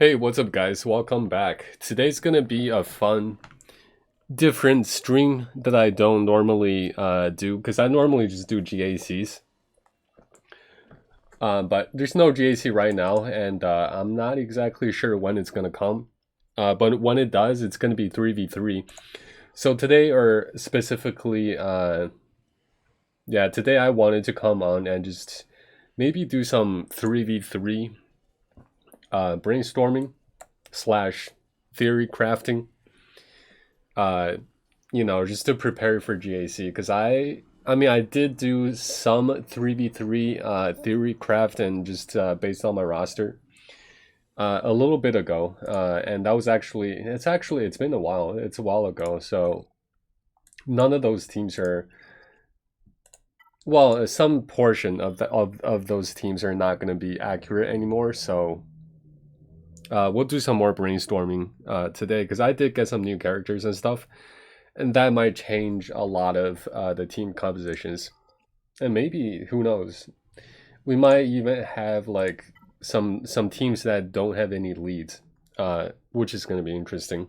Hey, what's up guys? Welcome back. Today's gonna be a fun, different stream that I don't normally do, because I normally just do GACs. But there's no GAC right now, and I'm not exactly sure when it's gonna come. But when it does, it's gonna be 3v3. So today, or specifically, yeah, today I wanted to come on and just maybe do some 3v3 brainstorming slash theory crafting. Just to prepare for GAC, because I mean I did do some 3v3 theory craft and just based on my roster a little bit ago, and that was it's been a while. It's a while ago, so none of those teams are, well, some portion of those teams are not going to be accurate anymore. So we'll do some more brainstorming today, because I did get some new characters and stuff, and that might change a lot of the team compositions. And maybe, who knows, we might even have like some teams that don't have any leads, which is going to be interesting.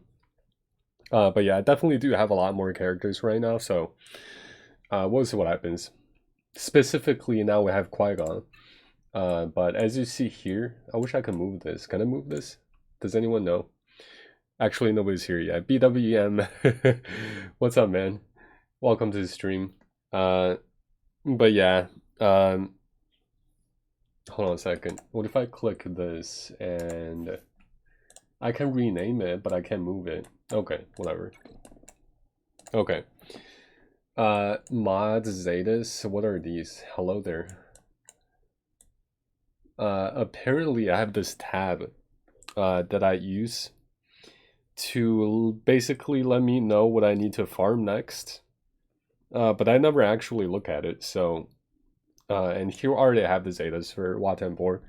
But yeah, I definitely do have a lot more characters right now, so we'll see what happens. Specifically, now we have Qui-Gon. But as you see here, I wish I could move this. Can I move this? Does anyone know? Actually, nobody's here yet. BWM, what's up, man? Welcome to the stream. But yeah, hold on a second. What if I click this and I can rename it, but I can't move it? Okay, whatever. Okay. Mod Zetas, what are these? Hello there. Apparently I have this tab that I use to basically let me know what I need to farm next. But I never actually look at it, so and here already have the Zetas for Watenbor.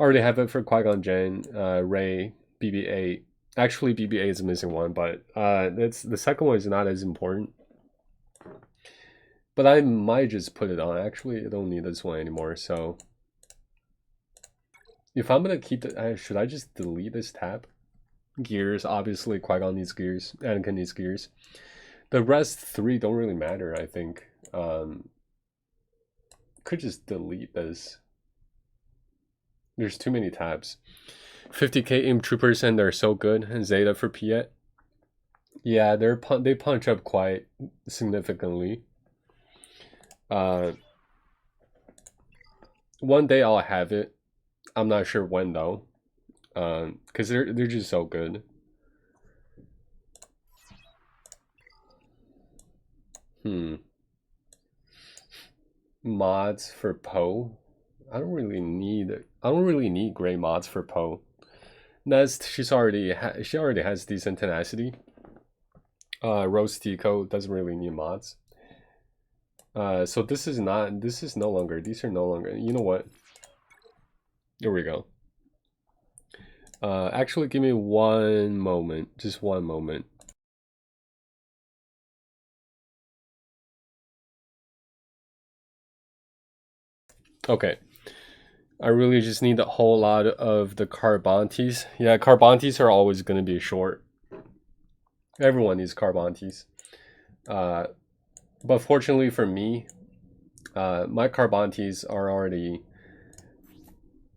Already have it for Qui-Gon Jinn, Rey, BB-8. Actually, BB-8 is missing one, but that's the second one is not as important. But I might just put it on. Actually, I don't need this one anymore, so if I'm gonna keep it, should I just delete this tab? Gears, obviously, Qui-Gon needs gears, Anakin needs gears. The rest three don't really matter, I think. Could just delete this. There's too many tabs. 50k imp troopers, and they're so good. And Zeta for Piet. Yeah, they punch up quite significantly. One day I'll have it. I'm not sure when though, because they're just so good. Mods for Poe. I don't really need gray mods for Poe. Nest, she already has decent tenacity. Rose Tico doesn't really need mods. So these are no longer. You know what? Here we go. Actually, give me one moment. Just one moment. Okay. I really just need a whole lot of the Carbontes. Yeah, Carbontes are always going to be short. Everyone needs Carbontes. But fortunately for me, my Carbontes are already,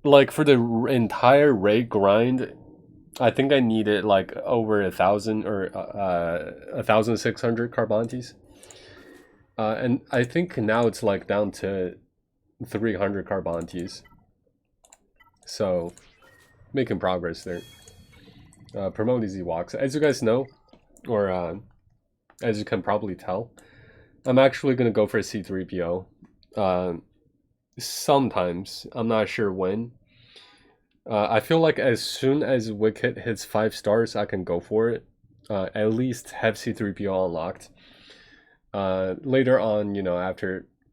like, for the entire raid grind, I think I needed like over 1,000 or 1,600 Carbontes. And I think now it's like down to 300 Carbontes. So, making progress there. Promote easy walks. As you guys know, or as you can probably tell, I'm actually going to go for a C3PO. Sometimes. I'm not sure when. I feel like as soon as Wicket hits 5 stars, I can go for it. At least have C3PO unlocked. Later on,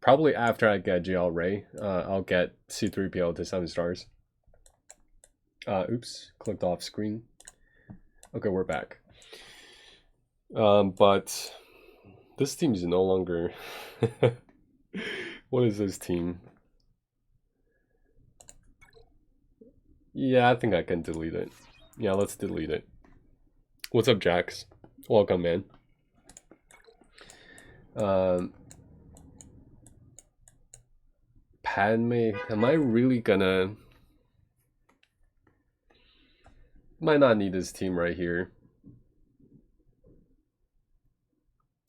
probably after I get GL Ray, I'll get C3PO to 7 stars. Oops, clicked off screen. Okay, we're back. But this team is no longer. What is this team? Yeah, I think I can delete it. Yeah, let's delete it. What's up, Jax? Welcome, man. Padme, am I really gonna... Might not need this team right here.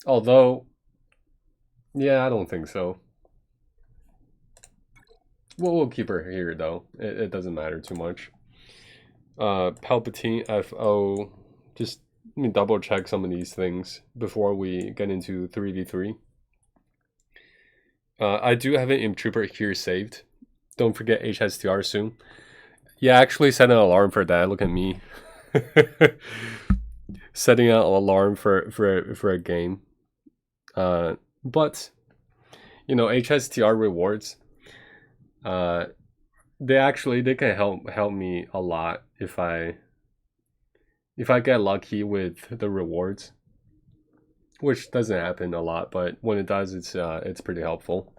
Although, yeah, I don't think so. We'll keep her here, though. It doesn't matter too much. Palpatine, FO. Just let me double check some of these things before we get into 3v3. I do have an Imp Trooper here saved. Don't forget HSTR soon. Yeah, actually set an alarm for that. Look at me. Setting an alarm for a game. But you know, HSTR rewards, they can help me a lot if I get lucky with the rewards, which doesn't happen a lot, but when it does, it's pretty helpful.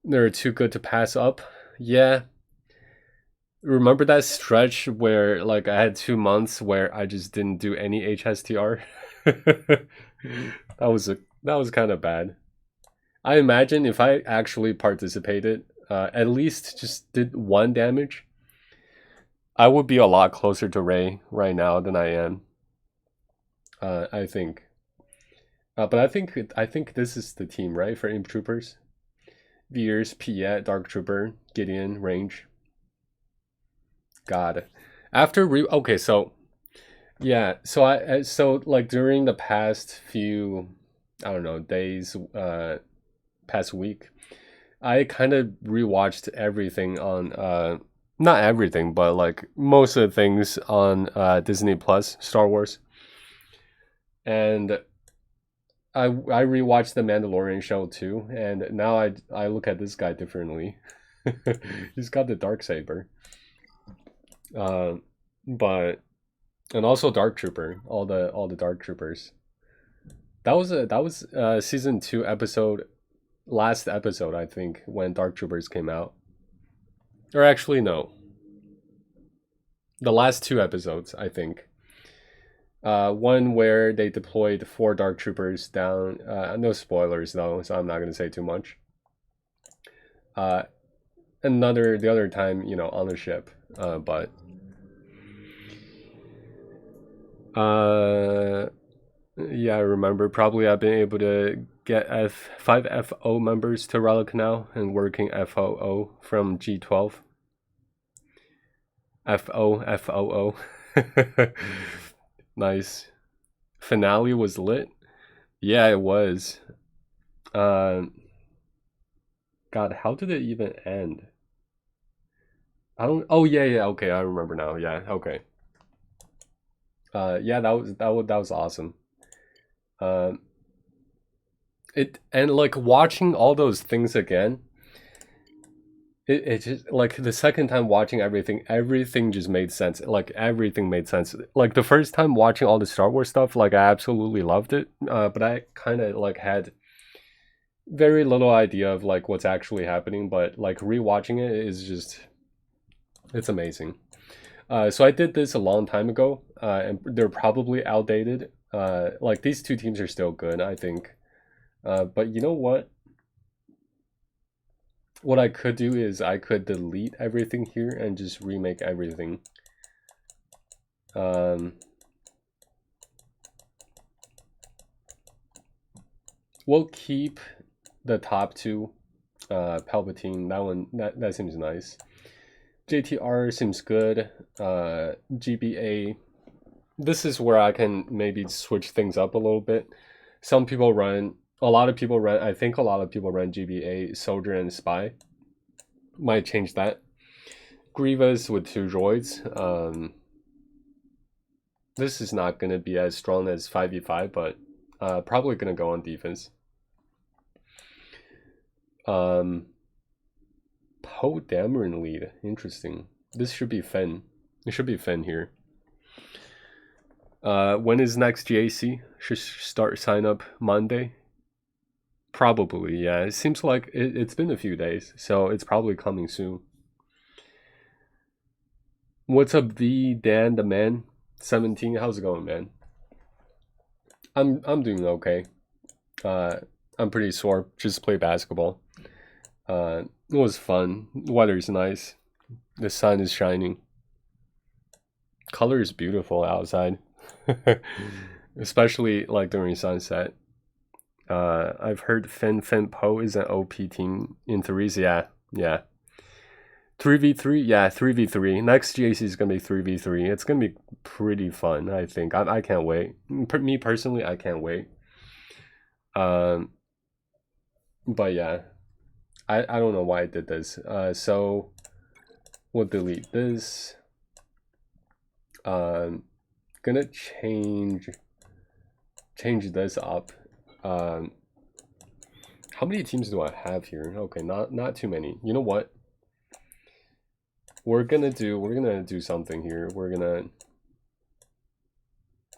They're too good to pass up. Yeah. Remember that stretch where like I had 2 months where I just didn't do any HSTR? that was kind of bad. I imagine if I actually participated, at least just did 1 damage, I would be a lot closer to Ray right now than I am. I think. But I think this is the team, right, for Imp Troopers. Veers, Piet, Dark Trooper, Gideon, Range. God. Okay, so yeah, so like during the past few, I don't know, days, past week, I kind of rewatched everything on not everything, but like most of the things on Disney Plus, Star Wars. And I rewatched the Mandalorian show too, and now I look at this guy differently. He's got the dark saber. But and also Dark Trooper, all the Dark Troopers. That was season 2 episode, last episode I think, when Dark Troopers came out. Or actually no. The last 2 episodes, I think. One where they deployed 4 Dark Troopers down. No spoilers though, so I'm not gonna say too much. The other time, you know, on the ship. But yeah, I remember. Probably I've been able to get 5 FO members to Relic now and working FOO from G12. FOO. Nice. Finale was lit. Yeah, it was. God, how did it even end? I don't. Oh yeah. Okay, I remember now. Yeah. Okay. Yeah, that was awesome. It and like watching all those things again. It just like the second time watching everything just made sense. Like everything made sense. Like the first time watching all the Star Wars stuff, like I absolutely loved it. But I kind of like had very little idea of like what's actually happening. But like rewatching it is just, it's amazing. So I did this a long time ago, and they're probably outdated. Like these 2 teams are still good, I think. But you know what? What I could do is I could delete everything here and just remake everything. We'll keep the top 2. Palpatine, that seems nice. JTR seems good. GBA, this is where I can maybe switch things up a little bit. A lot of people run, I think a lot of people run GBA, Soldier and Spy. Might change that. Grievous with 2 droids. This is not going to be as strong as 5v5, but probably going to go on defense. Poe Dameron lead. Interesting. This should be Finn. It should be Finn here. When is next GAC? Should start sign up Monday? Probably, yeah. It seems like it's been a few days, so it's probably coming soon. What's up, the Dan the man 17? How's it going, man? I'm doing okay. I'm pretty sore. Just play basketball. It was fun. Weather's nice. The sun is shining. Color is beautiful outside, especially like during sunset. I've heard Fen Po is an OP team in threes. Yeah, yeah. 3v3, yeah, 3v3. Next GAC is gonna be 3v3. It's gonna be pretty fun, I think. I can't wait. Me personally, I can't wait. Um, but yeah, I don't know why I did this. So we'll delete this. Gonna change this up. How many teams do I have here? Okay, not too many. You know what? We're gonna do something here.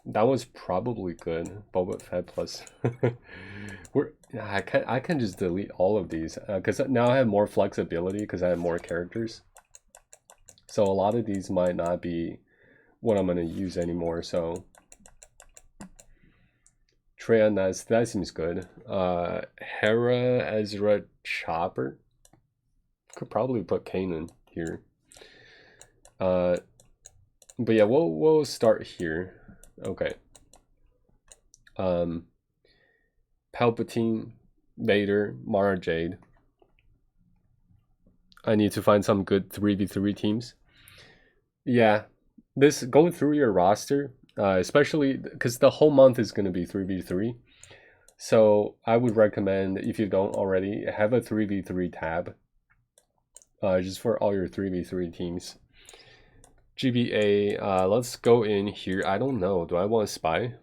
That was probably good. Boba Fett plus. I can just delete all of these because now I have more flexibility because I have more characters. So a lot of these might not be what I'm gonna use anymore. So Treya, that seems good. Hera, Ezra, Chopper. Could probably put Kanan here. But yeah, we'll start here. Okay. Palpatine, Vader, Mara Jade. I need to find some good 3v3 teams. Yeah, this go through your roster, especially because the whole month is going to be 3v3. So I would recommend, if you don't already, have a 3v3 tab just for all your 3v3 teams. GBA, let's go in here. I don't know. Do I want to spy?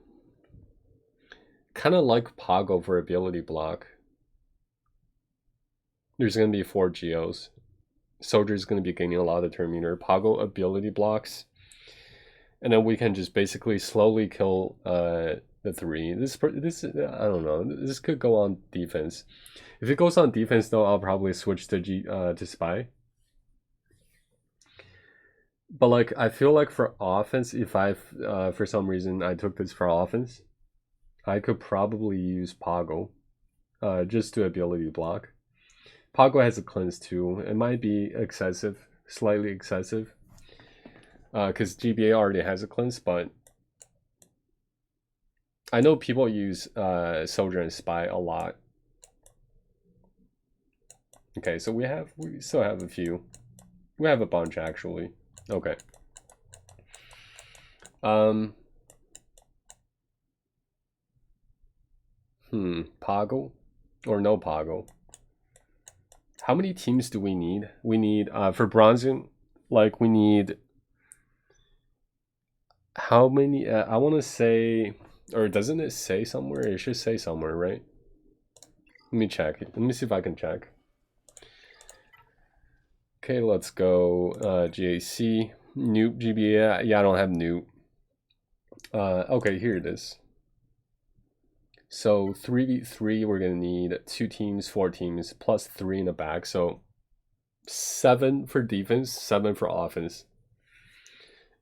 Kind of like Pago for ability block. There's going to be 4 Geos. Soldier's going to be gaining a lot of turn meter. Pago ability blocks. And then we can just basically slowly kill the 3. This I don't know. This could go on defense. If it goes on defense though, I'll probably switch to spy. But like I feel like for offense, if I for some reason I took this for offense, I could probably use Pago just to ability block. Pago has a cleanse too. It might be excessive, slightly excessive. Because GBA already has a cleanse, but I know people use Soldier and Spy a lot. Okay, so we still have a few. We have a bunch actually. Okay. Pago or no Pago? How many teams do we need? We need for bronzing, like we need how many? I want to say, or doesn't it say somewhere? It should say somewhere, right? Let me check. Let me see if I can check. Okay, let's go. GAC, Noob, GBA. Yeah, I don't have Noob. Okay, here it is. So 3v3, we're gonna need 2 teams, 4 teams, plus 3 in the back. So 7 for defense, 7 for offense.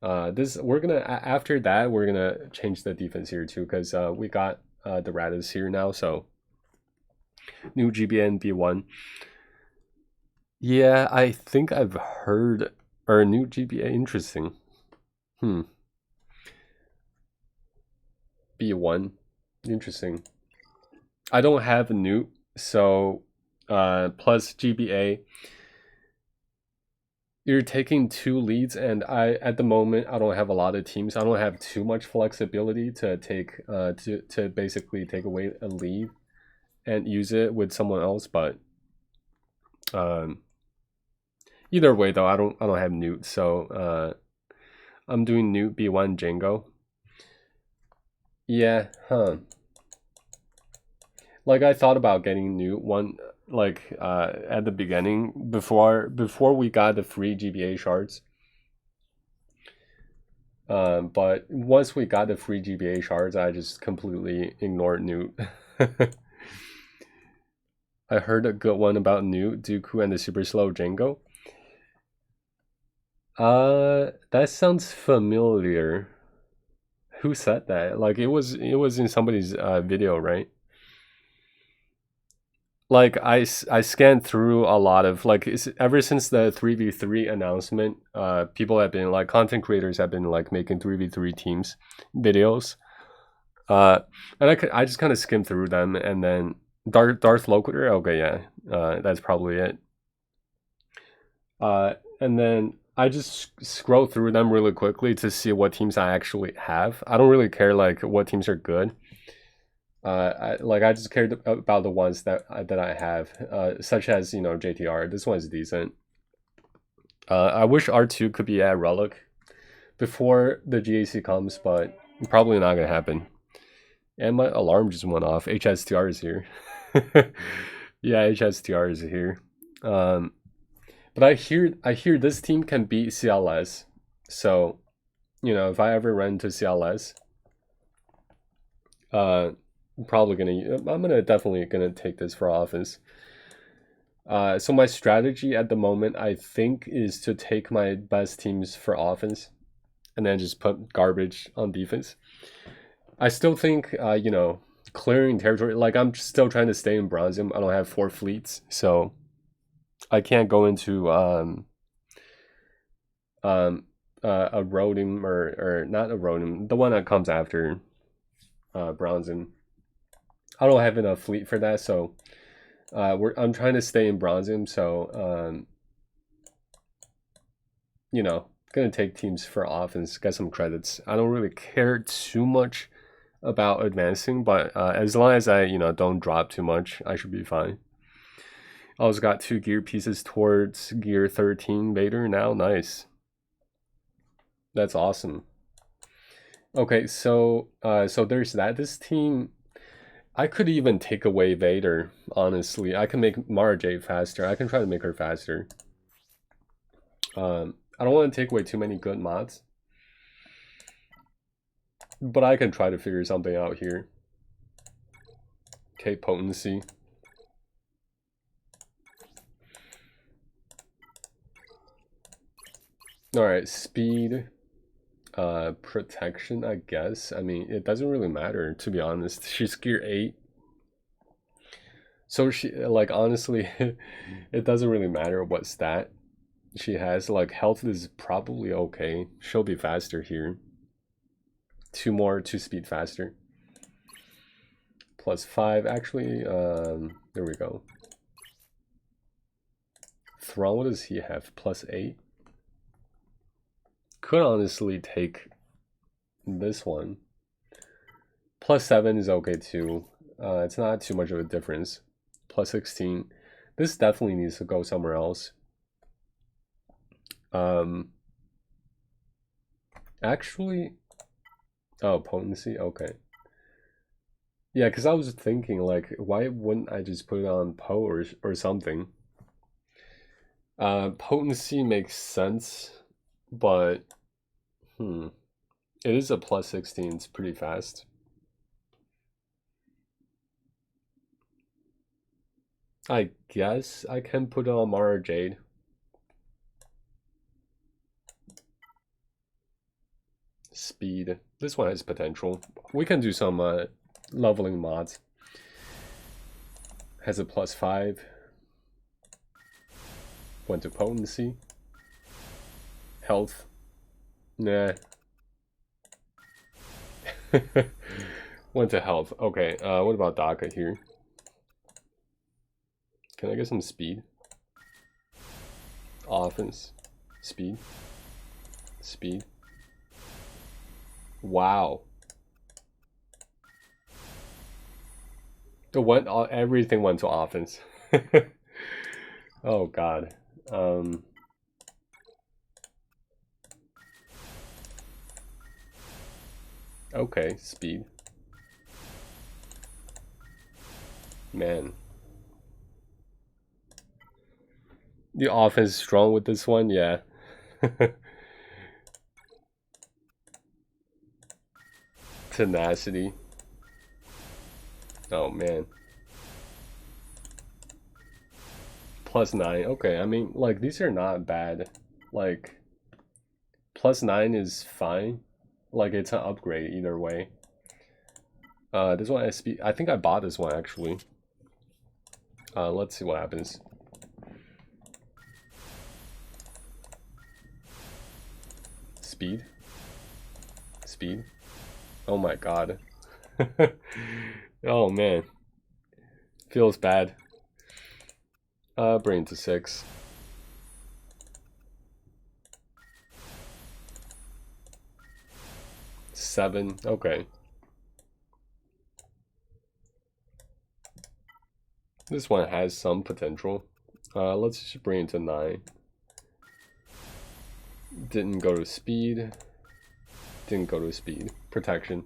We're gonna after that we're gonna change the defense here too because we got the Radis here now. So new GBN B1. Yeah, I think I've heard or new GBA. Interesting. B1. Interesting. I don't have a new, so plus GBA. You're taking 2 leads, and at the moment I don't have a lot of teams. I don't have too much flexibility to take to basically take away a lead and use it with someone else. But either way though, I don't have Newt, so I'm doing Newt B1 Django. Yeah, like I thought about getting Newt one like at the beginning before we got the free GBA shards. But once we got the free GBA shards, I just completely ignored Newt. I heard a good one about Newt, Dooku, and the super slow Django. That sounds familiar. Who said that? Like it was in somebody's video, right? Like I scanned through a lot of like ever since the 3v3 announcement, people have been like content creators have been like making 3v3 teams videos. Uh and I just kind of skimmed through them and then Darth Loquitur, okay, yeah. That's probably it. And then I just scroll through them really quickly to see what teams I actually have. I don't really care like what teams are good. I just cared about the ones that I have, such as JTR. This one's decent. I wish R2 could be at Relic before the GAC comes, but probably not gonna happen. And my alarm just went off. HSTR is here. Yeah, HSTR is here. But I hear this team can beat CLS. So, if I ever run into CLS, I'm definitely gonna take this for offense. So my strategy at the moment, I think, is to take my best teams for offense, and then just put garbage on defense. I still think, clearing territory. Like I'm still trying to stay in Bronzium. I don't have 4 fleets, so I can't go into a Rodim or not a Rodim, the one that comes after Bronzium. I don't have enough fleet for that, so I'm trying to stay in Bronzium, so gonna take teams for offense, get some credits. I don't really care too much about advancing, but as long as I don't drop too much, I should be fine. I also got 2 gear pieces towards gear 13 Vader now. Nice. That's awesome. Okay, so there's that. This team, I could even take away Vader, honestly. I can make Mara Jade faster. I can try to make her faster. I don't want to take away too many good mods, but I can try to figure something out here. Okay, potency. Alright, speed. Protection, I guess. I mean, it doesn't really matter, to be honest. She's gear 8. So she, like, honestly, it doesn't really matter what stat she has. Like, health is probably okay. She'll be faster here. 2 speed faster. +5, actually, there we go. Thrawn, what does he have? +8? Could honestly take this one. +7 is okay too. It's not too much of a difference. +16. This definitely needs to go somewhere else. Actually, oh, potency, okay. Yeah, because I was thinking, like, why wouldn't I just put it on Poe or something? Potency makes sense, but it is a +16. It's pretty fast. I guess I can put it on Mara Jade. Speed. This one has potential. We can do some leveling mods. Has a +5. Went to potency. Health. Nah. Went to health. Okay, what about Daka here? Can I get some speed? Offense. Speed. Speed. Wow. Everything went to offense. Oh god. Okay, speed. Man. The offense is strong with this one, yeah. Tenacity. Oh man. +9. Okay, I mean, like, these are not bad. Like, +9 is fine. Like, it's an upgrade either way. This one SP, I think I bought this one actually. Let's see what happens. Speed. Speed. Oh my god. Oh man. Feels bad. Bring it to 6. Seven. Okay. This one has some potential. Let's just bring it to 9. Didn't go to speed. Didn't go to speed. Protection.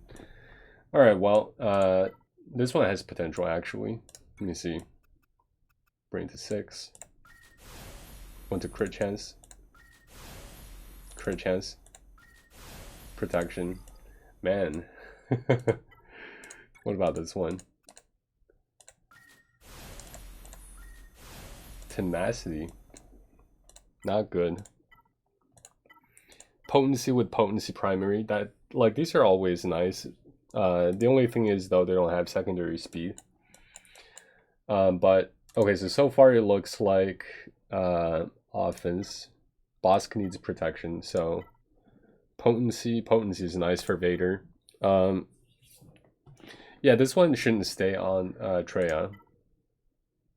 Alright, well, this one has potential actually. Let me see. Bring it to 6. Went to crit chance. Crit chance. Protection. Man. What about this one? Tenacity. Not good. Potency with potency primary. That, like, these are always nice. The only thing is though they don't have secondary speed. But okay, so far it looks like offense. Bosk needs protection, so potency is nice for Vader. Yeah, this one shouldn't stay on Treya.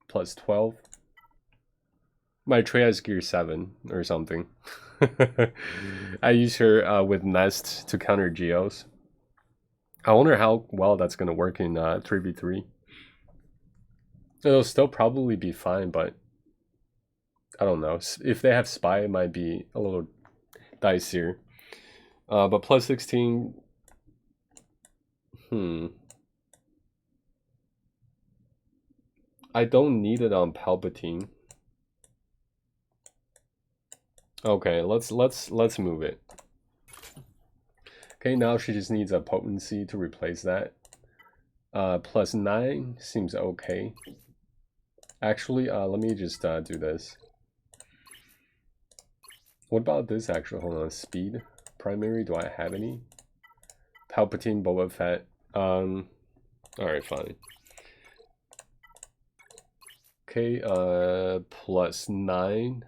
+12. My Treya is gear 7 or something. I use her with Nest to counter Geos. I wonder how well that's going to work in 3v3. It'll still probably be fine, but I don't know. If they have Spy, it might be a little dicier. But +16... I don't need it on Palpatine. Okay, let's move it. Okay, now she just needs a potency to replace that. +9 seems okay. Actually, let me just do this. What about this actually? Hold on, speed. Primary, do I have any? Palpatine, Boba Fett. Alright, fine. Okay, +9.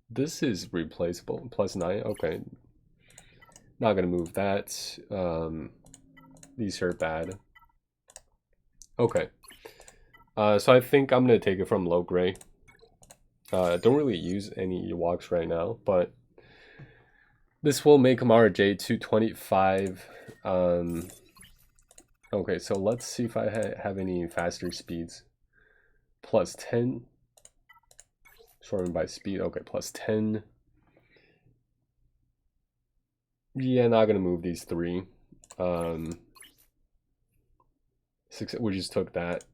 This is replaceable. +9, okay. Not gonna move that. These are bad. Okay. So I think I'm gonna take it from low gray. Don't really use any Ewoks right now, but this will make Mara Jade 225. Okay, so let's see if I have any faster speeds. +10. Sorting by speed. Okay, +10. Yeah, not gonna move these 3. 6. We just took that.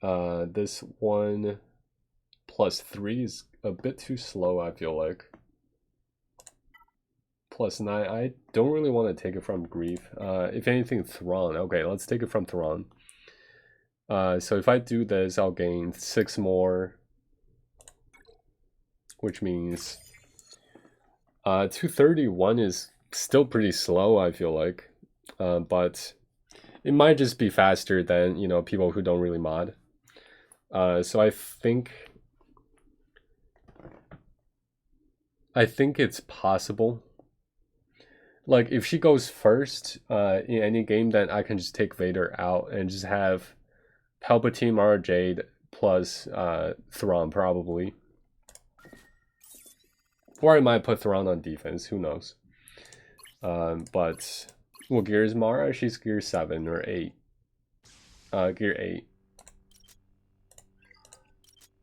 This one +3 is a bit too slow, I feel like. +9. I don't really want to take it from Grief. If anything, Thrawn. Okay, let's take it from Thrawn. So if I do this, I'll gain 6 more, which means 231 is still pretty slow, I feel like. But it might just be faster than, you know, people who don't really mod. So I think it's possible. Like, if she goes first in any game, then I can just take Vader out and just have Palpatine, Mara Jade plus Thrawn, probably. Or I might put Thrawn on defense, who knows. But what gear is Mara? She's gear 7 or 8. Gear 8.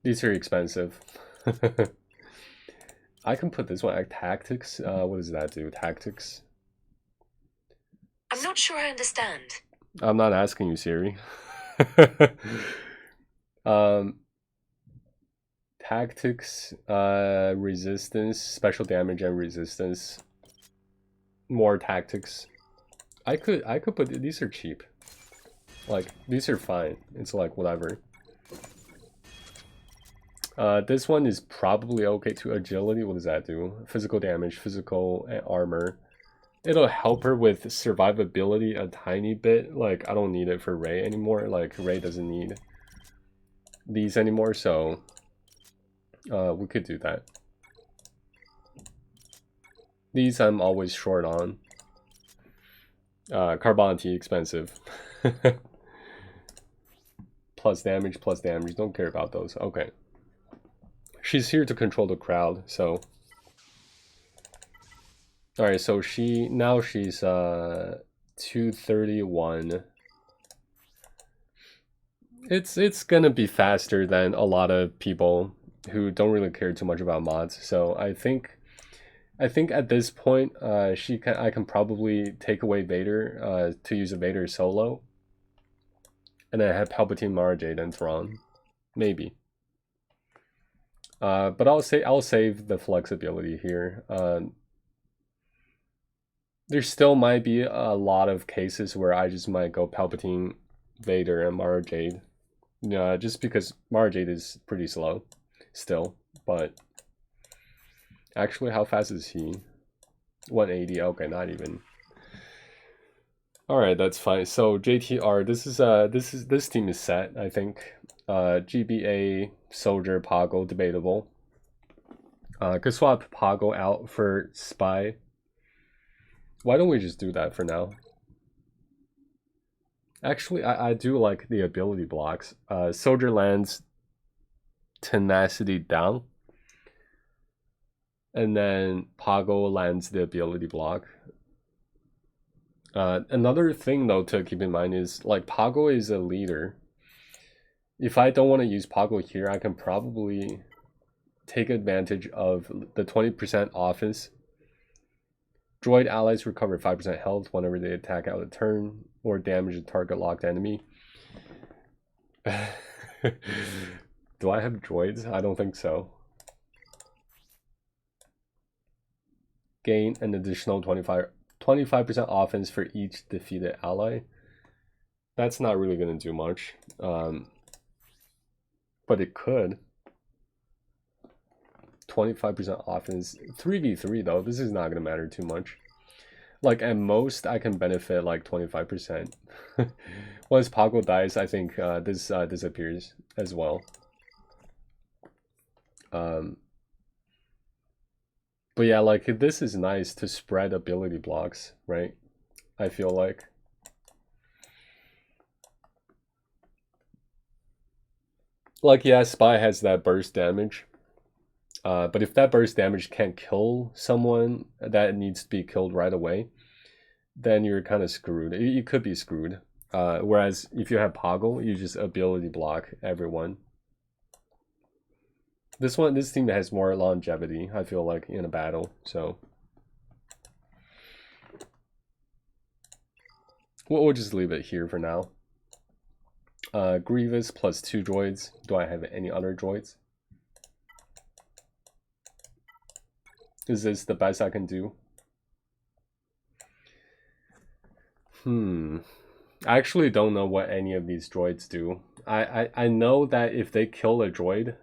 These are expensive. I can put this one at Tactics. What does that do? Tactics? I'm not sure I understand. I'm not asking you, Siri. Tactics, resistance, special damage and resistance. More tactics. I could put, these are cheap. Like, these are fine. It's like whatever. This one is probably okay to agility. What does that do? Physical damage, physical and armor. It'll help her with survivability a tiny bit. Like, I don't need it for Ray anymore. Like, Ray doesn't need these anymore, so we could do that. These I'm always short on. Carbonity expensive. Plus damage. Don't care about those. Okay. She's here to control the crowd, so. Alright, so she's 231. It's gonna be faster than a lot of people who don't really care too much about mods. So I think at this point, I can probably take away Vader to use a Vader solo, and then have Palpatine, Mara Jade, and Thrawn, maybe. But I'll save the flexibility here. There still might be a lot of cases where I just might go Palpatine, Vader, and Mara Jade. Just because Mara Jade is pretty slow still, but actually, how fast is he? 180. Okay, not even. All right, that's fine. So JTR, this team is set. I think. GBA, Soldier, Poggle, debatable. Could swap Poggle out for Spy. Why don't we just do that for now? Actually, I do like the ability blocks. Soldier lands tenacity down. And then Poggle lands the ability block. Another thing though to keep in mind is like Poggle is a leader. If I don't want to use Poggle here, I can probably take advantage of the 20% offense. Droid allies recover 5% health whenever they attack out of turn or damage a target locked enemy. Do I have droids? I don't think so. Gain an additional 25% offense for each defeated ally. That's not really going to do much. But it could. 25% offense. 3v3 though, this is not going to matter too much. Like at most, I can benefit like 25%. Once Poggle dies, I think this disappears as well. But yeah, like this is nice to spread ability blocks, right? I feel like. Like, yeah, Spy has that burst damage. But if that burst damage can't kill someone that needs to be killed right away, then you're kind of screwed. You could be screwed. Whereas if you have Poggle, you just ability block everyone. This team has more longevity, I feel like, in a battle, so. We'll just leave it here for now. Grievous plus 2 droids. Do I have any other droids? Is this the best I can do? I actually don't know what any of these droids do. I know that if they kill a droid,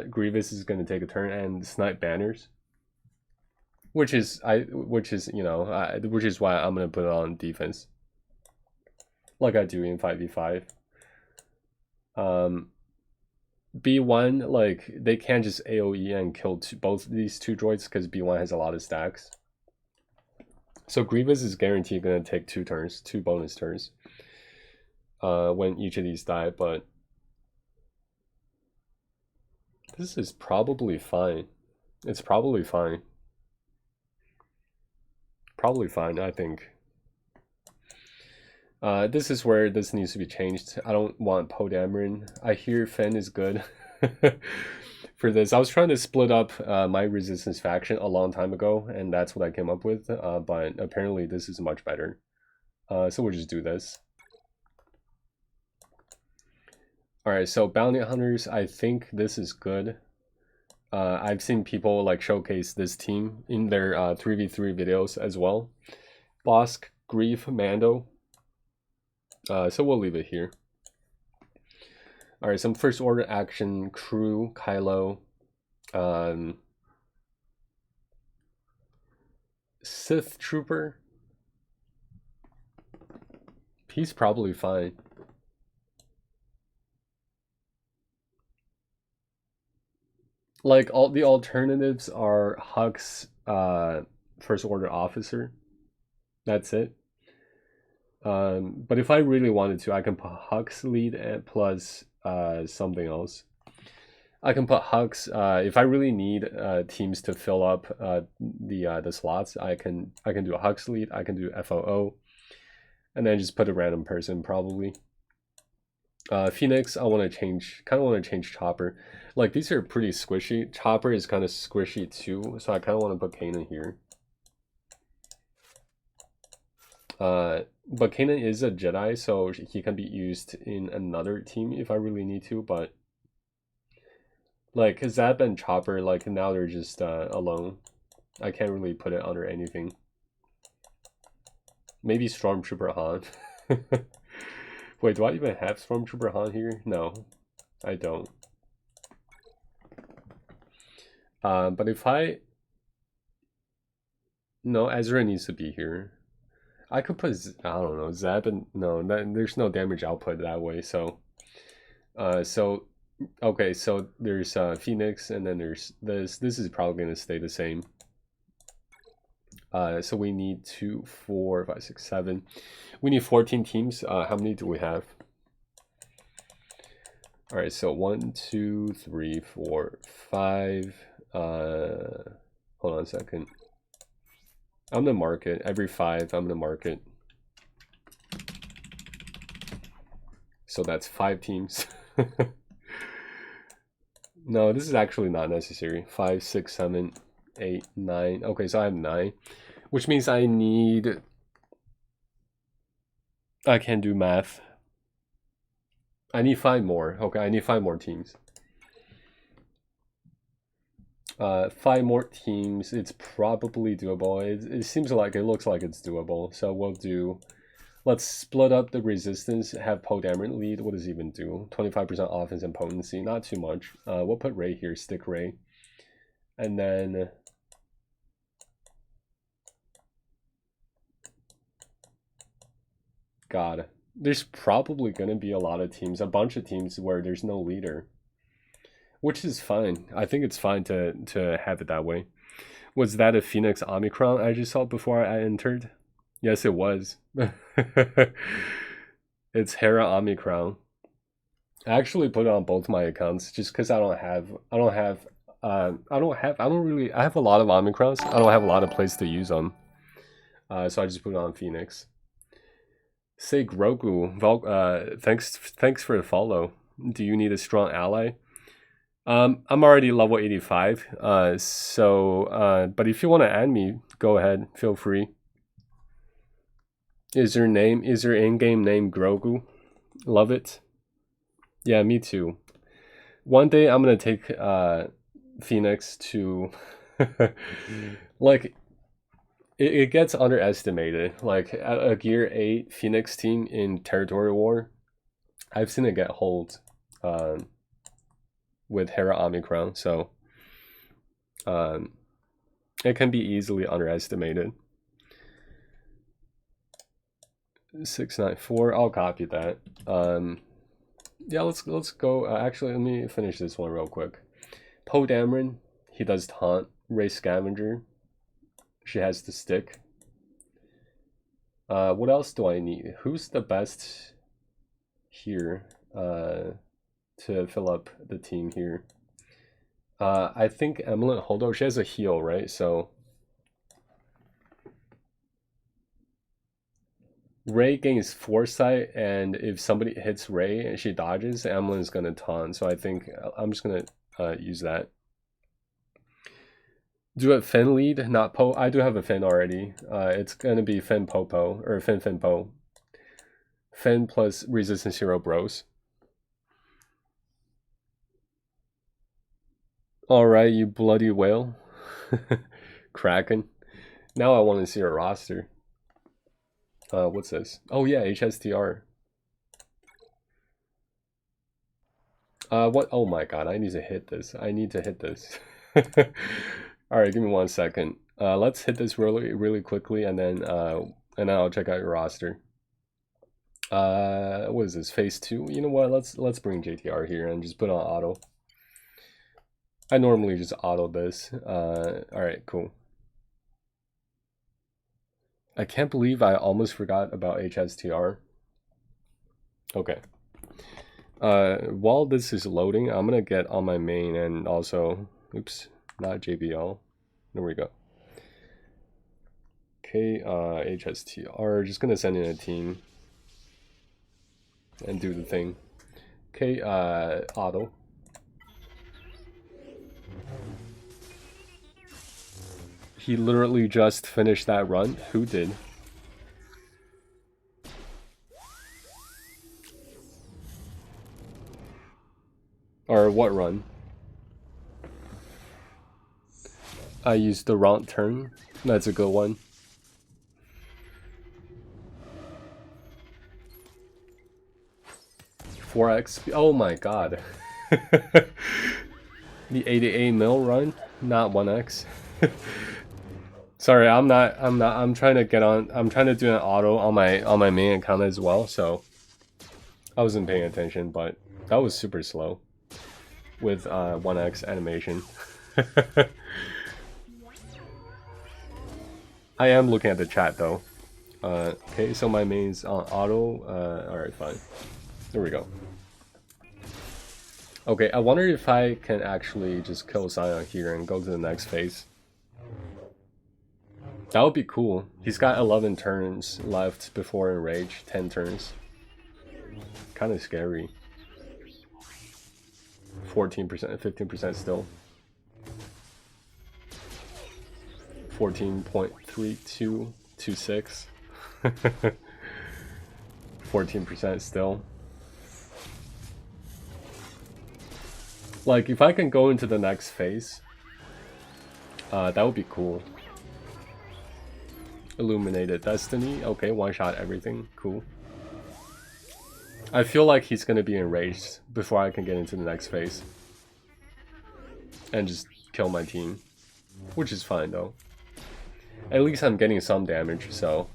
Grievous is going to take a turn and snipe banners, which is why I'm going to put it on defense, like I do in 5v5. B1, like they can't just AoE and kill both these two droids because B1 has a lot of stacks. So Grievous is guaranteed going to take 2 bonus turns. When each of these die, but this is probably fine. It's probably fine. Probably fine, I think. This is where this needs to be changed. I don't want Poe Dameron. I hear Fenn is good for this. I was trying to split up my Resistance faction a long time ago, and that's what I came up with. But apparently this is much better. So we'll just do this. Alright, so Bounty Hunters, I think this is good. I've seen people like showcase this team in their 3v3 videos as well. Bosk, Grief, Mando. So we'll leave it here. All right, some first order action: crew, Kylo, Sith Trooper. He's probably fine. Like all the alternatives are Hux, first order officer. That's it. But if I really wanted to, I can put Hux lead and plus something else. I can put Hux if I really need teams to fill up the slots. I can do a Hux lead. I can do FOO, and then just put a random person probably. Phoenix, I want to change. Kind of want to change Chopper. Like these are pretty squishy. Chopper is kind of squishy too, so I kind of want to put Kanan here. But Kanan is a Jedi, so he can be used in another team if I really need to. But like Zeb and Chopper, like now they're just alone. I can't really put it under anything. Maybe Stormtrooper Han. Wait, do I even have Stormtrooper Han here? No, I don't. But if no, Ezra needs to be here. I could put, I don't know, Zeb, and no, there's no damage output that way. So, okay, so there's Phoenix, and then there's this. This is probably gonna stay the same. So we need 2, 4, 5, 6, 7. We need 14 teams. How many do we have? All right, so 1, 2, 3, 4, 5. Hold on a second. I'm gonna mark it every 5. I'm gonna mark it. So that's 5 teams. No, this is actually not necessary. 5, 6, 7, 8, 9. Okay, so I have 9, which means I need. I can't do math. I need 5 more. Okay, I need 5 more teams. 5 more teams. It's probably doable. It seems like it looks like it's doable. So we'll do. Let's split up the resistance. Have Poe Dameron lead. What does he even do? 25% offense and potency. Not too much. We'll put Rey here. Stick Rey. And then. God. There's probably going to be a lot of teams. A bunch of teams where there's no leader. Which is fine. I think it's fine to have it that way. Was that a Phoenix Omicron I just saw before I entered? Yes, it was. It's Hera Omicron. I actually put it on both my accounts just because I have a lot of Omicrons. I don't have a lot of places to use them. So I just put it on Phoenix. Say Grogu, thanks for the follow. Do you need a strong ally? I'm already level 85, but if you want to add me, go ahead, feel free. Is your in-game name Grogu? Love it. Yeah, me too. One day I'm gonna take Phoenix to like it gets underestimated. Like a Gear 8 Phoenix team in Territory War, I've seen it get hold with Hera Omicron, so it can be easily underestimated. 694. I'll copy that. Yeah, let's go. Actually, let me finish this one real quick. Poe Dameron, he does taunt. Rey Scavenger, she has the stick. What else do I need? Who's the best here to fill up the team here? I think Emelin Holdo, she has a heal, right? So Rey gains foresight, and if somebody hits Rey and she dodges, Emelin's gonna taunt. So I think I'm just gonna use that. Do a Finn lead, not Poe. I do have a Finn already. It's gonna be Finn Popo or Finn Poe. Finn plus Resistance Hero Bros. Alright, you bloody whale. Kraken. Now I want to see her roster. What's this? Oh yeah, HSTR. What? Oh my god, I need to hit this. I need to hit this. Alright, give me 1 second. Let's hit this really quickly, and then I'll check out your roster. What is this? Phase 2? You know what? Let's bring JTR here and just put on auto. I normally just auto this. Alright, cool. I can't believe I almost forgot about HSTR. Okay. While this is loading, I'm gonna get on my main and also, oops, not JBL. There we go. Okay, HSTR, just gonna send in a team and do the thing. Okay, auto. He literally just finished that run. Who did? Or what run? I used the wrong turn. That's a good one. $4x. Oh my god. The 88 mil run, not 1x. Sorry, I'm trying to get on. I'm trying to do an auto on my main account as well, so I wasn't paying attention, but that was super slow with 1x animation. I am looking at the chat though. Okay, so my main's on auto. Alright, fine. There we go. Okay, I wonder if I can actually just kill Sion here and go to the next phase. That would be cool. He's got 11 turns left before Enrage, 10 turns. Kind of scary. 14%, 15% still. 14.3226. 14% still. Like, if I can go into the next phase, that would be cool. Illuminated Destiny. Okay, one-shot everything. Cool. I feel like he's gonna be enraged before I can get into the next phase. And just kill my team. Which is fine, though. At least I'm getting some damage, so...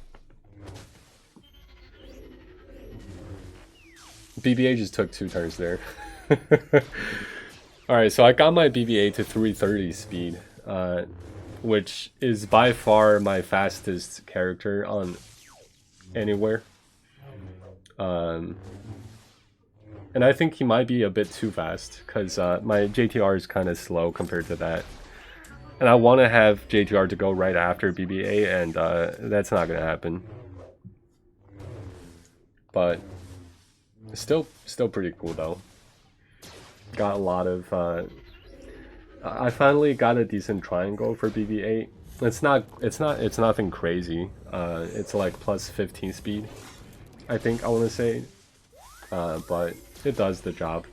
BBA just took 2 turns there. Alright, so I got my BBA to 330 speed. Which is by far my fastest character on anywhere. And I think he might be a bit too fast, because my JTR is kind of slow compared to that. And I want to have JTR to go right after BBA, and that's not going to happen. But still pretty cool though. Got a lot of... I finally got a decent triangle for BB-8. It's nothing crazy. It's like plus 15 speed, I think I want to say. But it does the job.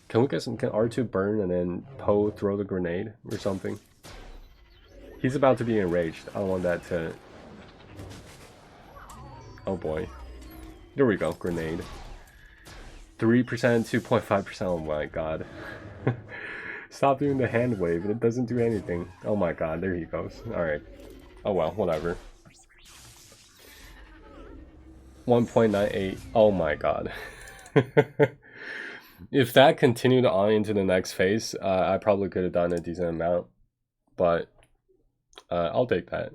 Can we get some? Can R2 burn and then Poe throw the grenade or something? He's about to be enraged. I don't want that to... Oh boy. There we go, grenade. 3%, 2.5%, oh my god. Stop doing the hand wave, it doesn't do anything. Oh my god, there he goes. Alright. Oh well, whatever. 1.98, oh my god. If that continued on into the next phase, I probably could have done a decent amount. But, I'll take that.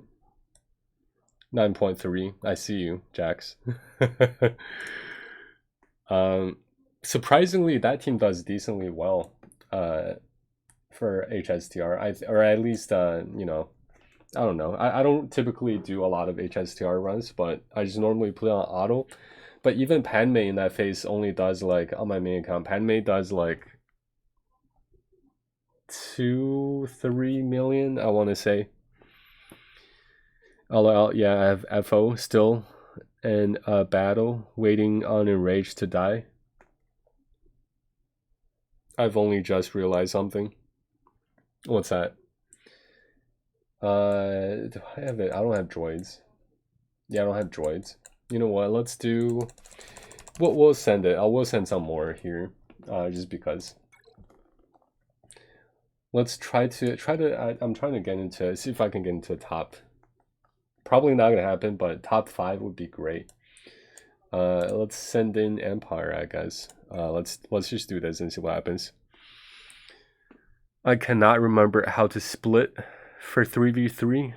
9.3, I see you, Jax. Surprisingly, that team does decently well for HSTR. Or at least, you know, I don't know. I don't typically do a lot of HSTR runs, but I just normally play on auto. But even Padme in that phase only does like, on my main account, Padme does like 2-3 million, I want to say. Yeah, I have FO still in battle, waiting on Enrage to die. I've only just realized something. What's that? Do I have it? I don't have droids. Yeah, I don't have droids. You know what? Let's do we'll send it. I will send some more here, just because. Let's try to. I'm trying to get into, see if I can get into top. Probably not gonna happen, but top 5 would be great. Let's send in Empire, I guess. Let's just do this and see what happens. I cannot remember how to split for 3v3.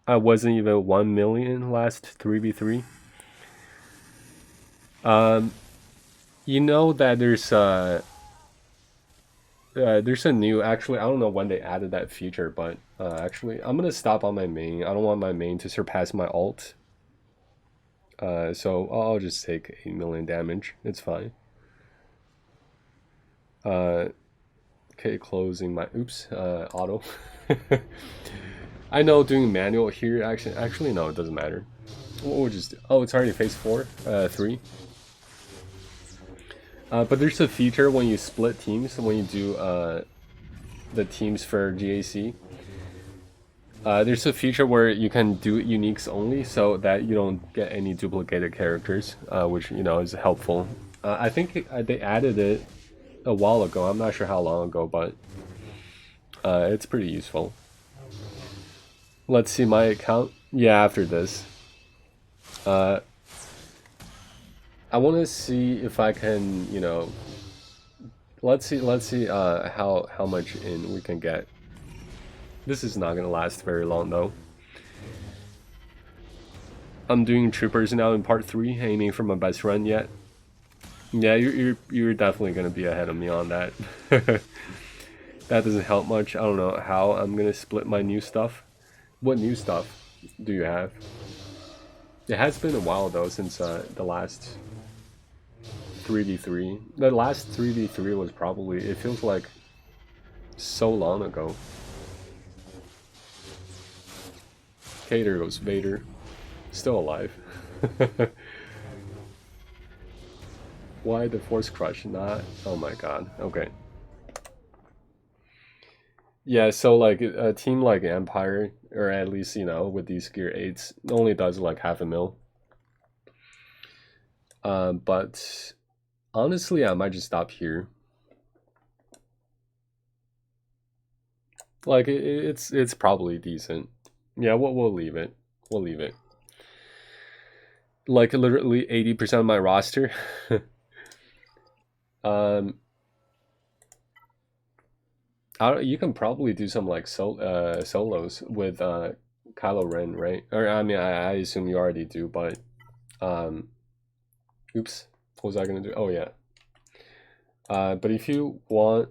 I wasn't even 1 million last 3v3. You know that there's a new, actually I don't know when they added that feature, but actually I'm gonna stop on my main. I don't want my main to surpass my ult. So I'll just take 8 million damage. It's fine. Okay, closing my auto. I know doing manual here actually no, it doesn't matter. We'll just do, oh, it's already phase 4, 3. But there's a feature when you split teams, when you do the teams for GAC. There's a feature where you can do uniques only, so that you don't get any duplicated characters, which is helpful. I think they added it a while ago. I'm not sure how long ago, but it's pretty useful. Let's see my account. Yeah, after this. I want to see if I can, let's see how much in we can get. This is not gonna last very long though. I'm doing troopers now in part 3, aiming for my best run yet. Yeah, you're definitely gonna be ahead of me on that. That doesn't help much. I don't know how I'm gonna split my new stuff. What new stuff do you have? It has been a while though since the last 3v3. The last 3v3 was probably, it feels like so long ago. Okay, there goes Vader. Still alive. Why the Force Crush not? Oh my god. Okay. Yeah, so like a team like Empire, or at least, with these Gear 8s, only does like 500,000. But honestly, I might just stop here. Like it's probably decent. Yeah, we'll leave it. We'll leave it. Like literally 80% of my roster. You can probably do some like solos with Kylo Ren, right? Or I mean, I assume you already do, but oops, what was I gonna do? Oh yeah. But if you want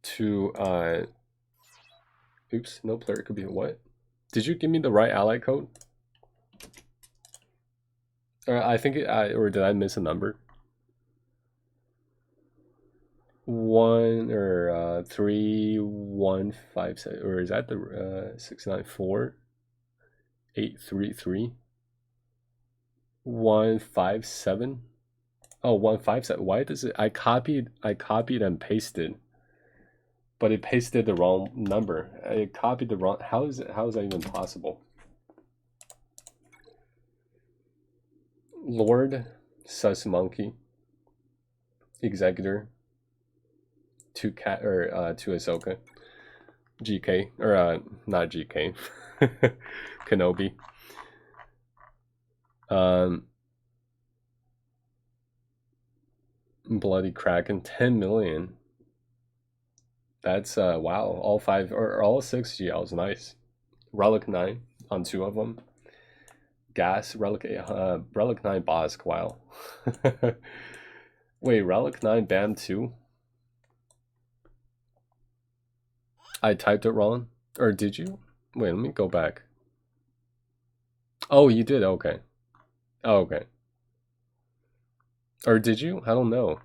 to oops, no player could be what? Did you give me the right ally code? Or I think or did I miss a number? 1 or 3157, or is that the 694 833 157? Oh, 157. Why does it? I copied and pasted, but it pasted the wrong number. I copied the wrong. How is that even possible? Lord Sus Monkey Executor to Ahsoka. GK, or not GK. Kenobi. Bloody Kraken, 10 million. That's wow, all 5 or all 6 GLs, nice. Relic 9 on 2 of them. Gas, Relic 9 Bosk, wow. Wait, Relic 9 BAM 2? I typed it wrong? Or did you? Wait, let me go back. Oh, you did? Okay. Oh, okay. Or did you? I don't know.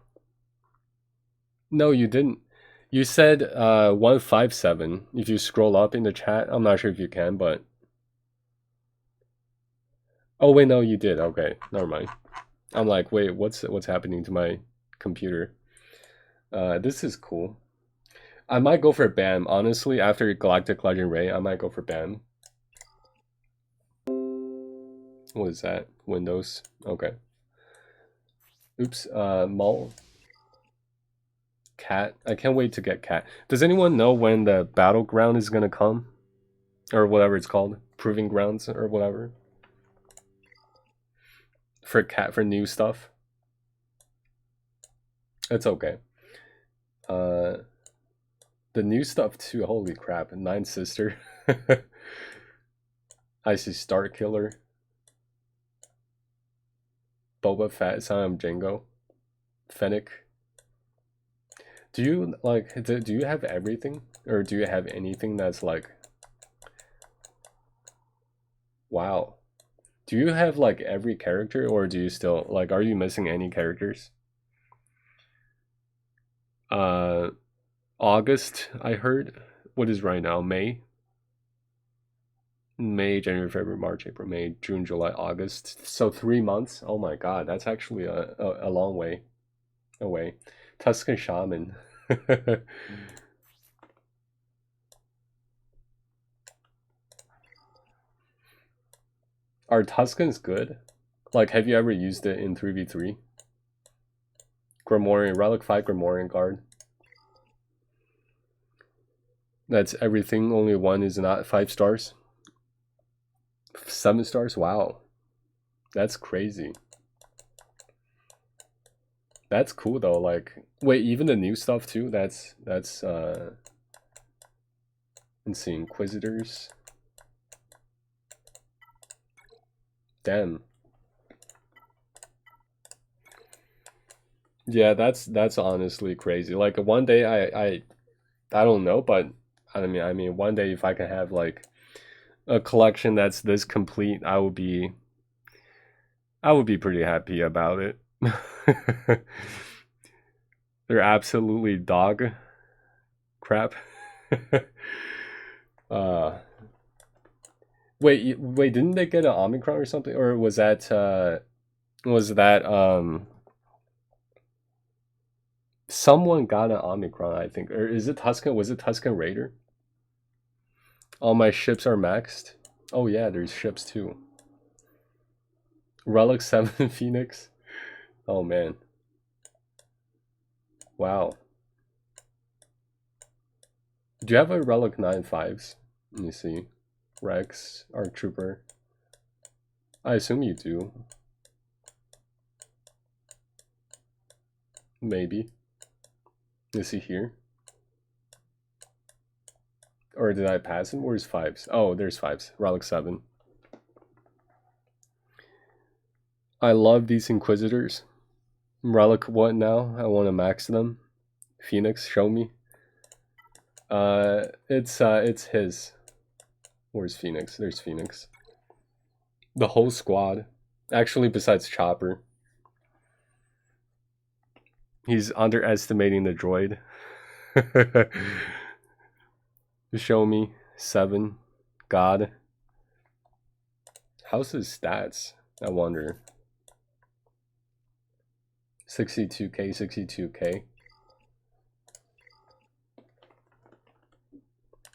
No, you didn't. You said 157. If you scroll up in the chat, I'm not sure if you can, but... Oh, wait, no, you did. Okay, never mind. I'm like, wait, what's happening to my computer? This is cool. I might go for BAM. Honestly, after Galactic Legend Ray, I might go for BAM. What is that? Windows. Okay. Oops. Mall. Cat. I can't wait to get cat. Does anyone know when the battleground is gonna come? Or whatever it's called. Proving grounds or whatever. For cat, for new stuff. It's okay. The new stuff too. Holy crap. Nine Sister. Icy Star Killer. Boba Fett, Sam Django. Fennec. Do you like do you have everything? Or do you have anything that's like, wow. Do you have like every character, or do you still like, are you missing any characters? August, I heard. What is right now? May? May, January, February, March, April, May, June, July, August. So 3 months. Oh my god, that's actually a long way away. Tuscan Shaman. Are Tuscans good? Like, have you ever used it in 3v3? Grimoire, Relic 5 Grimoire Guard. That's everything. Only one is not 5 stars. 7 stars? Wow. That's crazy. That's cool though. Like, wait, even the new stuff too? That's let's see, Inquisitors. Damn. Yeah, that's honestly crazy. Like one day I don't know, but I mean one day if I can have like a collection that's this complete, I would be pretty happy about it. They're absolutely dog crap. uh wait, didn't they get an Omicron or something? Or was that someone got an Omicron, I think. Or is it Tuscan? Was it Tuscan Raider? All my ships are maxed. Oh yeah, there's ships too. Relic 7 Phoenix. Oh man. Wow. Do you have a Relic 9/5s? Let me see. Rex, Arc Trooper. I assume you do. Maybe. Is he here? Or did I pass him? Where's 5s? Oh, there's 5s. Relic 7. I love these Inquisitors. Relic what now? I want to max them. Phoenix, show me. It's his. Where's Phoenix? There's Phoenix. The whole squad. Actually, besides Chopper. He's underestimating the droid. Show me. 7. God. How's his stats? I wonder. 62k, 62k.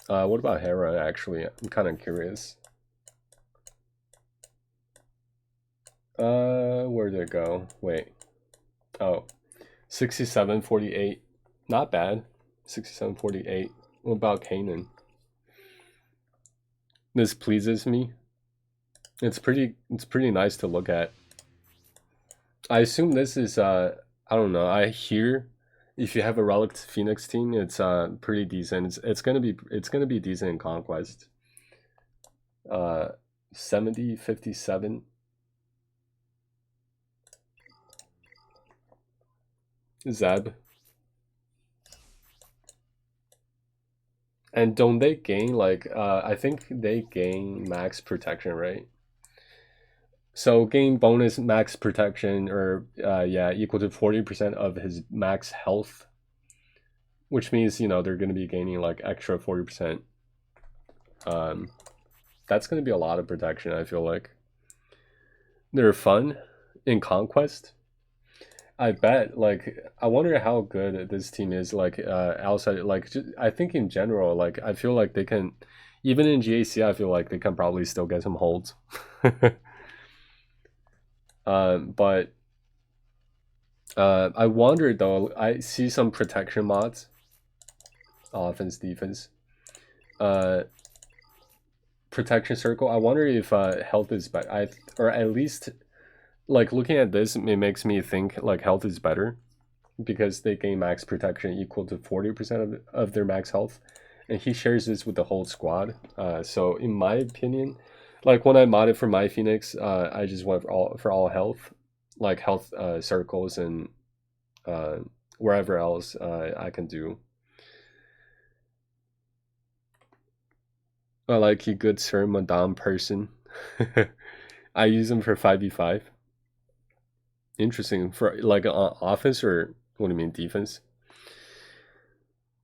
What about Hera, actually? I'm kind of curious. Where did it go? Wait. Oh. 6748. Not bad. 6748. What about Kanan? This pleases me. It's pretty nice to look at. I assume this is I don't know. I hear if you have a Relic Phoenix team, it's pretty decent. It's gonna be decent in Conquest. 70, 57. Zeb. And don't they gain like I think they gain max protection, right? So gain bonus max protection, or yeah, equal to 40% of his max health, which means they're going to be gaining like extra 40%. That's going to be a lot of protection. I feel like they're fun in Conquest. I bet. Like, I wonder how good this team is. Like outside, like I think in general, like I feel like they can, even in GAC, I feel like they can probably still get some holds. But I wonder though. I see some protection mods, offense, defense, uh, protection circle. I wonder if health is better. Or at least like looking at this, it makes me think like health is better because they gain max protection equal to 40% of their max health, and he shares this with the whole squad. So in my opinion, like when I modded for my Phoenix, I just went for all health, like health circles and wherever else I can do. I like a good Sir Madame person. I use him for 5v5. Interesting. For like offense or what do you mean defense?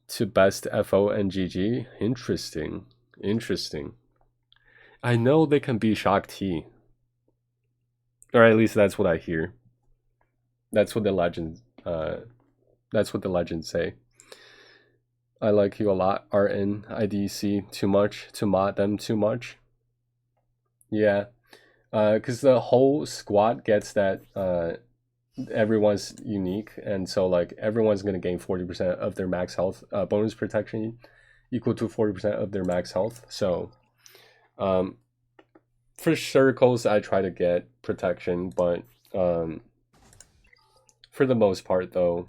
To best FO and GG. Interesting. Interesting. I know they can be Shock T. Or at least that's what I hear. That's what the legends say. I like you a lot. RN IDC too much to mod them too much. Yeah. Because the whole squad gets that everyone's unique, and so like everyone's gonna gain 40% of their max health bonus protection equal to 40% of their max health. So for circles I try to get protection, but for the most part though,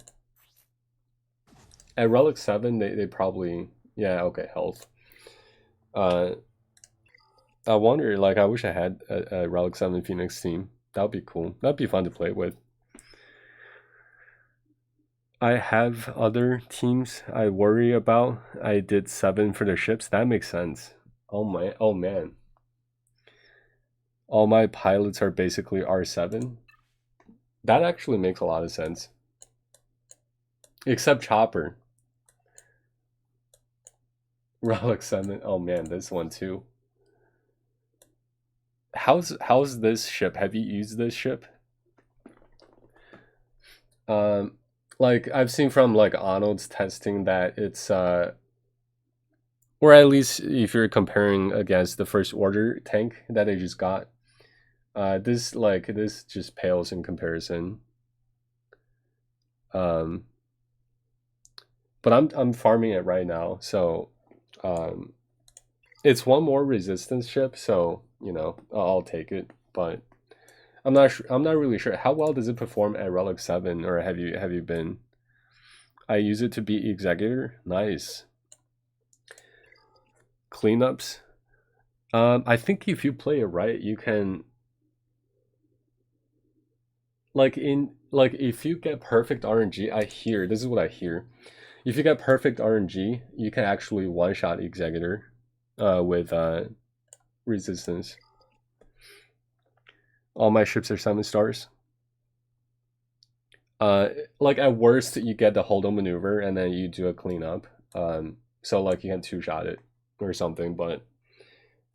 at Relic 7 they probably, yeah, okay, health. I wonder, like I wish I had a Relic 7 Phoenix team. That would be cool. That'd be fun to play with. I have other teams I worry about. I did 7 for the ships. That makes sense. Oh my, oh man. All my pilots are basically R7. That actually makes a lot of sense. Except Chopper. Relic 7. Oh man, this one too. How's this ship? Have you used this ship? Like I've seen from like Arnold's testing that it's or at least if you're comparing against the first order tank that they just got, this just pales in comparison. But I'm farming it right now, so it's one more resistance ship, so you know I'll take it. But I'm not really sure how well does it perform at Relic 7, or have you been? I use it to beat Executor. Nice. Cleanups. I think if you play it right, you can like if you get perfect RNG, I hear this is what I hear. If you get perfect RNG, you can actually one shot Executor with resistance. All my ships are 7 stars. Like at worst, you get the hold on maneuver and then you do a cleanup. So like you can 2-shot it or something. But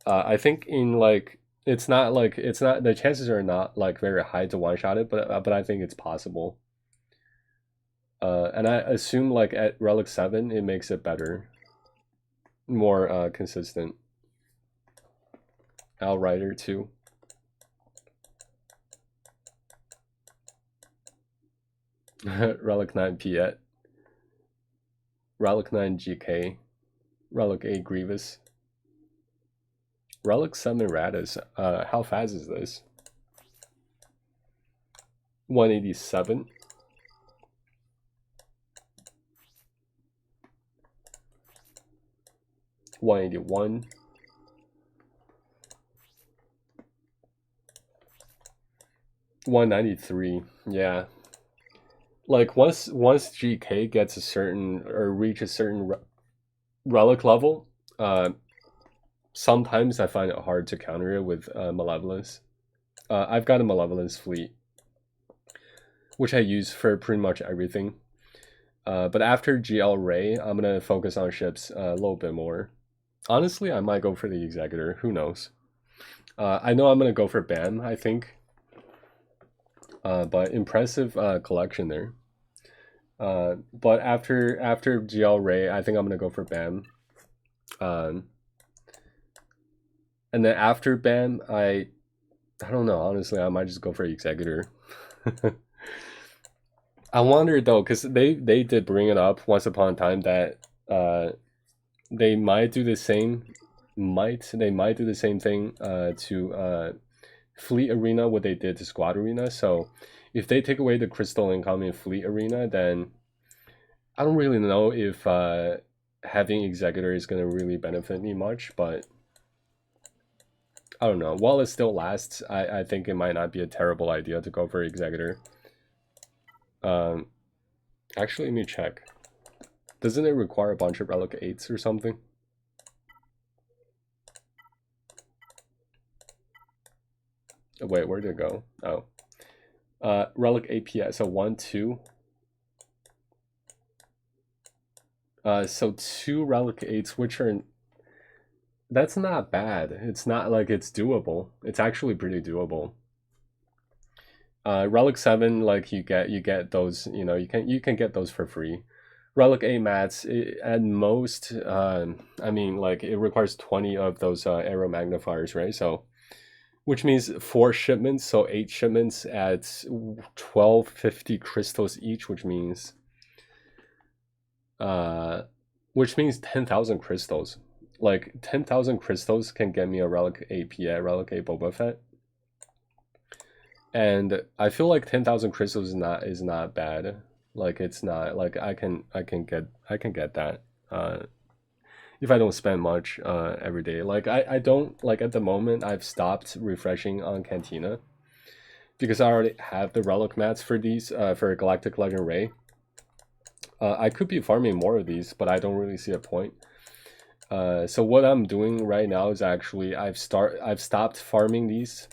I think in like it's not the chances are not like very high to 1-shot it, but I think it's possible. And I assume like at Relic 7 it makes it better, more consistent. Outrider too. Relic 9 Piet. Relic 9 GK. Relic 8 Grievous. Relic 7 Radis. How fast is this? 187. 181. 193. Yeah. Like once GK gets a certain or reach a certain relic level, sometimes I find it hard to counter it with Malevolence. I've got a Malevolence fleet, which I use for pretty much everything. But after GL Ray, I'm gonna focus on ships a little bit more. Honestly, I might go for the Executor. Who knows? I know I'm gonna go for BAM, I think. But impressive collection there. But after GL Ray, I think I'm gonna go for BAM. And then after BAM, I I don't know. Honestly, I might just go for Executor. I wonder though, because they did bring it up once upon a time that they might do the same. They might do the same thing to Fleet Arena, what they did to Squad Arena. So if they take away the crystal income in Fleet Arena, then I don't really know if having Executor is going to really benefit me much, but I don't know. While it still lasts, I think it might not be a terrible idea to go for Executor. Actually, let me check. Doesn't it require a bunch of Relic 8s or something? Oh, wait, where did it go? Oh. Relic APS, so 1, 2. So 2 Relic 8s, which are... That's not bad. It's not like it's doable. It's actually pretty doable. Relic 7, like you get those, you know, you can get those for free. Relic 8 mats, at most, I mean, like it requires 20 of those arrow magnifiers, right? So, which means 4 shipments, so 8 shipments at 1250 crystals each, which means 10,000 crystals. Like 10,000 crystals can get me a Relic 8 PA, Relic 8 Boba Fett. And I feel like 10,000 crystals is not bad. Like it's not like I can get that if I don't spend much every day. Like I don't, like at the moment I've stopped refreshing on Cantina because I already have the relic mats for these for Galactic Legend Ray. I could be farming more of these, but I don't really see a point. So what I'm doing right now is actually I've stopped farming these.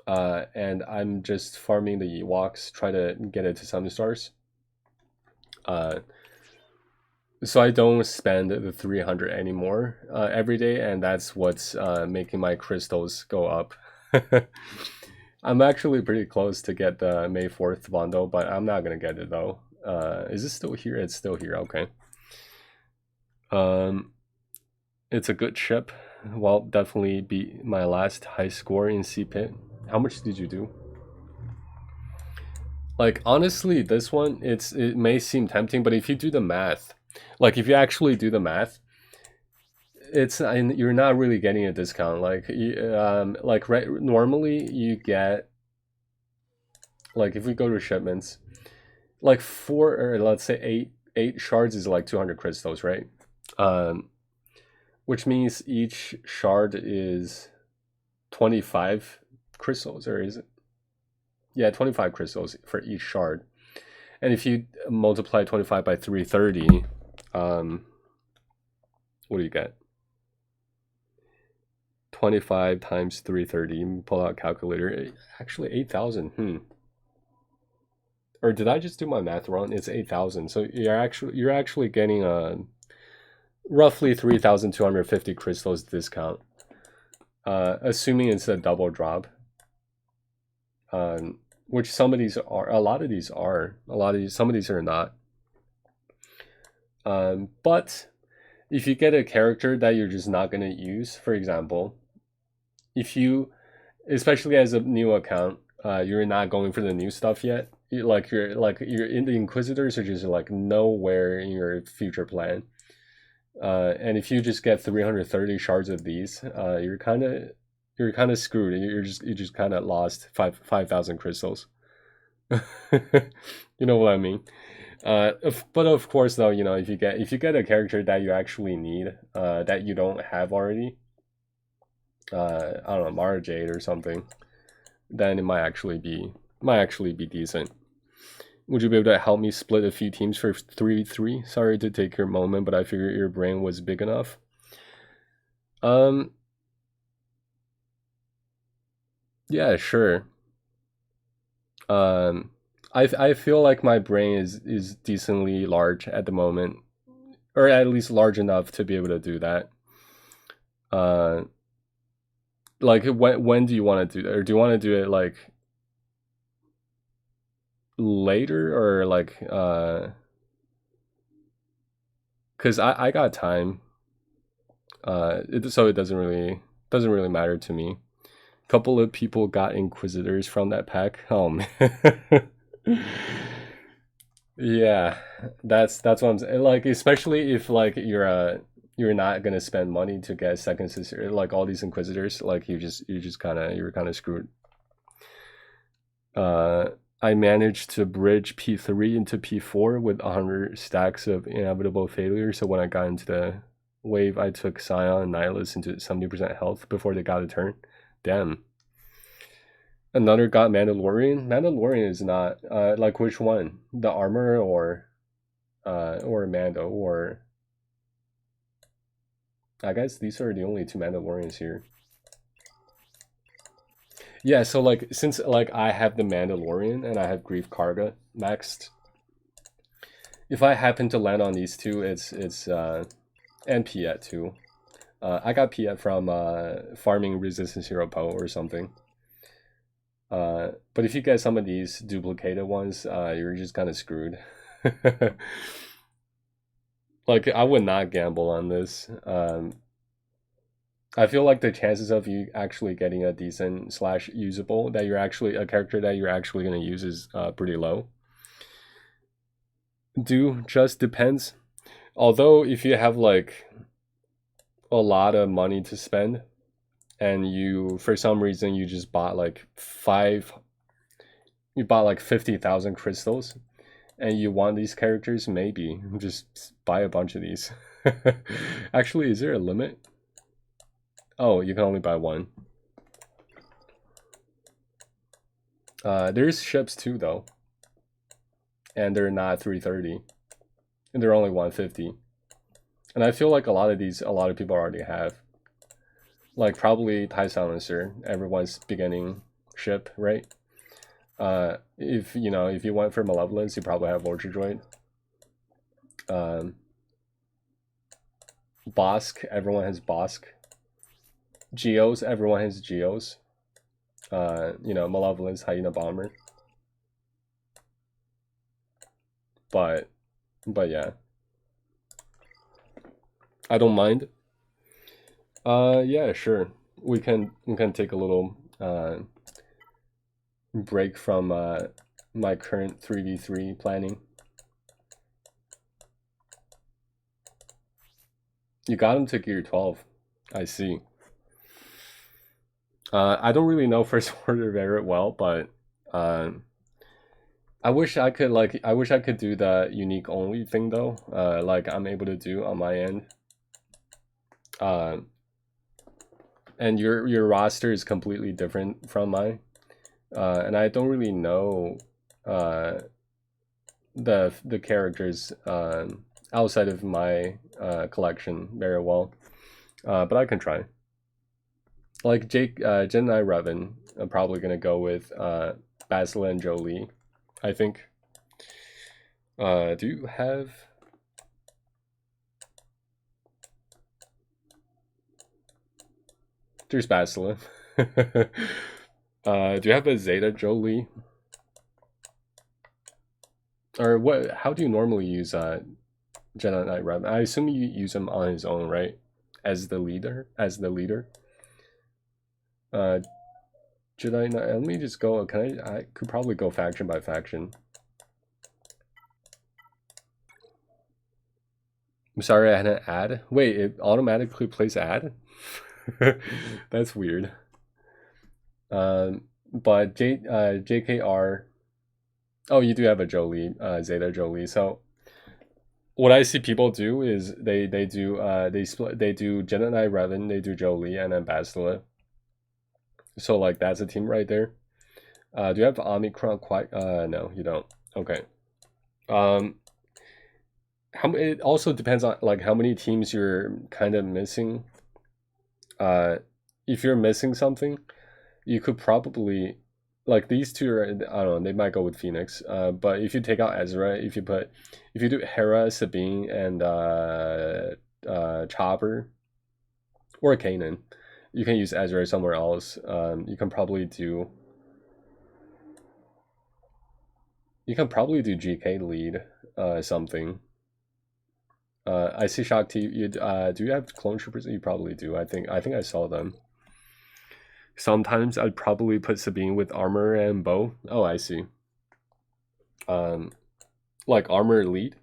And I'm just farming the Ewoks, try to get it to 7 stars. So I don't spend the 300 anymore every day, and that's what's making my crystals go up. I'm actually pretty close to get the May 4th bundle, but I'm not gonna get it though. Is it still here? It's still here, okay. It's a good ship. Well, definitely beat my last high score in C-Pit. How much did you do? Like honestly, this one it may seem tempting, but if you do the math, like if you actually do the math, it's and you're not really getting a discount. Like normally you get, like if we go to shipments, like 4 or let's say 8 shards is like 200 crystals, right? Which means each shard is 25 crystals, or is it? Yeah, 25 crystals for each shard. And if you multiply 25 by 330, what do you get? 25 times 330, pull out calculator. Actually 8,000. Or did I just do my math wrong? It's 8,000. So you're actually getting a roughly 3,250 crystals discount. Assuming it's a double drop. Which some of these are, a lot of these are, some of these are not. But if you get a character that you're just not going to use, for example, if you, especially as a new account, you're not going for the new stuff yet, you're in the Inquisitors are just like nowhere in your future plan. And if you just get 330 shards of these, you're kind of screwed. You just kind of lost 5,000 crystals. You know what I mean? But of course, though, you know, if you get a character that you actually need, that you don't have already, I don't know, Mara Jade or something, then it might actually be decent. Would you be able to help me split a few teams for 3v3? Sorry to take your moment, but I figured your brain was big enough. Yeah, sure. I feel like my brain is decently large at the moment, or at least large enough to be able to do that. Like when do you want to do that, or do you want to do it like later, or like because I got time. So it doesn't really matter to me. Couple of people got Inquisitors from that pack. Oh man. Yeah, that's what I'm saying. Like, especially if like you're not gonna spend money to get second sister, like all these Inquisitors, like you're kind of screwed. Uh, I managed to bridge P3 into P4 with 100 stacks of inevitable failure. So when I got into the wave, I took Scion and Nihilus into 70% health before they got a turn. Damn. Another got Mandalorian. Mandalorian is not like which one? The armor or Mando or I guess these are the only two Mandalorians here. Yeah, so like since like I have the Mandalorian and I have Grief Karga maxed, if I happen to land on these two, it's and Piet too. I got Piet from farming Resistance Hero Poe or something. But if you get some of these duplicated ones, you're just kind of screwed. Like I would not gamble on this. I feel like the chances of you actually getting a decent slash usable that you're actually a character that you're actually going to use is pretty low. Just depends. Although if you have like a lot of money to spend and you for some reason you just bought like 50,000 crystals and you want these characters, maybe just buy a bunch of these. Actually, is there a limit? Oh, you can only buy one. There's ships too, though, and they're not 330, and they're only 150. And I feel like a lot of people already have. Like probably TIE Silencer, everyone's beginning ship, right? If you went for Malevolence, you probably have Vulture Droid. Bosk, everyone has Bosk. Geos, everyone has Geos. Malevolence, Hyena Bomber. But yeah. I don't mind. Yeah, sure. We can take a little break from my current 3v3 planning. You got him to gear 12. I see. I don't really know First Order very well, but I wish I could do the unique only thing though. Like I'm able to do on my end. And your roster is completely different from mine. And I don't really know the characters outside of my collection very well, but I can try. Like Jen and I, Revan, I'm probably gonna go with Basila and Jolie, I think. Do you have? There's Basila. Do you have a Zeta Jolie? Or what? How do you normally use Jedi Knight Revan? I assume you use him on his own, right? As the leader. Jedi Knight. Let me just go. Can I could probably go faction by faction. I'm sorry, I had an ad. Wait, it automatically plays ad. That's weird. But JKR. Oh, you do have a Jolie, Zeta Jolie. So what I see people do is they do they do Jedi Knight Revan, they do Jolie, and then Basila. So like that's a team right there. Do you have Omicron? Quite? No, you don't. Okay. It also depends on like how many teams you're kind of missing. If you're missing something, you could probably like these two are I don't know, they might go with Phoenix. But if you take out Ezra, if you do Hera, Sabine, and Chopper or Kanan, you can use Ezra somewhere else. You can probably do GK lead something. I see Shakti. Do you have clone troopers? You probably do. I think I saw them. Sometimes I'd probably put Sabine with armor and bow. Oh, I see. Like armor elite.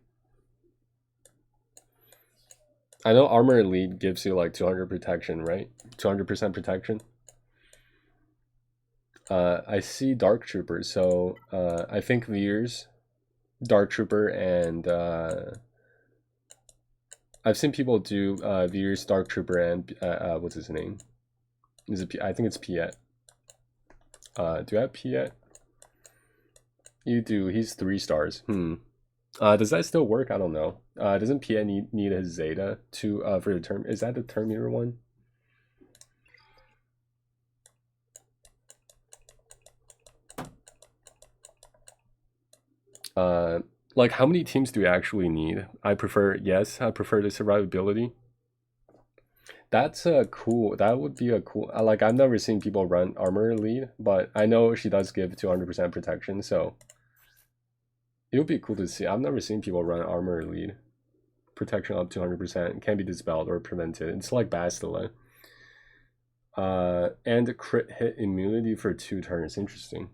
I know armor elite gives you like 200 protection, right? 200% protection. I see Dark Trooper, so I think Veers, Dark Trooper, and I've seen people do Veers, Dark Trooper, and what's his name? Is it? I think it's Piet. Do I have Piet? You do. He's 3 stars. Does that still work? I don't know. Doesn't Piet need his Zeta to for the term? Is that the Terminator one? Like how many teams do we actually need? I prefer the survivability. That's cool. That would be a cool. Like I've never seen people run armor lead, but I know she does give 200% protection, so it would be cool to see. I've never seen people run armor lead. Protection up to 100% can be dispelled or prevented. It's like Bastila. And crit hit immunity for 2 turns. Interesting.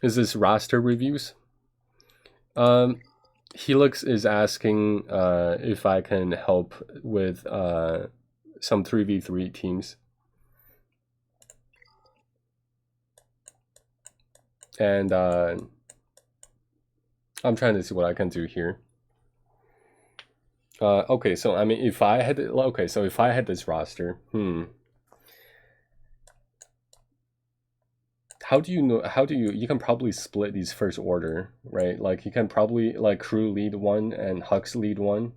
Is this roster reviews? Helix is asking if I can help with some 3v3 teams. And I'm trying to see what I can do here. Okay, so I mean, if I had this roster, how do you can probably split these first order, right? Like you can probably like Crew lead one and Hux lead one,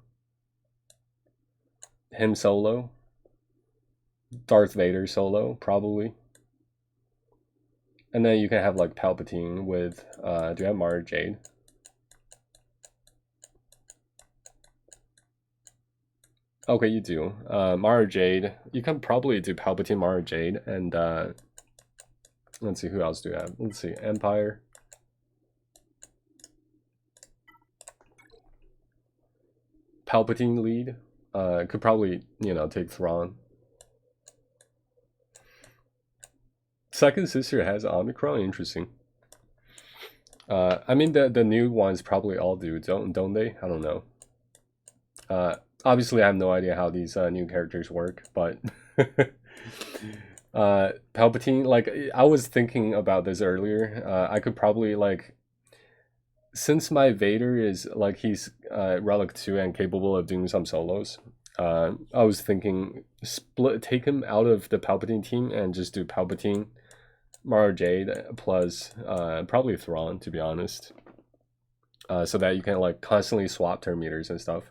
him solo, Darth Vader solo probably, and then you can have like Palpatine with do you have Mara Jade? Okay, you do. Mara Jade. You can probably do Palpatine, Mara Jade, and let's see, who else do you have? Let's see, Empire. Palpatine lead. Could probably, take Thrawn. Second sister has Omicron. Interesting. I mean, the new ones probably all do, don't they? I don't know. Obviously, I have no idea how these new characters work, but Palpatine, like, I was thinking about this earlier. I could probably, like, since my Vader is, like, he's Relic 2 and capable of doing some solos, I was thinking take him out of the Palpatine team and just do Palpatine, Mara Jade, plus probably Thrawn, to be honest. So that you can, like, constantly swap turn meters and stuff.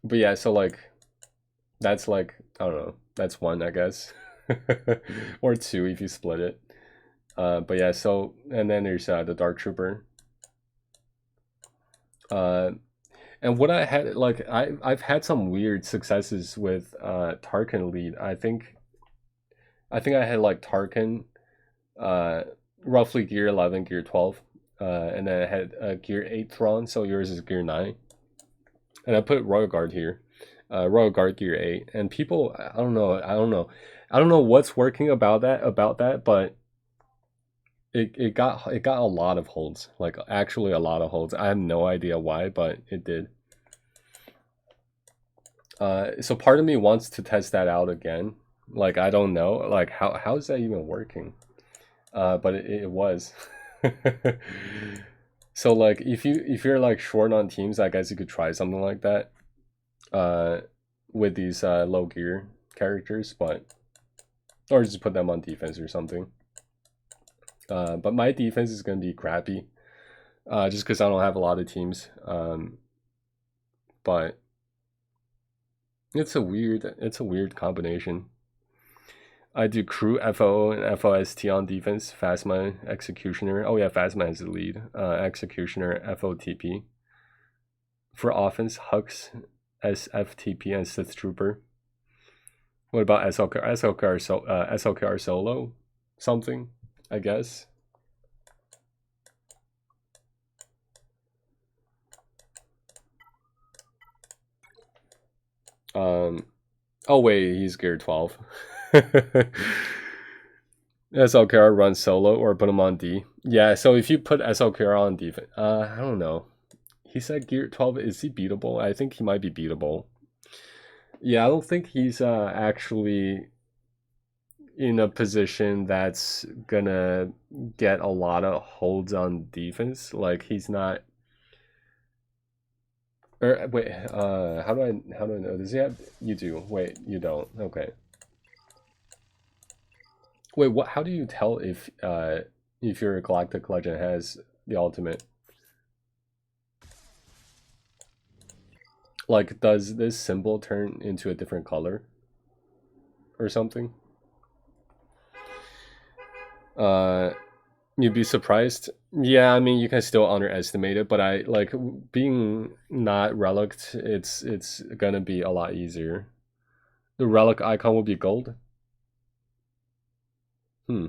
But yeah, so like that's like, I don't know, that's 1, I guess. Or 2 if you split it. But yeah, so and then there's the Dark Trooper. And what I had, like, I've had some weird successes with Tarkin lead. I think I had like Tarkin roughly gear 11, gear 12. And then I had gear 8 Thrawn, so yours is gear 9. And I put Royal Guard here. Royal Guard gear 8. And people, I don't know what's working about that, but it got a lot of holds. Like, actually a lot of holds. I have no idea why, but it did. So part of me wants to test that out again. Like, I don't know, like, how is that even working? But it was. So like if you're like short on teams, I guess you could try something like that with these low gear characters, but or just put them on defense or something. But my defense is gonna be crappy, just because I don't have a lot of teams. But it's a weird combination. I do Crew, FO, and FOST on defense. Phasma, Executioner. Oh yeah, Phasma is the lead. Executioner, FOTP. For offense, Hux, SFTP, and Sith Trooper. What about SLKR? SLKR solo? Something, I guess. Oh wait, he's gear 12. SLKR run solo or put him on D. Yeah, so if you put SLKR on defense, I don't know. He said gear 12. Is he beatable? I think he might be beatable. Yeah, I don't think he's actually in a position that's gonna get a lot of holds on defense. Like he's not. Or wait, how do I know? Does he have? You do. Wait, you don't. Okay. Wait, what? How do you tell if your Galactic Legend has the ultimate? Like, does this symbol turn into a different color or something? Uh, you'd be surprised. Yeah, I mean, you can still underestimate it, but I like being not relicked. It's gonna be a lot easier. The relic icon will be gold. Hmm.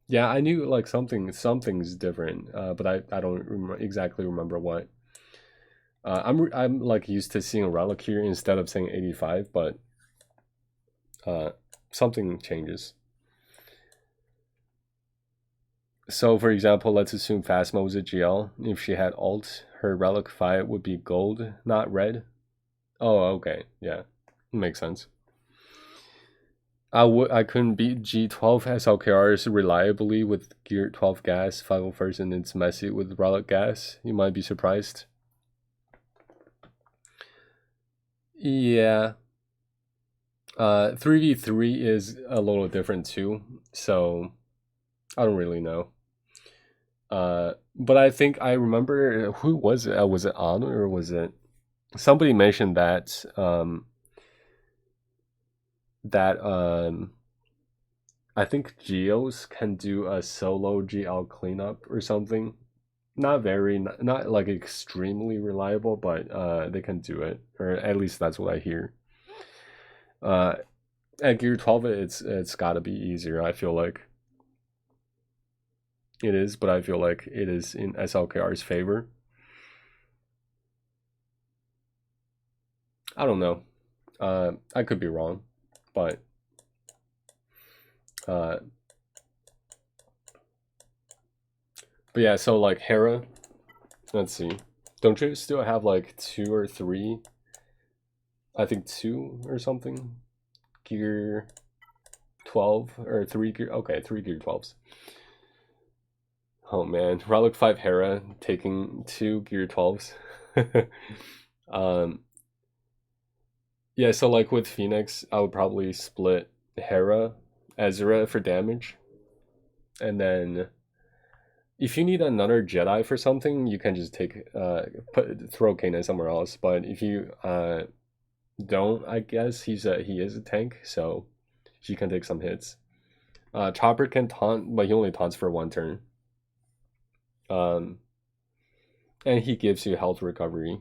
Yeah, I knew like something's different, but I don't exactly remember what. I'm like used to seeing a relic here instead of saying 85, but uh, something changes. So, for example, let's assume Phasma was a GL. If she had ult, her relic 5 would be gold, not red. Oh, okay, yeah, makes sense. I couldn't beat G12 SLKRs reliably with Gear 12 gas, 501st, and it's messy with relic gas. You might be surprised. Yeah. 3v3 is a little different too, so I don't really know. But I think I remember who was it? Was it On or was it somebody mentioned that that I think Geos can do a solo GL cleanup or something. Not very, not like extremely reliable, but they can do it, or at least that's what I hear. Uh, at Gear 12, it's got to be easier. I feel like it is, but I feel like it is in SLKR's favor. I don't know. I could be wrong, but uh, but yeah. So like Hera, let's see. Don't you still have like 2 or 3? I think 2 or something. Gear 12 or 3 gear. Okay, 3 gear 12s. Oh man, Relic 5 Hera taking 2 gear 12s. um, yeah, so like with Phoenix, I would probably split Hera, Ezra for damage, and then if you need another Jedi for something, you can just take throw Kanan somewhere else. But if you don't, I guess he is a tank, so he can take some hits. Chopper can taunt, but he only taunts for 1 turn. And he gives you health recovery.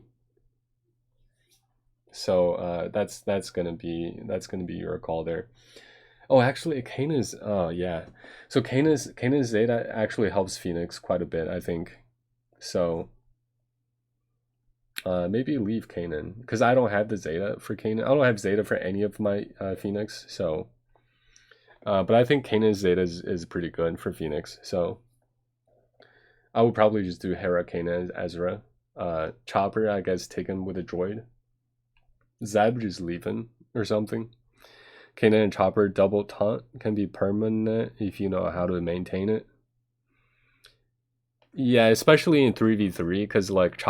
So that's gonna be your call there. Oh, actually, Kanan's. Oh yeah. So Kanan's Zeta actually helps Phoenix quite a bit, I think. So maybe leave Kanan because I don't have the Zeta for Kanan. I don't have Zeta for any of my Phoenix. So, but I think Kanan's Zeta is pretty good for Phoenix. So I would probably just do Hera, Kanan, Ezra. Chopper, I guess, taken with a droid. Zeb just leaving or something. Kanan and Chopper double taunt can be permanent if you know how to maintain it. Yeah, especially in 3v3 because like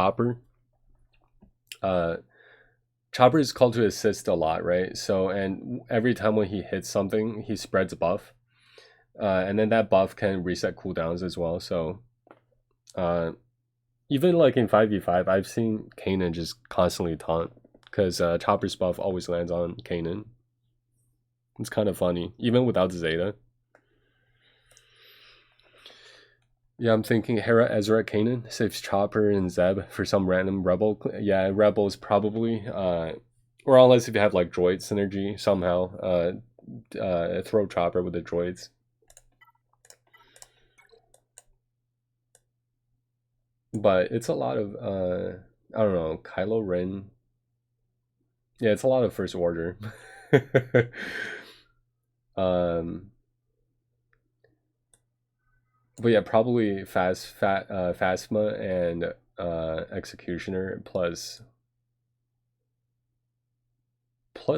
uh, Chopper is called to assist a lot, right? So and every time when he hits something, he spreads a buff, and then that buff can reset cooldowns as well. So uh, even like in 5v5, I've seen Kanan just constantly taunt because Chopper's buff always lands on Kanan. It's kind of funny, even without the Zeta. Yeah, I'm thinking Hera, Ezra, Kanan saves Chopper and Zeb for some random Rebel. Yeah, Rebels probably. Or unless if you have like droid synergy somehow, throw Chopper with the droids. But it's a lot of I don't know, Kylo Ren. Yeah, it's a lot of first order. um, but yeah, probably Phasma and Executioner plus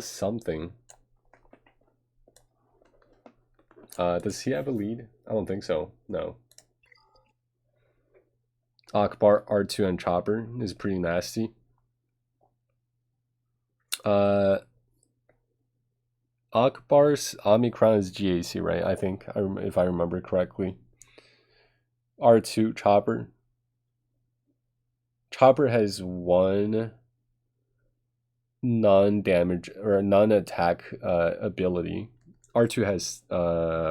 something. Does he have a lead? I don't think so. No. Akbar, R2, and Chopper is pretty nasty. Akbar's Omicron is GAC, right? I think, if I remember correctly. R2, Chopper. Chopper has one non-damage or non-attack ability. R2 has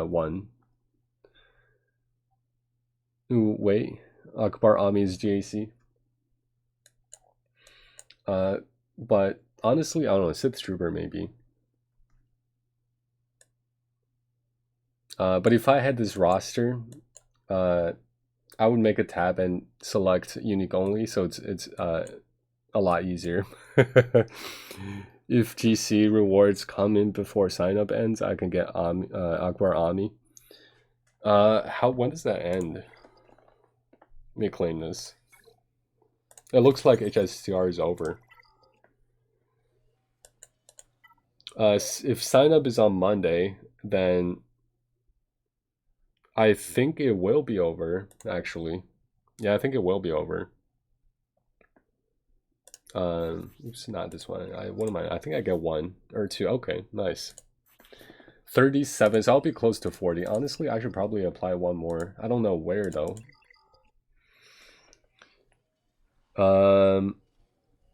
one. Ooh, wait. Akbar Ami is GAC. But honestly, I don't know. Sith Trooper maybe. But if I had this roster, I would make a tab and select unique only, so it's a lot easier. If GC rewards come in before sign up ends, I can get Akbar Ami. When does that end? Let me claim this. It looks like HSTR is over. If sign up is on Monday, then I think it will be over, actually. Yeah, I think it will be over. Oops, not this one. What am I? I think I get 1 or 2. Okay, nice. 37, so I'll be close to 40. Honestly, I should probably apply one more. I don't know where, though.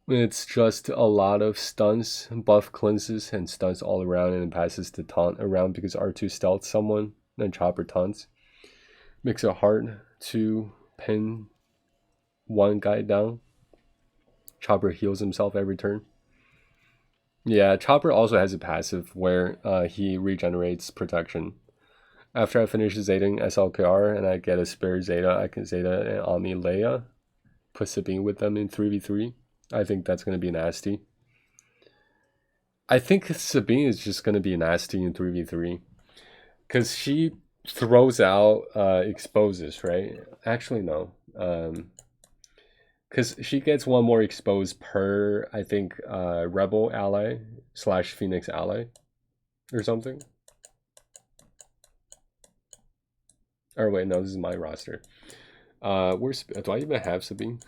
It's just a lot of stuns, buff cleanses, and stuns all around, and it passes to taunt around because R2 stealth someone, then Chopper taunts. Makes it hard to pin one guy down. Chopper heals himself every turn. Yeah, Chopper also has a passive where he regenerates protection. After I finish Zetaing SLKR and I get a spare Zeta, I can Zeta and Ami Leia, put Sabine with them in 3v3. I think that's going to be nasty. I think Sabine is just going to be nasty in 3v3 because she throws out exposes, right? Actually, no. Because she gets one more exposed per, I think, Rebel ally / Phoenix ally or something. Or wait, no, this is my roster. Where's do I even have Sabine?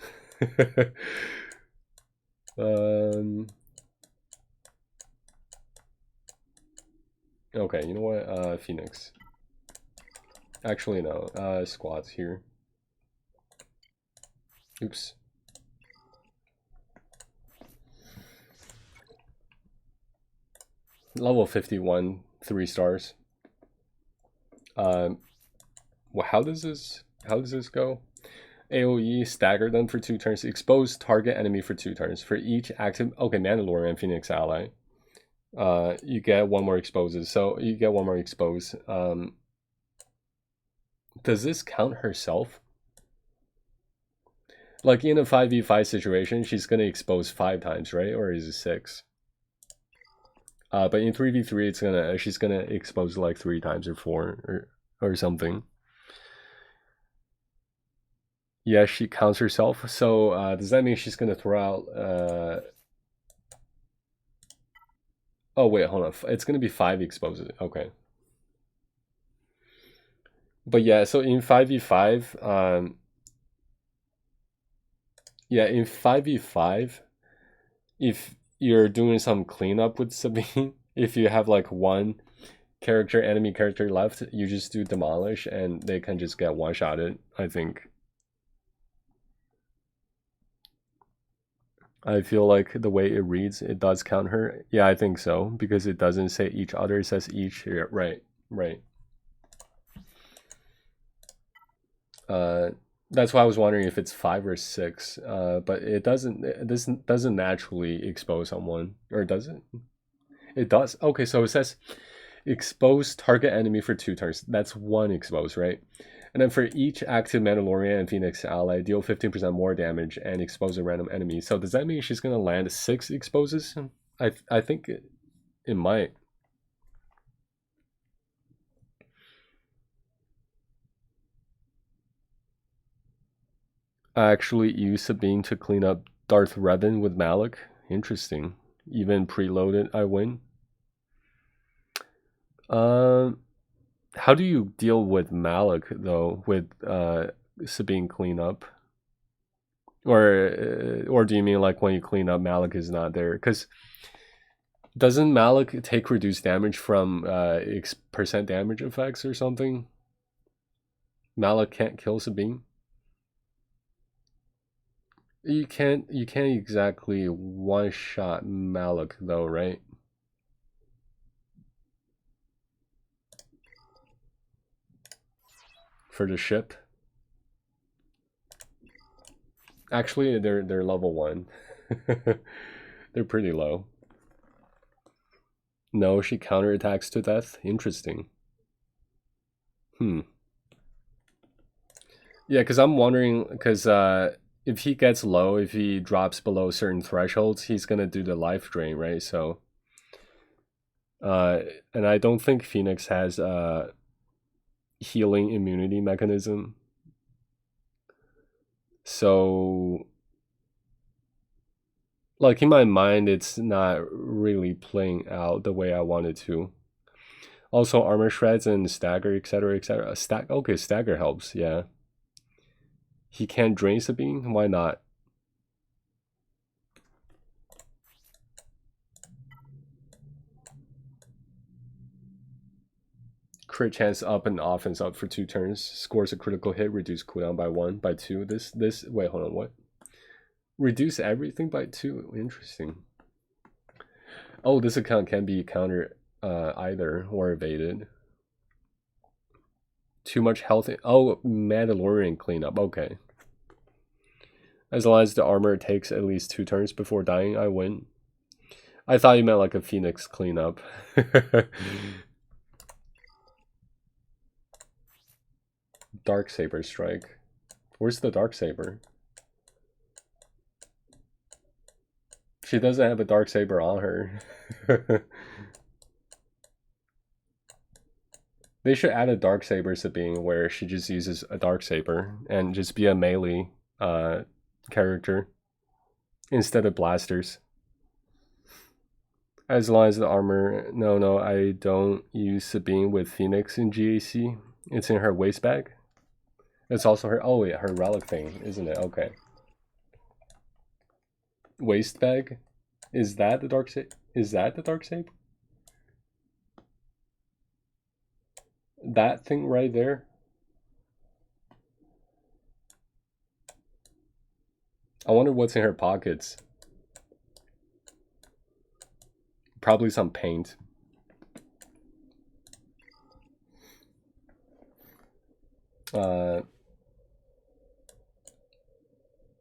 Okay, you know what? Phoenix. Actually, no. Squad's here. Oops. Level 51, 3 stars. Well, how does this go? AoE, stagger them for 2 turns. Expose target enemy for 2 turns. For each active... Okay, Mandalorian Phoenix ally. You get 1 more exposes. So you get 1 more expose. Does this count herself? Like in a 5v5 situation, she's going to expose 5 times, right? Or is it 6? But in 3v3, she's gonna expose like 3 times or 4 or something. Yeah, she counts herself. So does that mean she's gonna throw out? Oh wait, hold on. It's gonna be 5 exposes. Okay. But yeah, so in 5v5, yeah, in 5v5, if you're doing some cleanup with Sabine, if you have like 1 enemy character left, you just do demolish and they can just get one-shotted, I think. I feel like the way it reads, it does count her. Yeah, I think so, because it doesn't say each other, it says each here. Right, right. That's why I was wondering if it's 5 or 6. But it doesn't. This doesn't naturally expose someone, or does it? It does. Okay, so it says expose target enemy for 2 turns. That's 1 expose, right? And then for each active Mandalorian and Phoenix ally, deal 15% more damage and expose a random enemy. So does that mean she's gonna land 6 exposes? I think it might. I actually used Sabine to clean up Darth Revan with Malik. Interesting. Even preloaded, I win. Um, how do you deal with Malik though? With Sabine cleanup, or do you mean like when you clean up, Malik is not there? Because doesn't Malik take reduced damage from percent damage effects or something? Malik can't kill Sabine. You can't exactly one shot Malik though, right? For the ship. Actually, they're level 1. They're pretty low. No, she counterattacks to death. Interesting. Hmm. Yeah, because I'm wondering, because if he gets low, if he drops below certain thresholds, he's gonna do the life drain, right? So, and I don't think Phoenix has a healing immunity mechanism. So, like in my mind, it's not really playing out the way I wanted to. Also, armor shreds and stagger, etc., etc. Okay, stagger helps. Yeah, he can't drain Sabine. Why not? Crit chance up and offense up for 2 turns. Scores a critical hit. Reduce cooldown by 1, by 2. This. Wait, hold on. What? Reduce everything by 2. Interesting. Oh, this account can be countered either or evaded. Too much health. Oh, Mandalorian cleanup. Okay. As long as the armor takes at least 2 turns before dying, I win. I thought you meant like a Phoenix cleanup. Dark Saber strike. Where's the Dark Saber? She doesn't have a Dark Saber on her. They should add a Dark Saber Sabine where she just uses a Dark Saber and just be a melee character instead of blasters. As long as the armor. No, I don't use Sabine with Phoenix in GAC. It's in her waist bag. It's also her. Oh, yeah, her relic thing, isn't it? Okay. Waist bag? Is that the Dark Saber? Is that the Dark Saber? That thing right there? I wonder what's in her pockets. Probably some paint.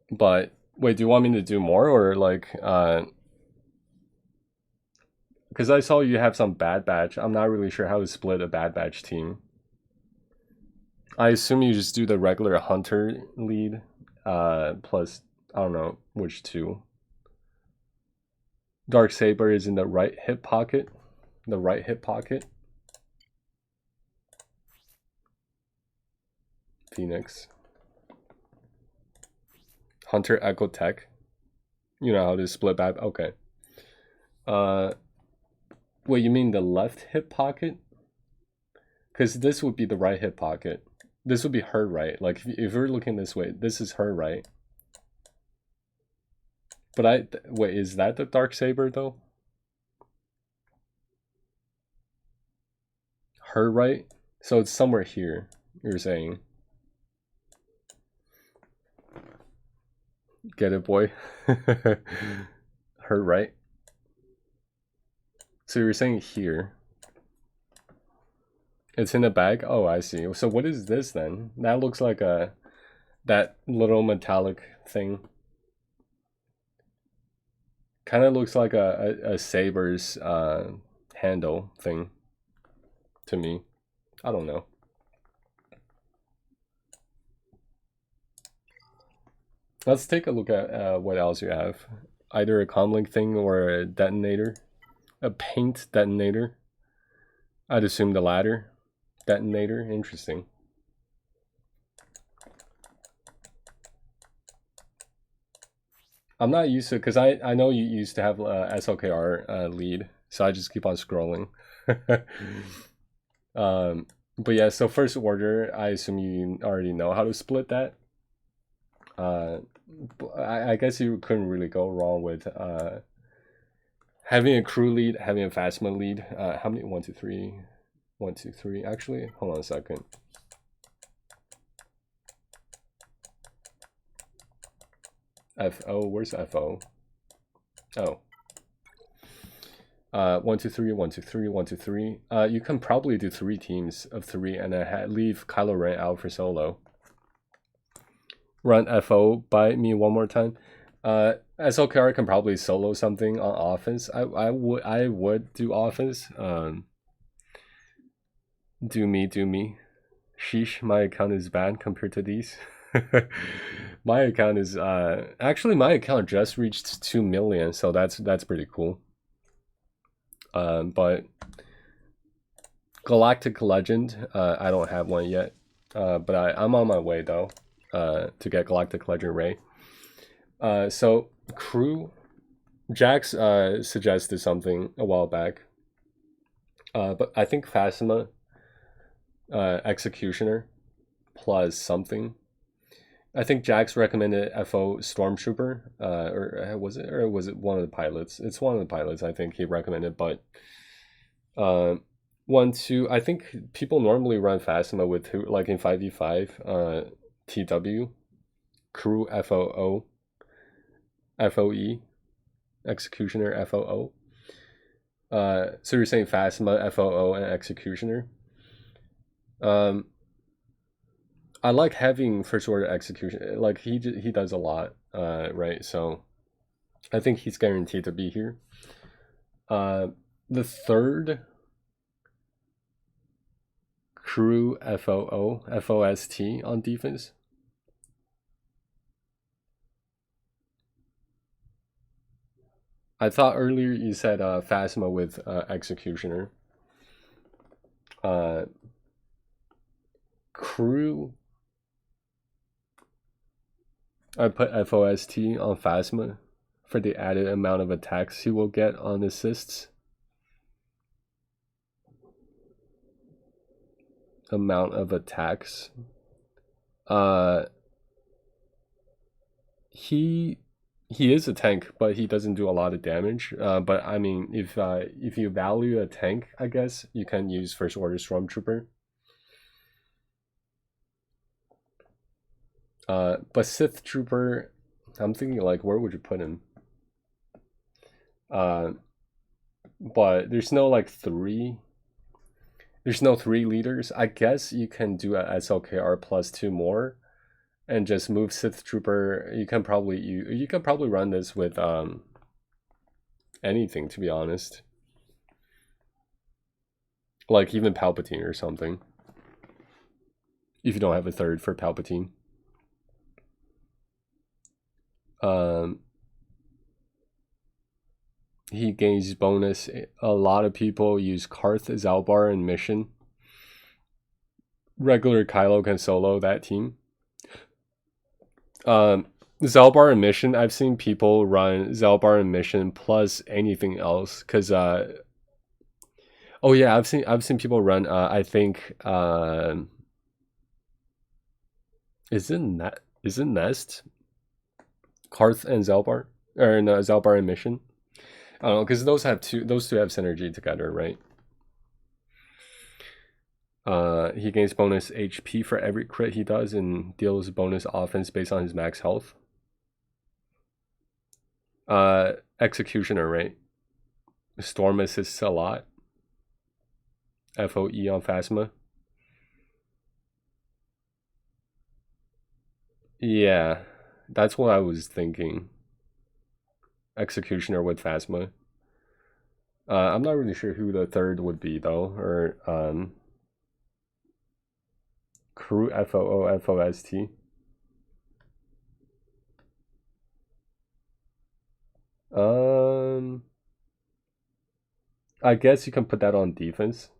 But wait, do you want me to do more or like because I saw you have some Bad Batch. I'm not really sure how to split a Bad Batch team. I assume you just do the regular Hunter lead, plus I don't know which 2. Dark Saber is in the right hip pocket. The right hip pocket. Phoenix. Hunter Echo Tech. You know how to split Bad. Okay. Wait, you mean the left hip pocket? Because this would be the right hip pocket. This would be her right. Like if you're looking this way, this is her right. But wait, is that the Dark Saber though? Her right? So it's somewhere here, you're saying. Get it, boy? Her right? So you're saying here. It's in a bag? Oh, I see. So what is this then? That looks like that little metallic thing. Kind of looks like a saber's handle thing to me. I don't know. Let's take a look at what else you have. either a comlink thing or a detonator, a paint detonator. I'd assume the latter. Detonator, interesting. I'm not used to it because I know you used to have SLKR lead, so I just keep on scrolling. But yeah, so first order, I assume you already know how to split that. I guess you couldn't really go wrong with having a crew lead, having a Phasma lead. How many? 1, 2, 3. 1, 2, 3. Actually, hold on a second. FO, where's FO? Oh. 1, 2, 3, 1, 2, 3, 1, 2, 3. You can probably do 3 teams of 3 and then leave Kylo Ren out for solo. Run FO by me one more time. SLKR can probably solo something on offense. I would do offense. Do me. Sheesh, my account is bad compared to these. My account is actually my account just reached 2 million, so that's pretty cool. But Galactic Legend, I don't have one yet. But I'm on my way though, to get Galactic Legend Ray. So crew, Jax suggested something a while back. But I think Phasma, Executioner, plus something. I think Jax recommended FO Stormtrooper, or was it one of the pilots? It's one of the pilots. I think he recommended, but 1, 2. I think people normally run Phasma with who, like in 5v5, TW, crew FOO, FOE, Executioner FOO. So you're saying Phasma, FOO, and Executioner. I like having first order execution. Like he does a lot, right? So I think he's guaranteed to be here. The third crew FOO, FOST on defense. I thought earlier you said Phasma with Executioner. Crew. I put FOST on Phasma for the added amount of attacks he will get on assists. Amount of attacks. He is a tank, but he doesn't do a lot of damage. But I mean, if you value a tank, I guess you can use first order Stormtrooper. But Sith Trooper, I'm thinking like, where would you put him? But there's no like 3. There's no 3 leaders. I guess you can do a SLKR plus 2 more, and just move Sith Trooper. You can probably run this with anything, to be honest. Like even Palpatine or something. If you don't have a third for Palpatine. He gains bonus. A lot of people use Karth, Zalbar, and Mission. Regular Kylo can solo that team. Zalbar and Mission, I've seen people run Zalbar and Mission plus anything else, because oh yeah, I've seen people run I think is it Nest? Karth and Zalbar? Or no, Zalbar and Mission? I don't know, because those two have synergy together, right? He gains bonus HP for every crit he does and deals bonus offense based on his max health. Executioner, right? Storm assists a lot. FOE on Phasma. Yeah, that's what I was thinking. Executioner with Phasma. I'm not really sure who the third would be though, or crew FOO FOST. I guess you can put that on defense.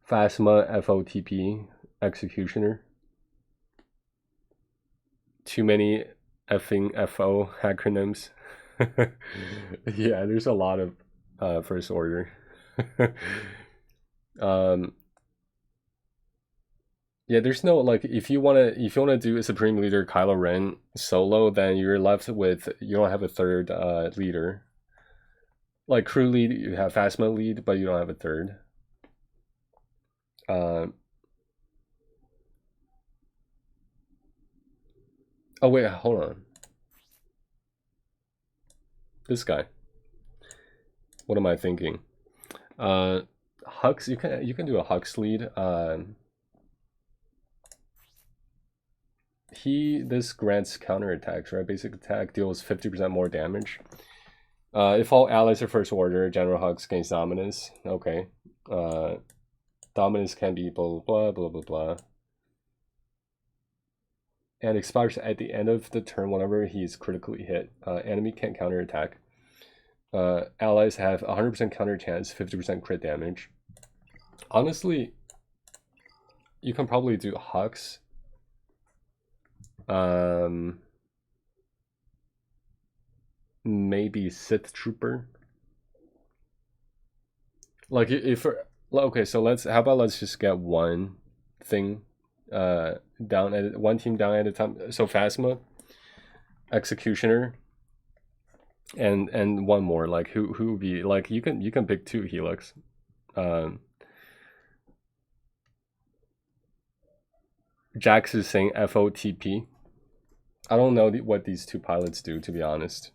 Phasma, FOTP, Executioner. Too many effing FO acronyms. Yeah, there's a lot of first order. Yeah, there's no like if you wanna do a Supreme Leader Kylo Ren solo, then you're left with you don't have a third leader. Like crew lead, you have Phasma lead, but you don't have a third. Uh, oh wait, hold on. This guy. What am I thinking? Hux. You can do a Hux lead. This grants counterattacks, right? Basic attack deals 50% more damage. If all allies are first order, General Hux gains dominance. Okay. Dominance can be blah blah blah blah blah. And expires at the end of the turn whenever he's critically hit. Enemy can't counterattack. Allies have 100% counter chance, 50% crit damage. Honestly, you can probably do Hux. Maybe Sith Trooper. Like if okay, so how about let's just get one thing down at one team down at a time. So Phasma, Executioner, and one more. Like who would be like you can pick two Helix. Jax is saying FOTP. I don't know what these two pilots do, to be honest.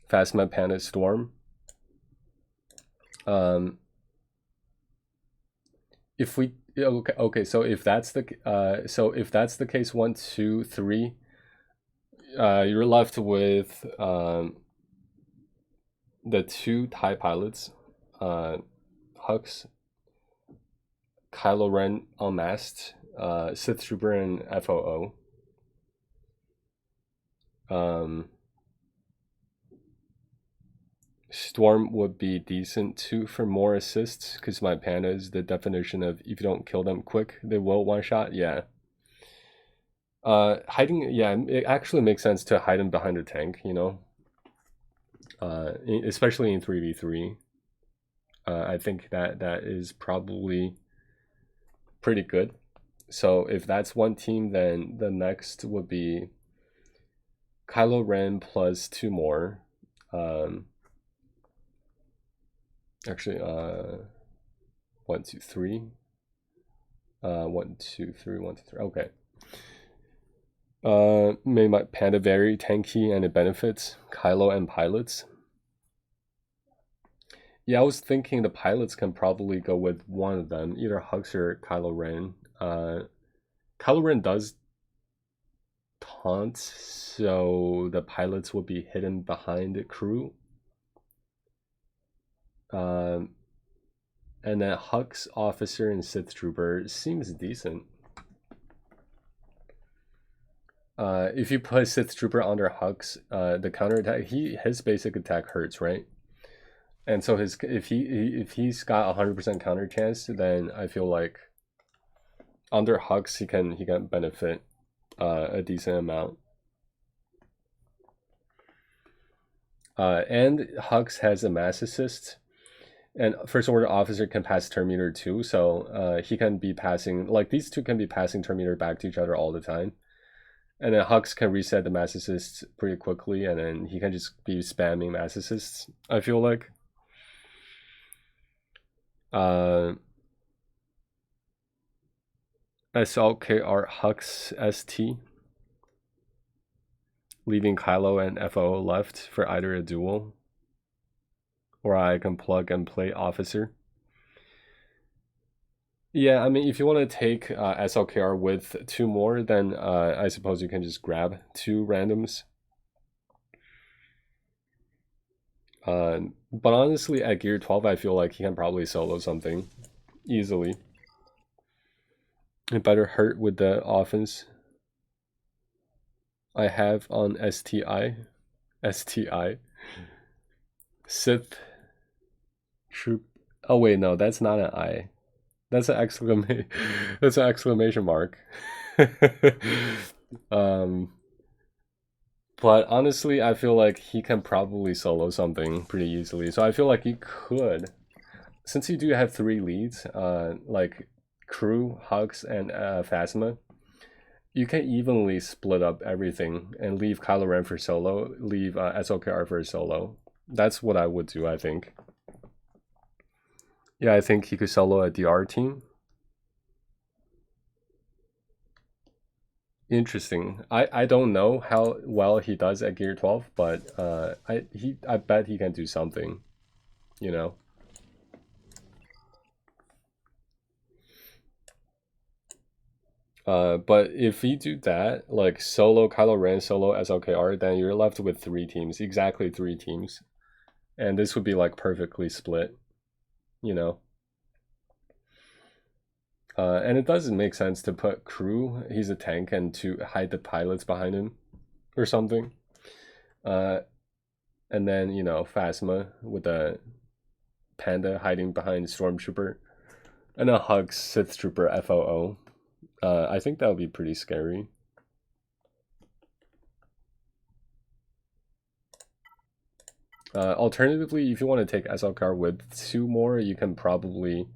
Phasma, Panda, Storm. If we okay, so if that's the case, 1, 2, 3, you're left with the two TIE pilots, Hux, Kylo Ren unmasked, Sith Trooper, and FOO. Storm would be decent too for more assists because my Panda is the definition of if you don't kill them quick, they will one shot. Yeah. Hiding, yeah, it actually makes sense to hide him behind a tank, you know. Especially in 3v3. I think that is probably pretty good. So if that's one team, then the next would be Kylo Ren plus two more. Actually, 1, 2, 3. 1, 2, 3, 1, 2, 3. Okay. Made my Panda very tanky and it benefits Kylo and pilots. Yeah, I was thinking the pilots can probably go with one of them, either Hux or Kylo Ren. Kylo Ren does taunt, so the pilots will be hidden behind the crew. And then Hux, Officer, and Sith Trooper seems decent. If you put Sith Trooper under Hux, the counterattack, his basic attack hurts, right? And so if he's got 100% counter chance, then I feel like under Hux he can benefit a decent amount. And Hux has a mass assist, and First Order Officer can pass turn meter too, so he can be passing, like these two can be passing turn meter back to each other all the time. And then Hux can reset the mass assists pretty quickly, and then he can just be spamming mass assists, I feel like. SLKR Hux ST, leaving Kylo and FO left for either a duel, or I can plug and play Officer. Yeah, I mean, if you want to take SLKR with two more, then I suppose you can just grab two randoms. But honestly, at Gear 12, I feel like he can probably solo something easily. It better hurt with the offense I have on STI. STI. Sith troop. Oh wait, no, that's not an I. That's an exclamation. That's an exclamation mark. um, but honestly, I feel like he can probably solo something pretty easily. So I feel like he could, since you do have three leads, like Crew, Hux, and Phasma, you can evenly split up everything and leave Kylo Ren for solo, leave SOKR for solo. That's what I would do, I think. Yeah, I think he could solo a DR team. Interesting. I don't know how well he does at Gear 12, but I bet he can do something, you know. But if you do that, like solo Kylo Ren, solo SLKR, then you're left with three teams, exactly three teams. And this would be like perfectly split, you know. And it doesn't make sense to put Crew, he's a tank, and to hide the pilots behind him or something. And then, you know, Phasma with a Panda hiding behind Stormtrooper, and a Hux Sith Trooper FOO. I think that would be pretty scary. Alternatively, if you want to take SLCR with two more, you can probably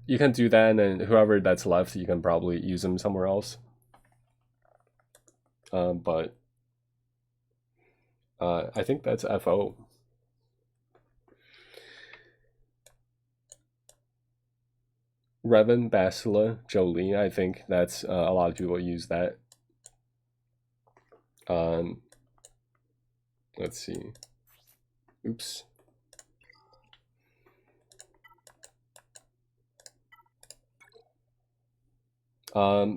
do that, and then whoever that's left, you can probably use them somewhere else. But I think that's FO. Revan, Basila, Jolie. I think that's a lot of people use that. Let's see. Oops.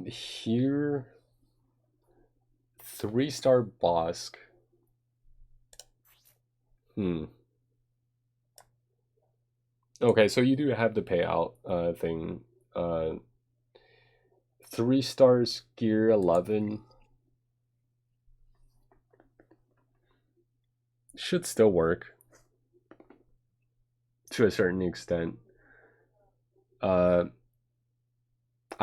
Here, 3-star Bosk. Okay, so you do have the payout thing. 3 stars Gear 11 should still work to a certain extent. I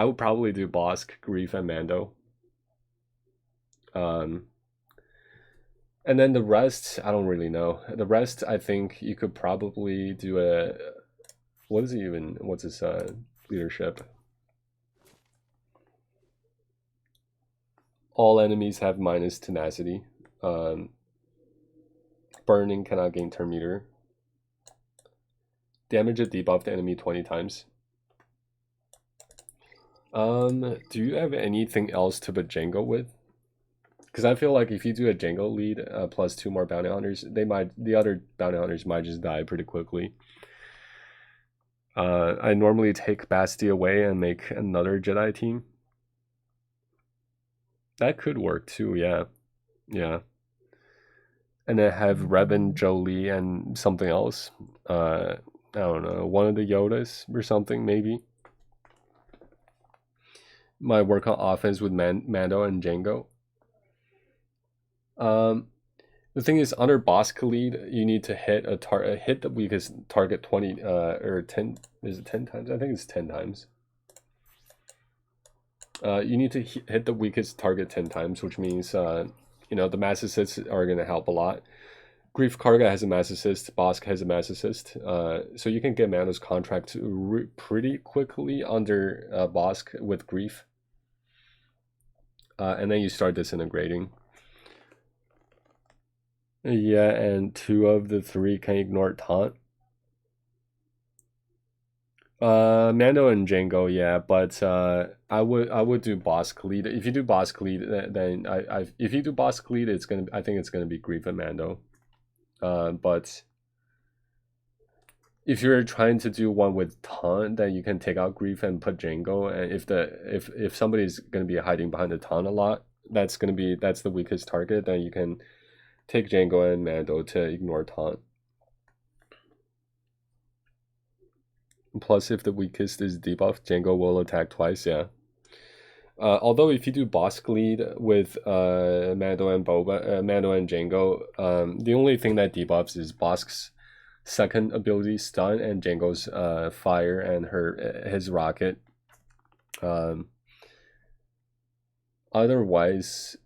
would probably do Bosk, Grief, and Mando. And then the rest, I don't really know. The rest, I think you could probably do a. What is he even? What's his leadership? All enemies have minus tenacity. Burning cannot gain turn meter. Damage a debuffed enemy 20 times. Do you have anything else to put Django with? Because I feel like if you do a Django lead plus 2 more bounty hunters, the other bounty hunters might just die pretty quickly. I normally take Basti away and make another Jedi team. That could work too, yeah. Yeah. And then have Revan, Jolie, and something else. I don't know, one of the Yodas or something, maybe. Might work on offense with Mando and Django. The thing is, under Bosk lead, you need to hit hit the weakest target 20 or 10. Is it 10 times? I think it's 10 times. You need to hit the weakest target 10 times, which means you know, the mass assists are going to help a lot. Grief Karga has a mass assist. Bosk has a mass assist. So you can get Mando's contract pretty quickly under Bosk with Grief. And then you start disintegrating. Yeah, and 2 of the 3 can ignore taunt. Mando and Django, yeah, but I would do Bosk lead. If you do Bosk lead, then if you do Bosk lead, I think it's gonna be Grief and Mando. But if you're trying to do one with taunt, then you can take out Grief and put Django. And if somebody's gonna be hiding behind the taunt a lot, that's the weakest target. Then you can take Django and Mando to ignore taunt. Plus, if the weakest is debuffed, Django will attack twice, yeah. Although if you do Bosk lead with Mando and Django, the only thing that debuffs is Bosk's second ability stun and Django's fire and his rocket. Otherwise,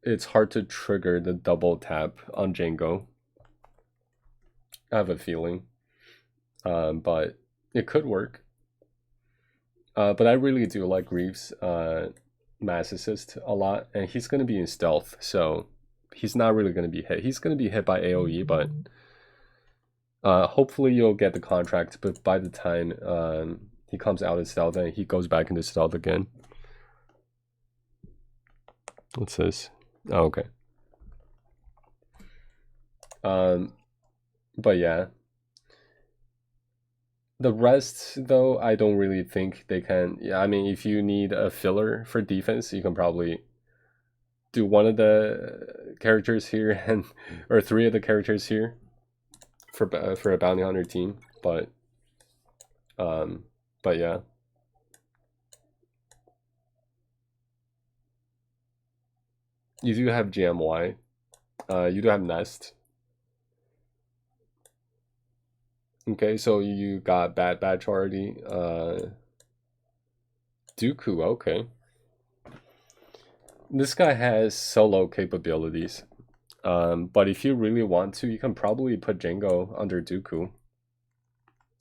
it's hard to trigger the double tap on Django. I have a feeling, but it could work. But I really do like Greaves' mass assist a lot, and he's going to be in stealth, so he's not really going to be hit. He's going to be hit by AoE, but hopefully you'll get the contract. But by the time he comes out in stealth, and he goes back into stealth again. What's this? Oh, okay. But yeah. The rest, though, I don't really think they can. Yeah, I mean, if you need a filler for defense, you can probably do one of the characters here and or three of the characters here for a bounty hunter team. But yeah. You do have GMY. You do have Nest. Okay, so you got Bad Batch already. Dooku, okay. This guy has solo capabilities. But if you really want to, you can probably put Django under Dooku.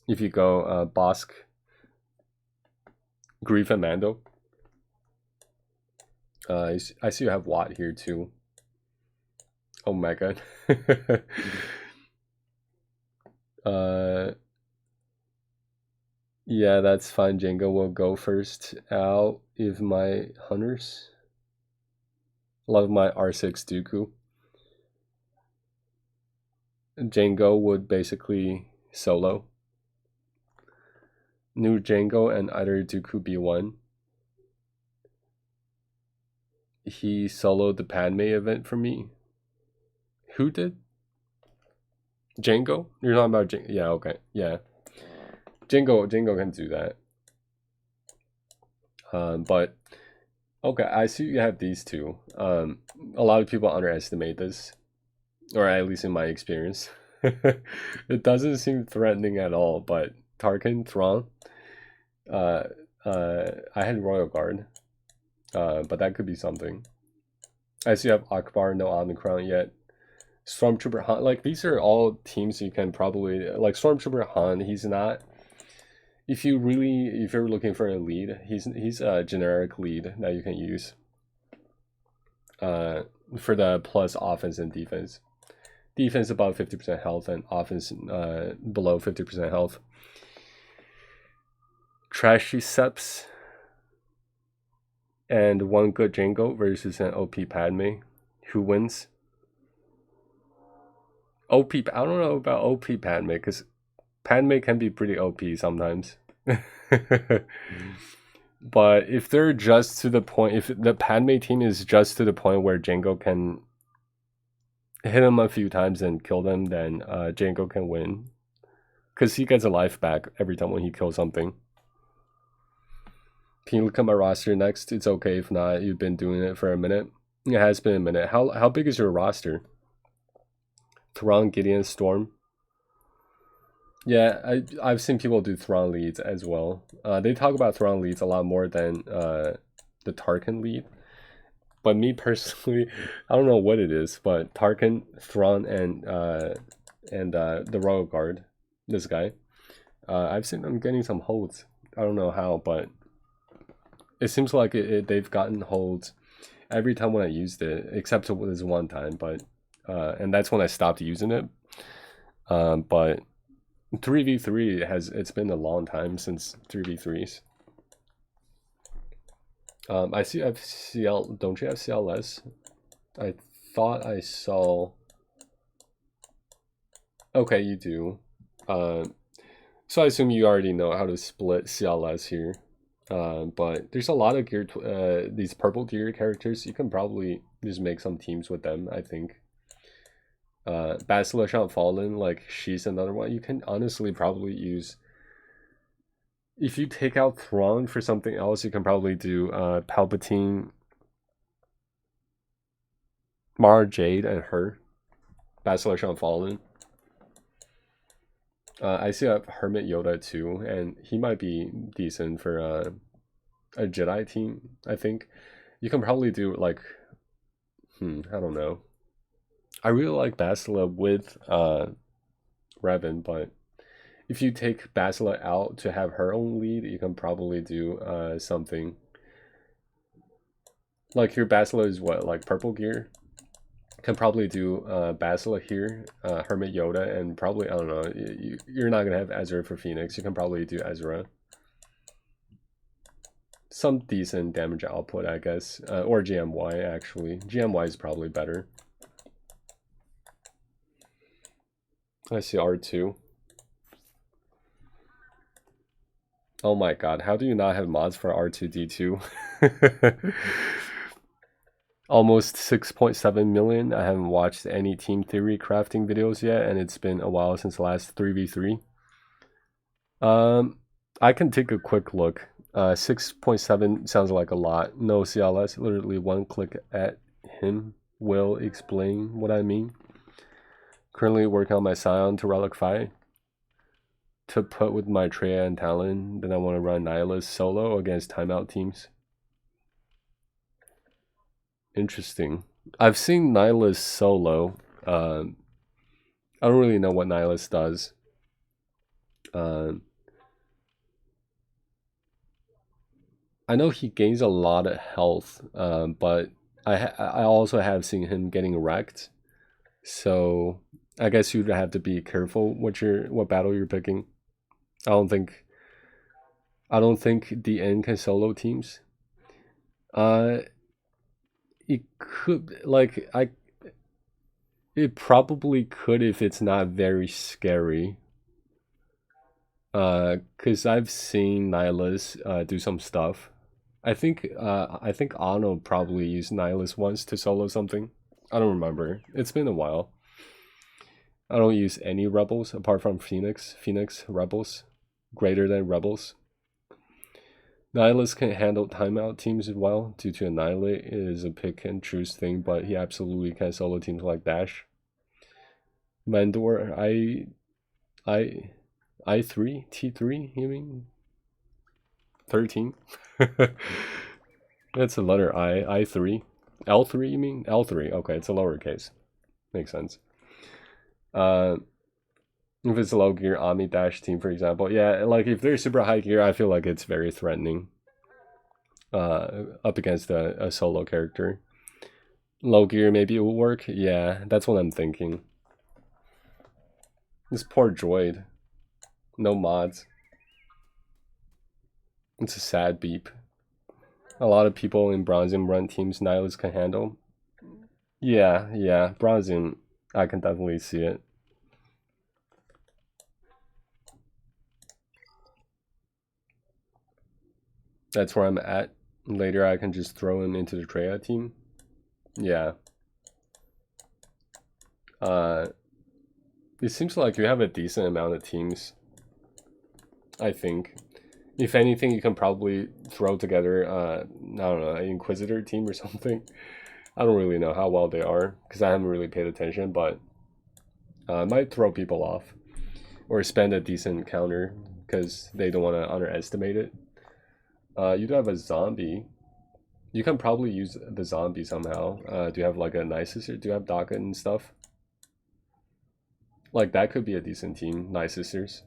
If you go Bosk, Grief, and Mando. I see you have Watt here too. Oh my god. Yeah, that's fine. Django will go first out if my hunters. Love my R6 Dooku. Django would basically solo. New Django and either Dooku B1. He soloed the Padme event for me. Who did? Django? You're talking about Django? Yeah, okay. Yeah. Django can do that. But okay, I see you have these two. A lot of people underestimate this, or at least in my experience. It doesn't seem threatening at all, but Tarkin, Thrawn, I had Royal Guard, but that could be something. I see you have Akbar, no Omicron yet. Stormtrooper Han, like these are all teams you can probably like. Stormtrooper Han, he's not. If you're looking for a lead, he's a generic lead that you can use. For the plus offense and defense. Defense above 50% health and offense below 50% health. Trashy Seps and one good Django versus an OP Padme. Who wins? OP, I don't know about OP Padme because Padme can be pretty OP sometimes. But if they're just to the point, if the Padme team is just to the point where Django can hit him a few times and kill them, then Django can win. Because he gets a life back every time when he kills something. Can you look at my roster next? It's okay if not. You've been doing it for a minute. It has been a minute. How big is your roster? Thrawn, Gideon, Storm. Yeah, I've seen people do Thrawn leads as well. They talk about Thrawn leads a lot more than the Tarkin lead. But me personally, I don't know what it is, but Tarkin, Thrawn, and the Royal Guard, this guy, I've seen them getting some holds. I don't know how, but it seems like they've gotten holds every time when I used it, except for this one time. But and that's when I stopped using it. But 3v3 it's been a long time since 3v3s. I see you have CL. Don't you have CLS? I thought I saw. Okay, you do. So I assume you already know how to split CLS here. But there's a lot of gear. These purple gear characters. You can probably just make some teams with them. I think. Basilisha Fallen, like she's another one. You can honestly probably use. If you take out Thrawn for something else, you can probably do Palpatine, Mara Jade, and her. Basilisha Fallen. I see a Hermit Yoda too, and he might be decent for a Jedi team. I think you can probably do like, I don't know. I really like Basila with Revan, but if you take Basila out to have her own lead, you can probably do something. Like your Basila is what, like purple gear? Can probably do Basila here, Hermit Yoda, and probably, I don't know, you're not going to have Ezra for Phoenix. You can probably do Ezra. Some decent damage output, I guess. Or GMY, actually. GMY is probably better. I see R2. Oh my god, how do you not have mods for R2D2? Almost 6.7 million. I haven't watched any Team Theory crafting videos yet, and it's been a while since the last 3v3. I can take a quick look. 6.7 sounds like a lot. No CLS, literally one click at him will explain what I mean. Currently working on my Scion to Relic 5 to put with my Treya and Talon. Then I want to run Nihilus solo against timeout teams. Interesting. I've seen Nihilus solo. I don't really know what Nihilus does. I know he gains a lot of health, but I also have seen him getting wrecked. So I guess you'd have to be careful what battle you're picking. I don't think DN can solo teams. It could it probably could if it's not very scary. Cause I've seen Nihilus do some stuff. I think Ano probably used Nihilus once to solo something. I don't remember. It's been a while. I don't use any rebels apart from Phoenix. Phoenix rebels, greater than rebels. Nihilus can handle timeout teams as well due to Annihilate. It is a pick and choose thing, but he absolutely can solo teams like Dash. Mandor, I3, T3, you mean? 13? That's a letter I3. L3, you mean? L3, okay, it's a lowercase. Makes sense. If it's low gear, Ami Dash team, for example. Yeah, like if they're super high gear, I feel like it's very threatening. Up against a solo character. Low gear, maybe it will work. Yeah, that's what I'm thinking. This poor droid. No mods. It's a sad beep. A lot of people in Bronzium run teams Nihilus can handle. Yeah, Bronzium, I can definitely see it. That's where I'm at. Later I can just throw him into the Treya team. Yeah. It seems like you have a decent amount of teams. I think. If anything, you can probably throw together, I don't know, an Inquisitor team or something. I don't really know how well they are, because I haven't really paid attention, but it might throw people off. Or spend a decent counter, because they don't want to underestimate it. You do have a zombie. You can probably use the zombie somehow. Do you have like a nice sister? Do you have Daka and stuff? Like that could be a decent team. Nice sisters.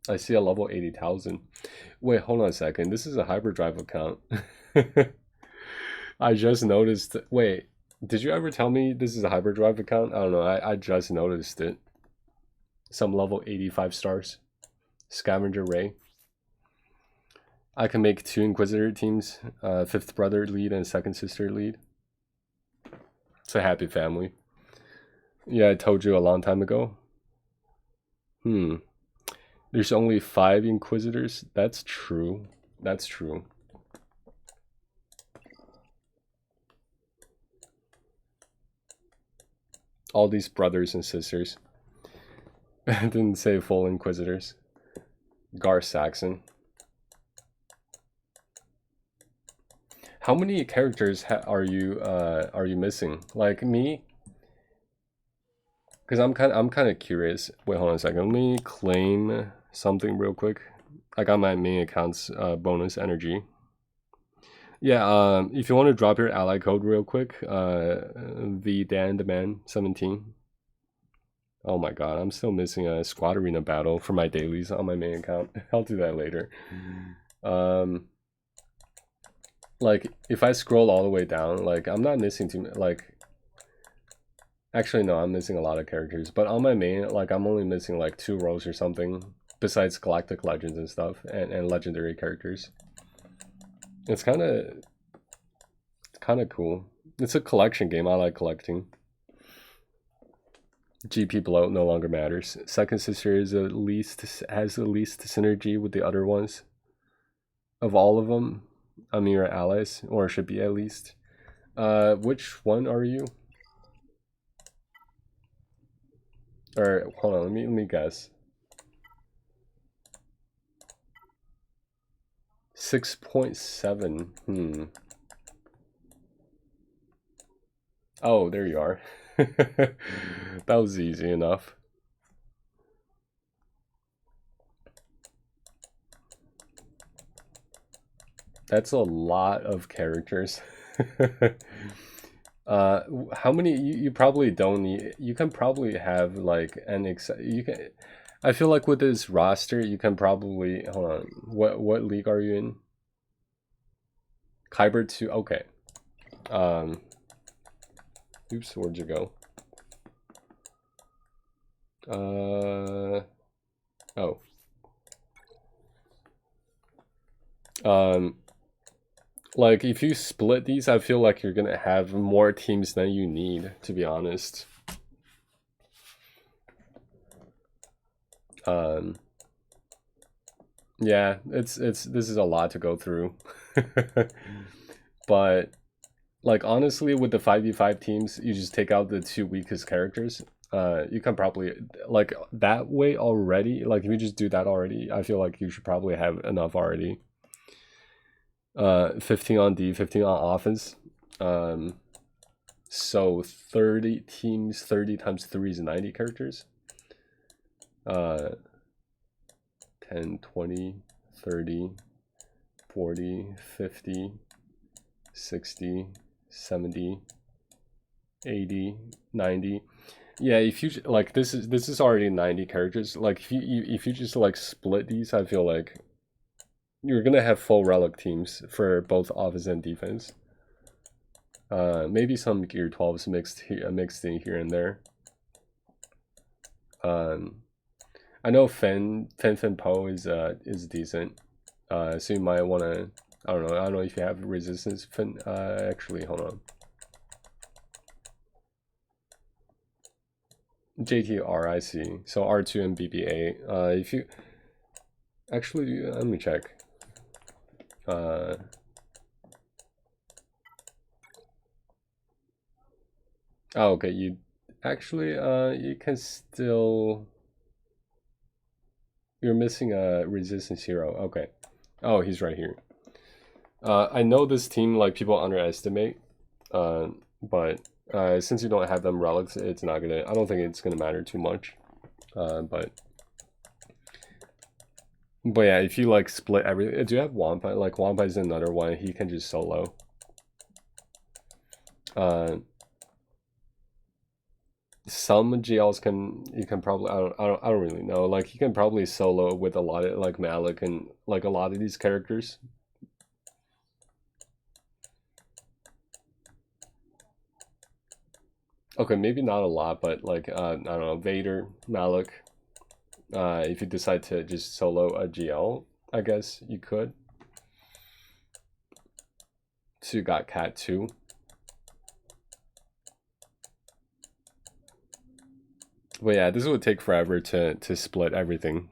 I see a level 80,000. Wait, hold on a second. This is a hyperdrive account. I just noticed. Wait, did you ever tell me this is a hyperdrive account? I don't know. I just noticed it. Some level 85 stars. Scavenger Ray. I can make 2 Inquisitor teams. Fifth brother lead and second sister lead. It's a happy family. Yeah, I told you a long time ago. There's only 5 Inquisitors. That's true. That's true. All these brothers and sisters. I didn't say full Inquisitors. Gar Saxon. How many characters are you missing? Like me? because I'm kind of curious. Wait, hold on a second. Let me claim something real quick. I got my main account's bonus energy. Yeah, if you want to drop your ally code real quick, the Dan the Man 17. Oh my god, I'm still missing a squad arena battle for my dailies on my main account. I'll do that later. Like if I scroll all the way down, like I'm not missing too like. Actually, no, I'm missing a lot of characters, but on my main, like I'm only missing like 2 rows or something, besides Galactic Legends and stuff, and legendary characters. It's kind of cool. It's a collection game. I like collecting. GP bloat no longer matters. Second sister is has the least synergy with the other ones. Of all of them, I mean, your allies, or should be at least. Which one are you? Or hold on, let me guess. 6.7. Oh, there you are. That was easy enough. That's a lot of characters. How many you probably don't need? You can probably have like you can. I feel like with this roster, you can probably hold on. What league are you in? Kyber 2. Okay. Oops, where'd you go? Oh. Like if you split these, I feel like you're gonna have more teams than you need, to be honest. Yeah, this is a lot to go through. But like honestly, with the 5v5 teams, you just take out the 2 weakest characters. You can probably like that way already. Like if you just do that already, I feel like you should probably have enough already. 15 on D, 15 on offense. So 30 teams, 30 times 3 is 90 characters. 10, 20, 30, 40, 50, 60, 70, 80, 90. Yeah, if you like this is already 90 characters. Like if you just like split these, I feel like you're gonna have full relic teams for both offense and defense. Maybe some gear 12s mixed in here and there. I know Fen Po is decent. So you might want to. I don't know if you have resistance. Actually, hold on. JTR, I see. So R2 and BBA. If you actually, let me check. Oh, okay. You actually, you can still. You're missing a resistance hero. Okay. Oh, he's right here. I know this team, like, people underestimate, but since you don't have them relics, it's not gonna. I don't think it's gonna matter too much. But yeah, if you like split everything, do you have Wampa? Like Wampa is another one. He can just solo. Some GLs you can probably I don't really know. Like you can probably solo with a lot of like Malik and like a lot of these characters. Okay, maybe not a lot, but like I don't know, Vader, Malik. If you decide to just solo a GL, I guess you could. So you got Cat 2. But yeah, this would take forever to split everything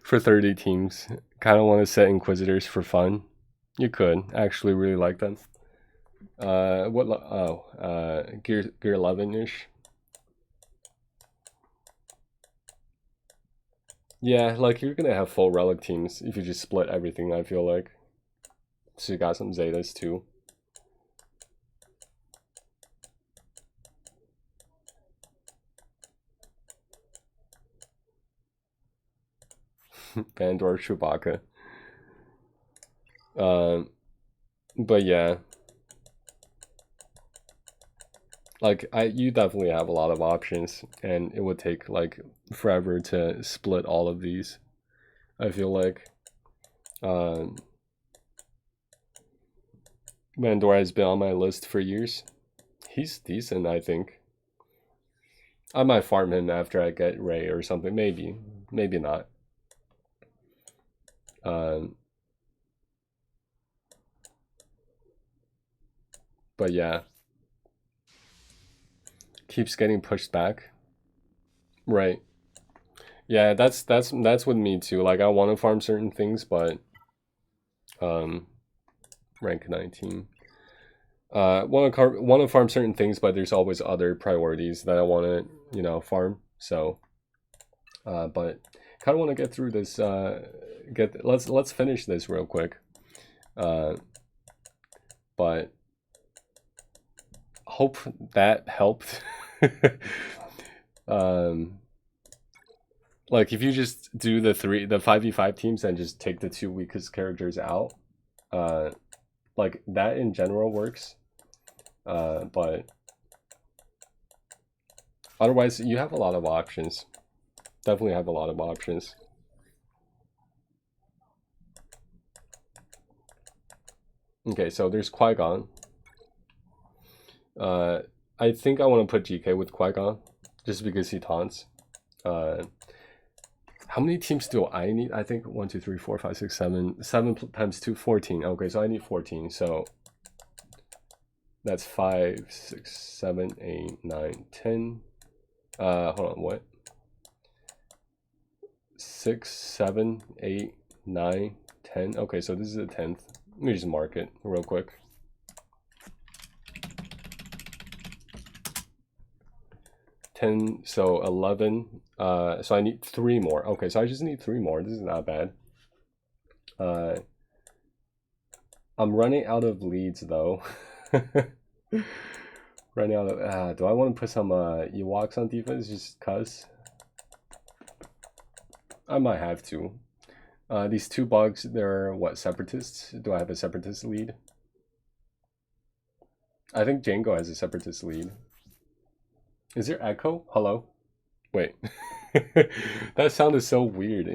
for 30 teams. Kind of want to set Inquisitors for fun. You could actually really like them. Gear 11-ish. Yeah, like you're gonna have full relic teams if you just split everything, I feel like. So you got some Zetas too. Bandor Chewbacca. But yeah, like you definitely have a lot of options, and it would take like forever to split all of these. I feel like Bandor has been on my list for years. He's decent, I think. I might farm him after I get Ray or something. Maybe, maybe not. But yeah, keeps getting pushed back. Right. Yeah, that's with me too. Like I want to farm certain things, but rank 19. Want to farm certain things, but there's always other priorities that I want to, farm. So but kind of want to get through this let's finish this real quick. But hope that helped. Like if you just do the 5v5 teams and just take the 2 weakest characters out, like that in general works. But otherwise you have a lot of options. Definitely have a lot of options. Okay, so there's Qui-Gon. I think I want to put GK with Qui-Gon just because he taunts. How many teams do I need? I think 1, 2, 3, 4, 5, 6, 7. 7 times 2, 14. Okay, so I need 14. So that's 5, 6, 7, 8, 9, 10. Hold on, what? 6, 7, 8, 9, 10. Okay, so this is the 10th. Let me just mark it real quick. 10, so 11. So I need 3 more. Okay, so I just need 3 more. This is not bad. I'm running out of leads though. Running out of. Do I want to put some Ewoks on defense just cuz? I might have to. These 2 bugs, they're what, separatists? Do I have a separatist lead? I think Django has a separatist lead. Is there echo? Hello? Wait. That sounded so weird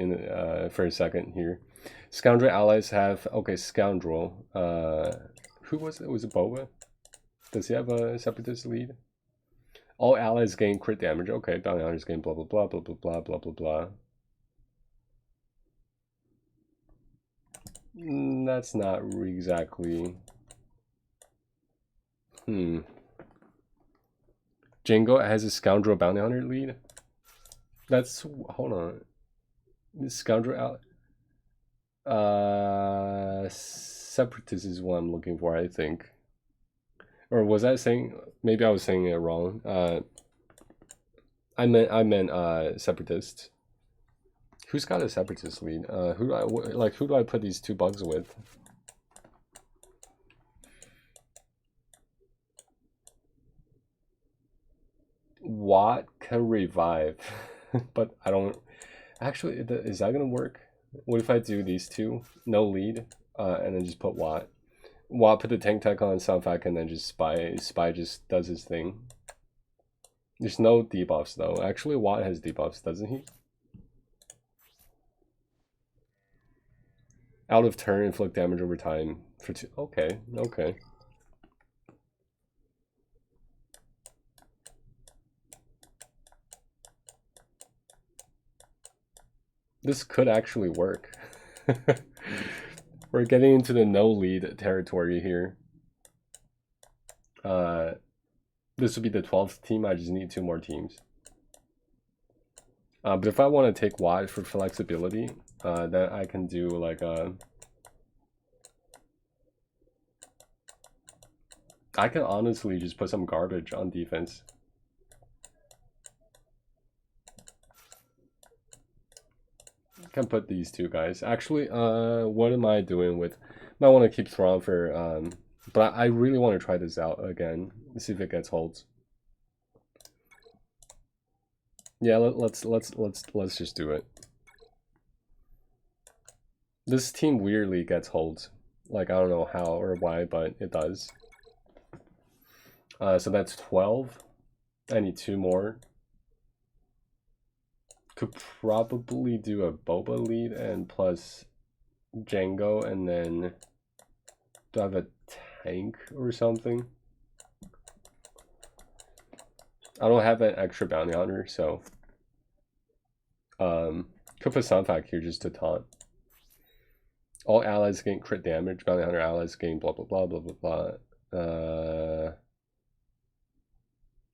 for a second here. Scoundrel allies have, okay, Scoundrel. Who was it? Was it Boba? Does he have a separatist lead? All allies gain crit damage. Okay, bounty hunters gain blah blah blah blah blah blah blah blah blah. That's not exactly. Django has a Scoundrel bounty hunter lead. That's, hold on. Scoundrel separatist is what I'm looking for, I think. Or was I saying, maybe I was saying it wrong. I meant separatist. Who's got a separatist lead? Who do I put these 2 bugs with? Watt can revive, but I don't. Actually, is that gonna work? What if I do these 2? No lead, and then just put Watt. Watt put the tank tech on Sunfac, and then just Spy. Spy just does his thing. There's no debuffs though. Actually, Watt has debuffs, doesn't he? Out of turn, inflict damage over time for 2. Okay, okay. This could actually work. We're getting into the no lead territory here. This would be the 12th team. I just need 2 more teams. But if I want to take Watt for flexibility, then I can do like a. I can honestly just put some garbage on defense. Can put these 2 guys. Actually, what am I doing with? Might want to keep Thrawn for. But I really want to try this out again. See if it gets holds. Yeah, let's just do it. This team weirdly gets holds. Like, I don't know how or why, but it does. So that's 12. I need 2 more. Could probably do a Boba lead and plus Django, and then do I have a tank or something? I don't have an extra bounty hunter, so could put Sunfac here just to taunt. All allies gain crit damage. Bounty hunter allies gain blah blah blah blah blah blah.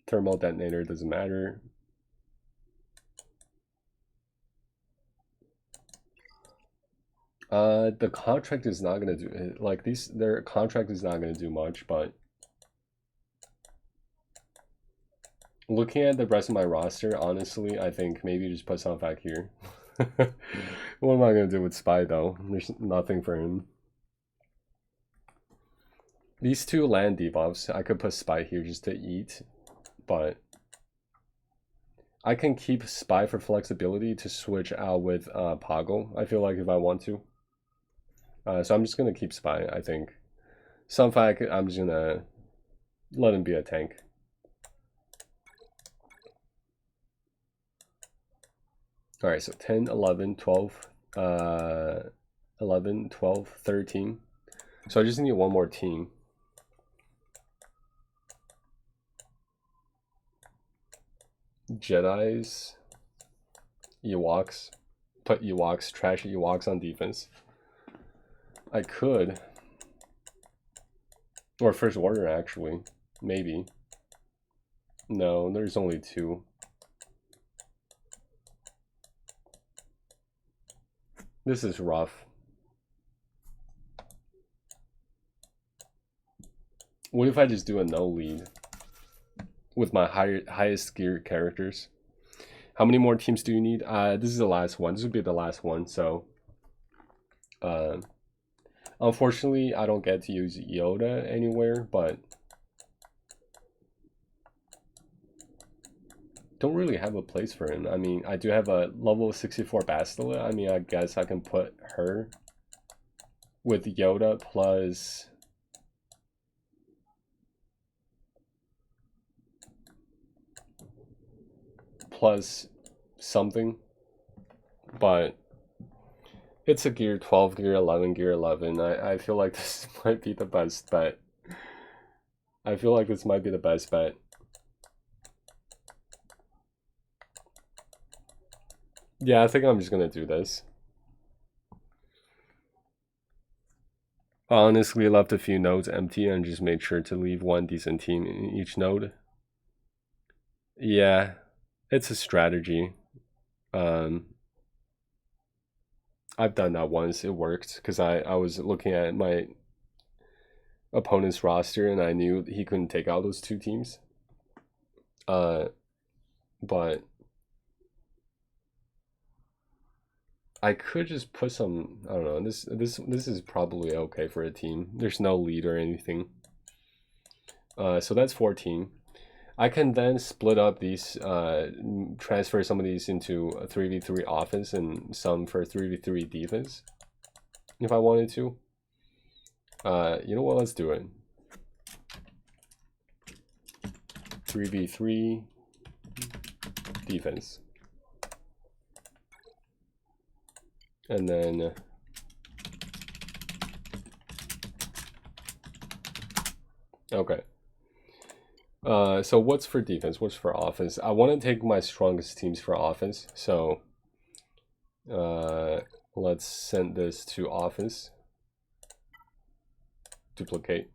Thermal detonator doesn't matter. The contract is not gonna do like these. Their contract is not gonna do much, but looking at the rest of my roster, honestly, I think maybe just put Sunfac here. What am I gonna do with Spy though? There's nothing for him. These 2 land debuffs, I could put Spy here just to eat, but I can keep Spy for flexibility to switch out with Poggle, I feel like, if I want to. So I'm just gonna keep Spy, I think. Sunfac, I'm just gonna let him be a tank. Alright, so 10, 11, 12, 11, 12, 13. So I just need 1 more team. Jedis, Ewoks, put Ewoks, trash Ewoks on defense. I could, or First Order actually, maybe. No, there's only 2. This is rough. What if I just do a no lead with my highest gear characters? How many more teams do you need? This is the last one. This would be the last one. So, unfortunately, I don't get to use Yoda anywhere, but don't really have a place for him. I mean, I do have a level 64 Bastila. I mean, I guess I can put her with Yoda plus something, but it's a gear 12, gear 11, gear 11. I feel like this might be the best bet. I feel like this might be the best bet. Yeah, I think I'm just gonna do this. I honestly left a few nodes empty and just made sure to leave 1 decent team in each node. Yeah, it's a strategy. I've done that once. It worked because I was looking at my opponent's roster and I knew he couldn't take out those 2 teams. But I could just put some, I don't know, this is probably okay for a team. There's no lead or anything. So that's 14. I can then split up these, transfer some of these into a 3v3 offense and some for 3v3 defense, if I wanted to. You know what, let's do it. 3v3 defense. And then okay. So what's for defense? What's for offense? I want to take my strongest teams for offense. So let's send this to offense. Duplicate.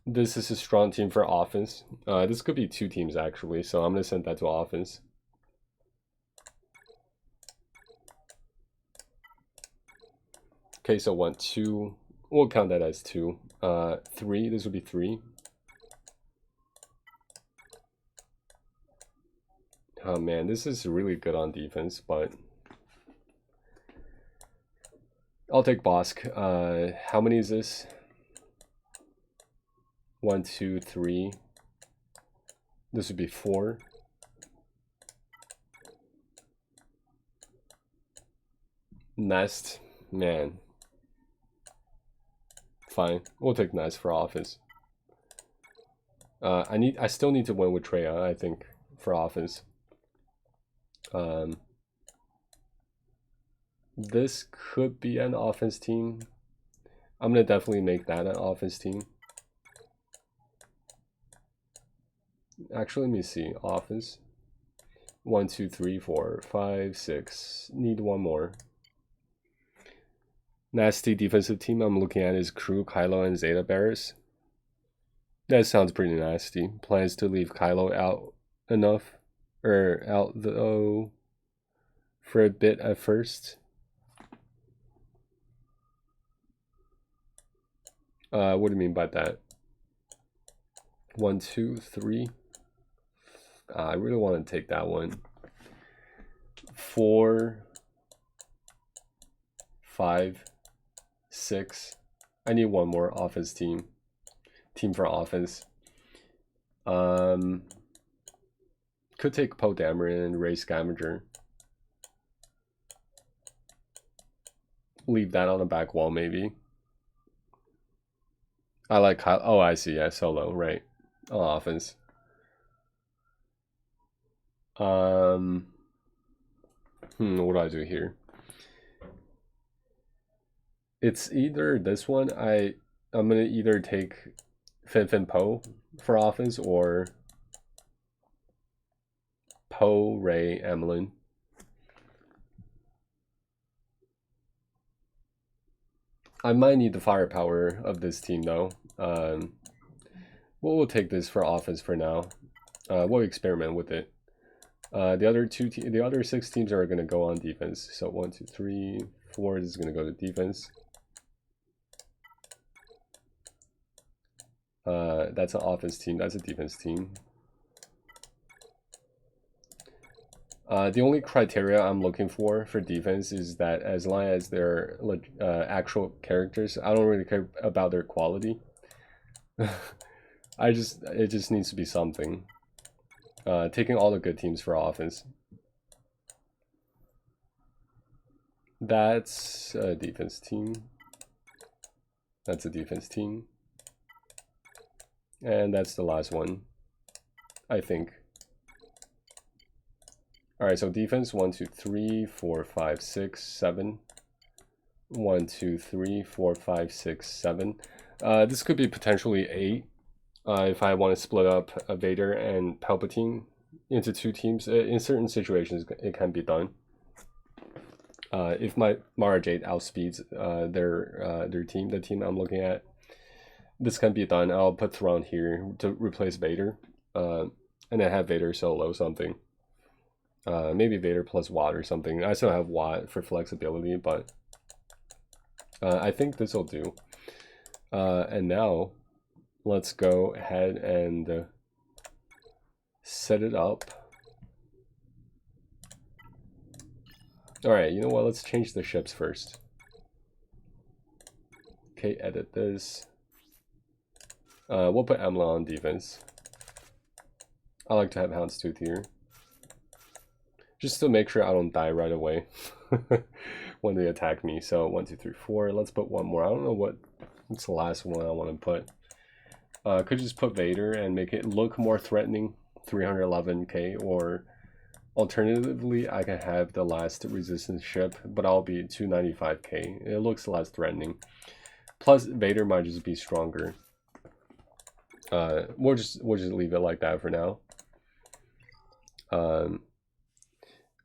This is a strong team for offense. This could be 2 teams actually, so I'm gonna send that to offense. Okay, so 1, 2. We'll count that as 2. 3. This would be 3. Oh man, this is really good on defense, but I'll take Bosk. How many is this? 1, 2, 3. This would be 4. Nest, man. Fine, we'll take Nest for offense. I still need to win with Treya, I think, for offense. This could be an offense team. I'm gonna definitely make that an offense team. Actually, let me see. Offense. 1, 2, 3, 4, 5, 6. Need one more. Nasty defensive team I'm looking at is Crew, Kylo, and Zeta Barris. That sounds pretty nasty. Plans to leave Kylo out enough, or out though, for a bit at first. What do you mean by that? 1, 2, 3. I really want to take that one. 4, 5, 6. I need one more offense team. Team for offense. Could take Poe Dameron, Ray Scavenger. Leave that on the back wall, maybe. I like Kyle. Oh, I see. Yeah, Solo, right. On offense. What do I do here? It's either this one. I'm gonna either take Fin Poe for offense or Poe, Ray, Emlyn. I might need the firepower of this team though. We'll take this for offense for now. We'll experiment with it. The other 6 teams are gonna go on defense. So 1, 2, 3, 4 is gonna go to defense. That's an offense team. That's a defense team. The only criteria I'm looking for defense is that as long as they're actual characters, I don't really care about their quality. It just needs to be something. Taking all the good teams for offense. That's a defense team. That's a defense team. And that's the last one, I think. Alright, so defense 1, 2, 3, 4, 5, 6, 7. 1, 2, 3, 4, 5, 6, 7. This could be potentially 8. If I want to split up Vader and Palpatine into 2 teams. In certain situations, it can be done. If my Mara Jade outspeeds their team, the team I'm looking at, this can be done. I'll put Thrawn here to replace Vader, and then have Vader solo something. Maybe Vader plus Watt or something. I still have Watt for flexibility, but I think this will do. And now, let's go ahead and set it up. Alright, you know what? Let's change the ships first. Okay, edit this. We'll put Emla on defense. I like to have Houndstooth here. Just to make sure I don't die right away when they attack me. So 1, 2, 3, 4. Let's put one more. I don't know what's the last one I want to put. Could just put Vader and make it look more threatening. 311k, or alternatively I can have the last resistance ship, but I'll be 295k. It looks less threatening. Plus Vader might just be stronger. We'll just leave it like that for now. I'm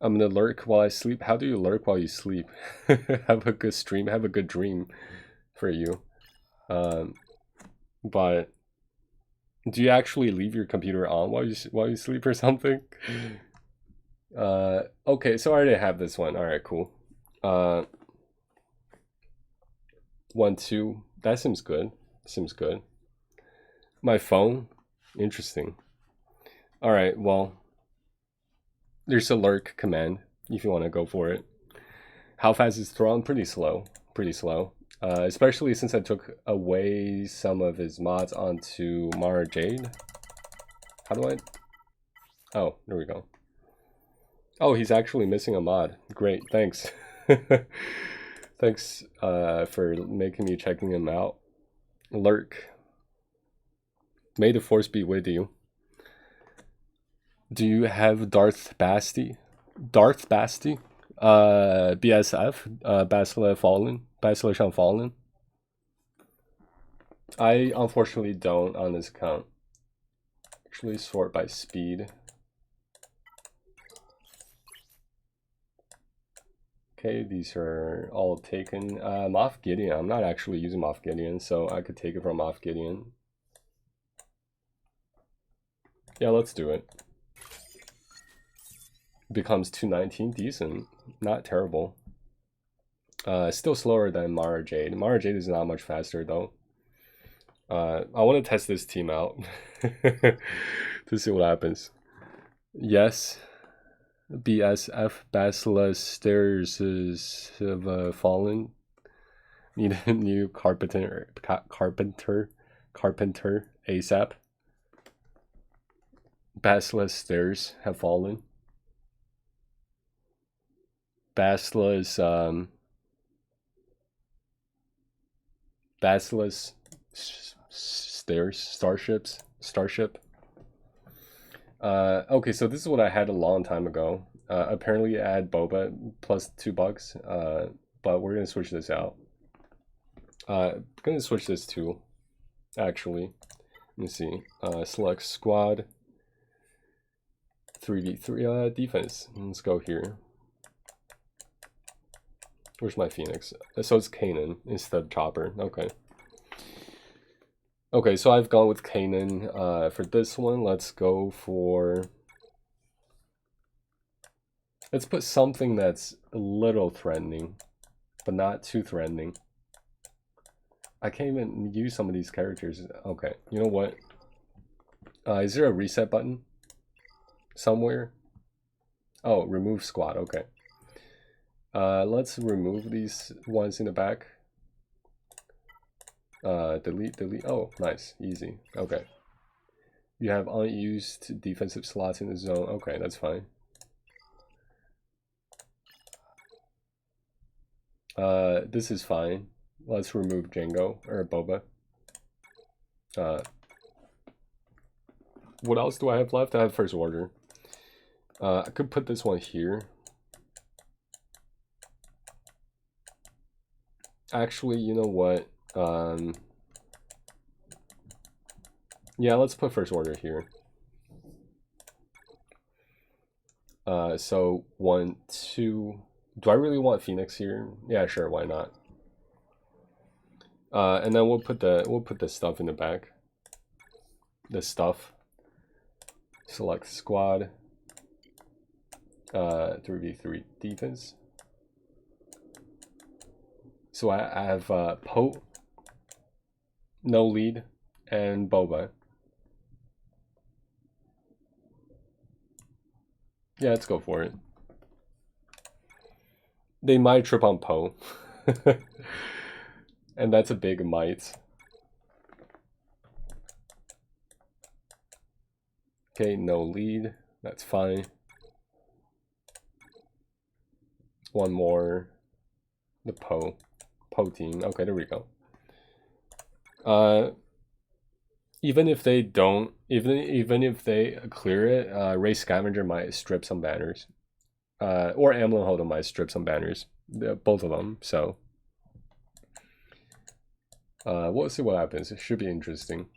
gonna lurk while I sleep. How do you lurk while you sleep? Have a good stream. Have a good dream for you. But do you actually leave your computer on while you sleep or something? Okay, so I already have this one. All right, cool. 1, 2. That seems good. Seems good. My phone? Interesting. Alright, well, there's a lurk command if you want to go for it. How fast is Thrawn? Pretty slow. Pretty slow. Especially since I took away some of his mods onto Mara Jade. How do I... Oh, there we go. Oh, he's actually missing a mod. Great, thanks. Thanks for making me checking him out. Lurk. May the force be with you. Do you have Darth Basti? Darth Basti? BSF? Bachelor Fallen? Bachelor Shang Fallen? I unfortunately don't on this account. Actually sort by speed. Okay, these are all taken. Moff Gideon. I'm not actually using Moff Gideon, so I could take it from Moff Gideon. Yeah, let's do it. Becomes 219. Decent. Not terrible. Still slower than Mara Jade. Mara Jade is not much faster, though. I want to test this team out to see what happens. Yes. BSF Basilisk Stairs have fallen. Need a new carpenter ASAP. Basilisk Stairs have fallen. Basilisk Basilisk Stairs Starship. Okay, so this is what I had a long time ago. Apparently add Boba plus $2. But we're gonna switch this out. Gonna switch this too. Actually, let me see. Select squad. 3v3 defense. Let's go here. Where's my Phoenix? So it's Kanan instead of Chopper. Okay. Okay, so I've gone with Kanan. For this one, let's go for... Let's put something that's a little threatening, but not too threatening. I can't even use some of these characters. Okay, you know what? Is there a reset button somewhere? Oh, remove squad. Okay. Let's remove these ones in the back. Delete. Oh, nice. Easy. Okay. You have unused defensive slots in the zone. Okay, that's fine. This is fine. Let's remove Django or Boba. What else do I have left? I have First Order. I could put this one here. Actually, you know what? Yeah, let's put First Order here. So 1, 2. Do I really want Phoenix here? Yeah, sure. Why not? And then we'll put the stuff in the back. The stuff. Select squad. 3v3 defense. So I have Poe, no lead, and Boba. Yeah, let's go for it. They might trip on Poe. And that's a big might. Okay, no lead. That's fine. One more. The Poe team. Okay, there we go. Even if they don't, even if they clear it, Ray Scavenger might strip some banners. Or Amlin Holden might strip some banners. Both of them, so. We'll see what happens. It should be interesting.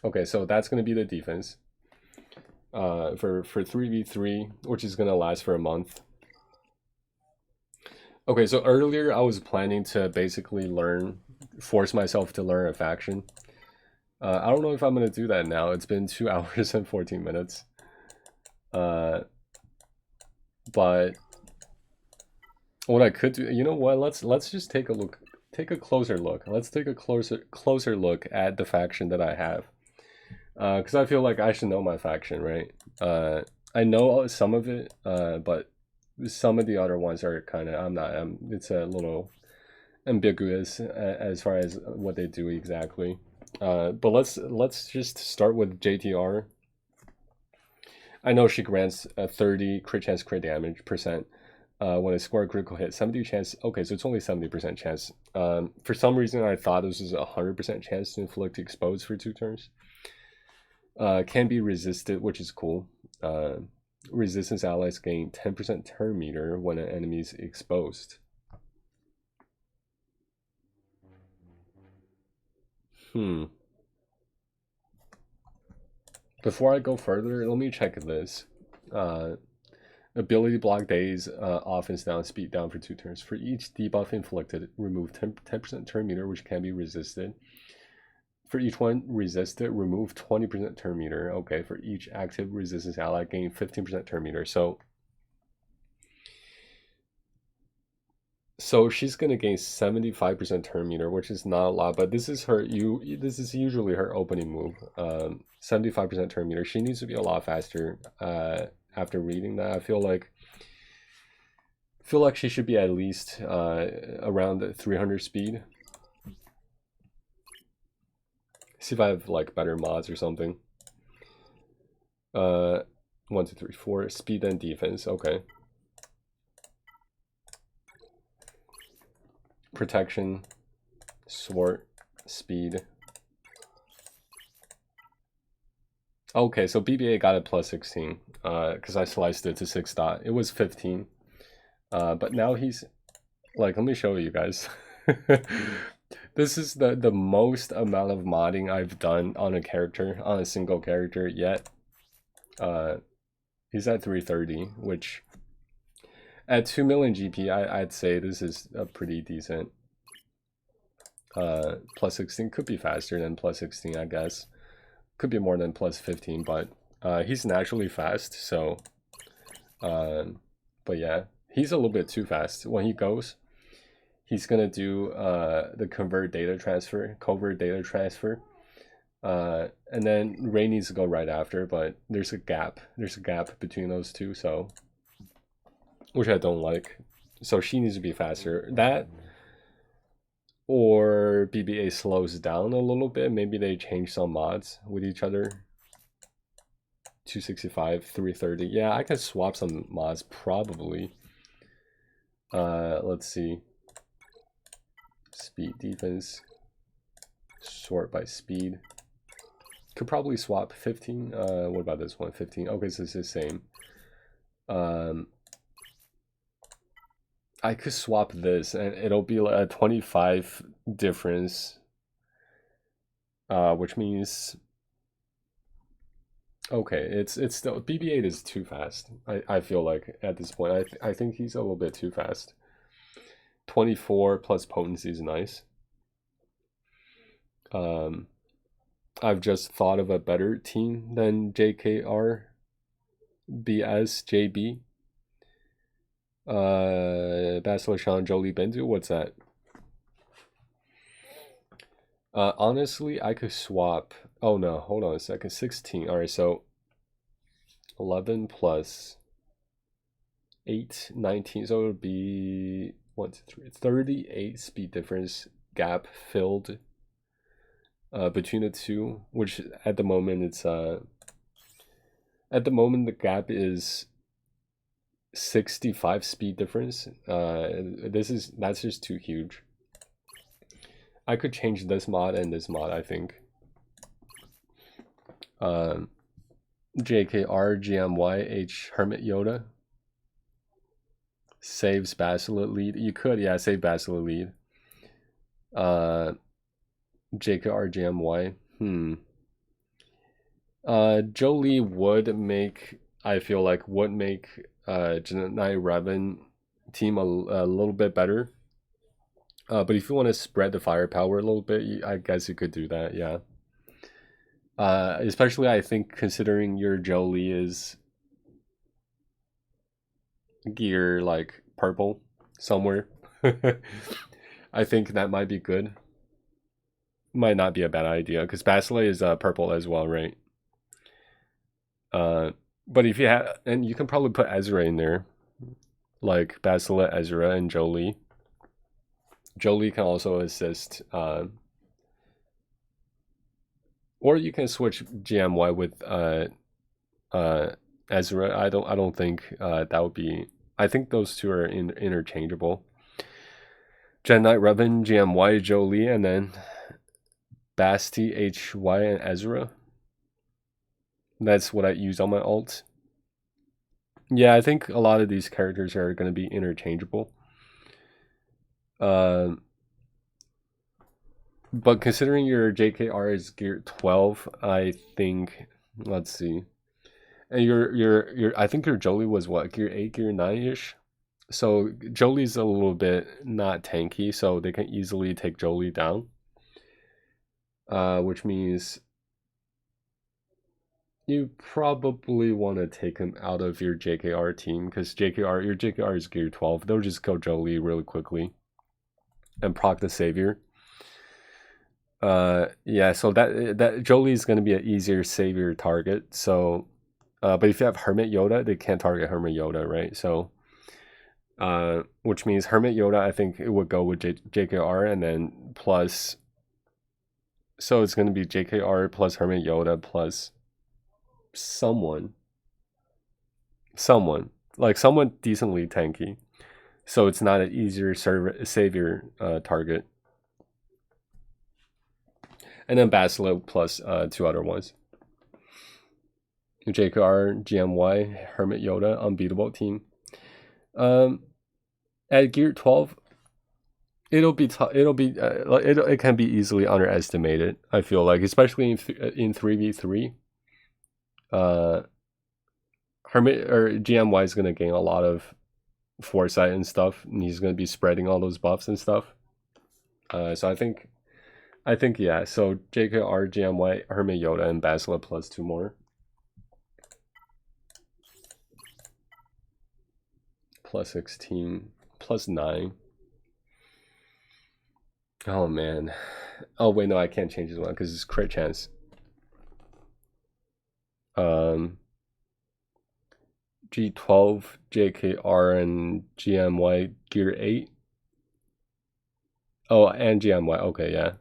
Okay, so that's going to be the defense. For 3v3, which is going to last for a month. Okay, so earlier I was planning to basically force myself to learn a faction. I don't know if I'm going to do that now. It's been 2 hours and 14 minutes. But what I could do, you know what? Let's just take a look, take a closer look. Let's take a closer look at the faction that I have. Because I feel like I should know my faction, right? I know some of it, but some of the other ones are kind of, it's a little ambiguous as far as what they do exactly. But let's just start with JTR. I know she grants a 30 crit chance crit damage %. when I score a critical hit, 70 chance. Okay, so it's only 70% chance. For some reason, I thought this was a 100% chance to inflict expose for 2 turns. Can be resisted, which is cool. Resistance allies gain 10% turn meter when an enemy is exposed. Before I go further, let me check this. Ability block days, offense down, speed down for 2 turns. For each debuff inflicted, remove 10% turn meter, which can be resisted. For each one resisted, remove 20% turn meter. Okay, for each active resistance ally, gain 15% turn meter. So she's gonna gain 75% turn meter, which is not a lot, but this is her. This is usually her opening move. 75% turn meter. She needs to be a lot faster. After reading that, I feel like she should be at least around 300 speed. See if I have like better mods or something. 1, 2, 3, 4. Speed and defense. Okay. Protection, sword, speed. Okay, so BBA got it plus 16 because I sliced it to 6 dot. It was 15. But now he's like, let me show you guys. This is the most amount of modding I've done on a character, on a single character yet. He's at 330, which at 2 million GP, I'd say this is a pretty decent. Plus 16 could be faster than plus 16, I guess. Could be more than plus 15, but he's naturally fast, so but yeah, he's a little bit too fast. When he goes, he's gonna do the covert data transfer, and then Ray needs to go right after, but there's a gap between those two, so which I don't like. So she needs to be faster. That or BBA slows down a little bit. Maybe they change some mods with each other. 265, 330. Yeah, I can swap some mods probably. Let's see. Speed, defense, sort by speed. Could probably swap 15. What about this one? 15. Okay, so it's the same. I could swap this and it'll be like a 25 difference, which means okay, it's still BB8 is too fast. I feel like at this point I think he's a little bit too fast. 24 plus potency is nice. I've just thought of a better team than JKR BS JB. Basilishan Jolie Bendu, what's that? Honestly, I could swap. Oh no, hold on a second. 16. All right, so 11 plus 8, 19. So it would be 1, 2, 3, 38 speed difference gap filled between the two, which at the moment it's at the moment the gap is 65 speed difference. That's just too huge. I could change this mod and this mod, I think. JKRGMYH Hermit Yoda saves Basilet lead. You could, yeah, save Basilet lead. JKRGMY. Jolie would make, I feel like, would make Janai Raven team a little bit better. But if you want to spread the firepower a little bit, I guess you could do that, yeah. Especially, I think, considering your Jolie is gear, like, purple somewhere. I think that might be good. Might not be a bad idea, because Basilet is purple as well, right? But if you have, and you can probably put Ezra in there, like Basilet, Ezra, and Jolie. Jolie can also assist, or you can switch GMY with Ezra. I don't think that would be. I think those two are interchangeable. Gen Knight, Revan, GMY, Jolie, and then Basti, HY, and Ezra. That's what I use on my alt. Yeah, I think a lot of these characters are going to be interchangeable. But considering your JKR is gear 12, I think, let's see. And your I think your Jolie was what, gear 8, gear 9-ish? So Jolie's a little bit not tanky, so they can easily take Jolie down. Which means you probably want to take him out of your JKR team, because your JKR is gear 12. They'll just kill Jolie really quickly and proc the savior. Yeah, so that Jolie is going to be an easier savior target. So, but if you have Hermit Yoda, they can't target Hermit Yoda, right? So, which means Hermit Yoda, I think it would go with JKR, and then plus. So it's going to be JKR plus Hermit Yoda plus someone decently tanky. So it's not an easier savior target. And then Basilo plus 2 other ones. JKR, GMY, Hermit Yoda, unbeatable team. At gear 12, it can be easily underestimated. I feel like, especially in 3v3. Hermit or GMY is gonna gain a lot of foresight and stuff, and he's gonna be spreading all those buffs and stuff. So I think yeah. So JKR, GMY, Hermit Yoda, and Basila plus 2 more. Plus 16, plus 9. Oh man. Oh wait, no, I can't change this one because it's crit chance. G12, JKR, and GMY gear 8. Oh, and GMY. Okay, yeah.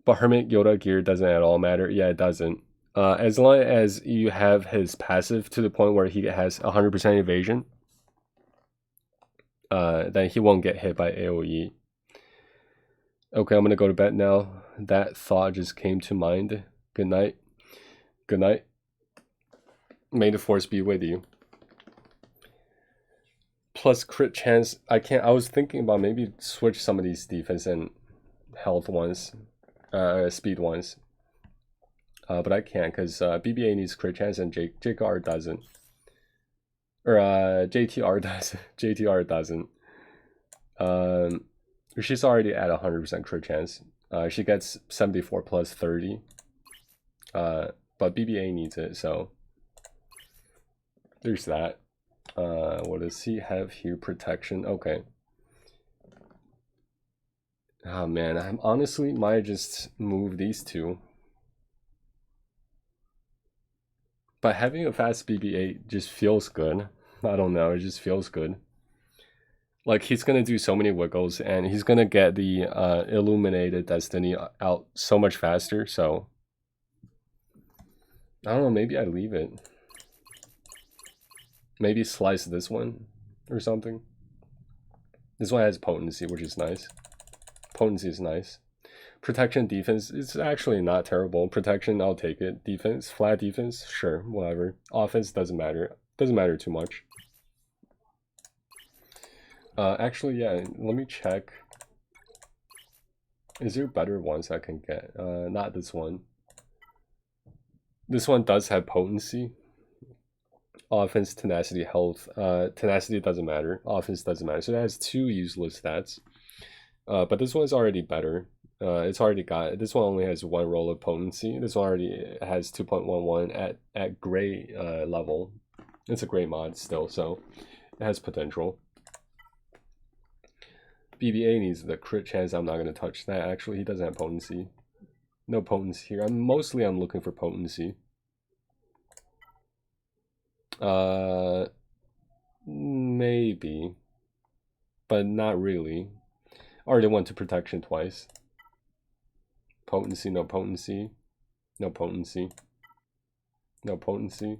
But Hermit Yoda gear doesn't at all matter. Yeah, it doesn't. As long as you have his passive to the point where he has 100% evasion, then he won't get hit by AoE. Okay, I'm gonna go to bed now. That thought just came to mind. Good night. Good night. May the force be with you. Plus crit chance. I was thinking about maybe switch some of these defense and health ones, speed ones. But I can't because BBA needs crit chance and JKR doesn't. Or JTR does. JTR doesn't. She's already at 100% crit chance. She gets 74 plus 30. But BBA needs it, so there's that. What does he have here? Protection. Okay. Oh man, I honestly might just move these two. But having a fast BB-8 just feels good. I don't know, it just feels good. Like, he's gonna do so many wiggles, and he's gonna get the Illuminated Destiny out so much faster, so I don't know, maybe I leave it. Maybe slice this one or something. This one has potency, which is nice. Potency is nice. Protection, defense, it's actually not terrible. Protection, I'll take it. Defense, flat defense, sure, whatever. Offense doesn't matter. Doesn't matter too much. Actually, yeah, let me check. Is there better ones I can get? Not this one. This one does have potency. Offense, tenacity, health. Tenacity doesn't matter. Offense doesn't matter. So it has 2 useless stats. But this one's already better. It's already got, this one only has 1 roll of potency. This one already has 2.11 at gray level. It's a gray mod still, so it has potential. BBA needs the crit chance. I'm not going to touch that. Actually, he doesn't have potency. No potency here. I'm looking for potency. Maybe, but not really. Already went to protection twice. Potency, no potency, no potency, no potency.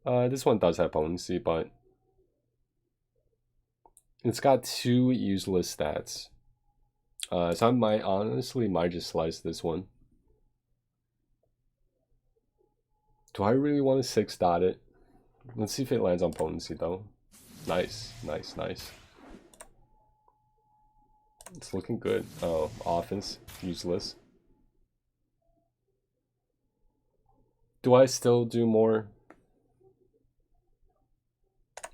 This one does have potency, but It's got 2 useless stats. So I might just slice this one. Do I really want to 6-dot it? Let's see if it lands on potency though. Nice, nice, nice. It's looking good. Oh, offense, useless. Do I still do more?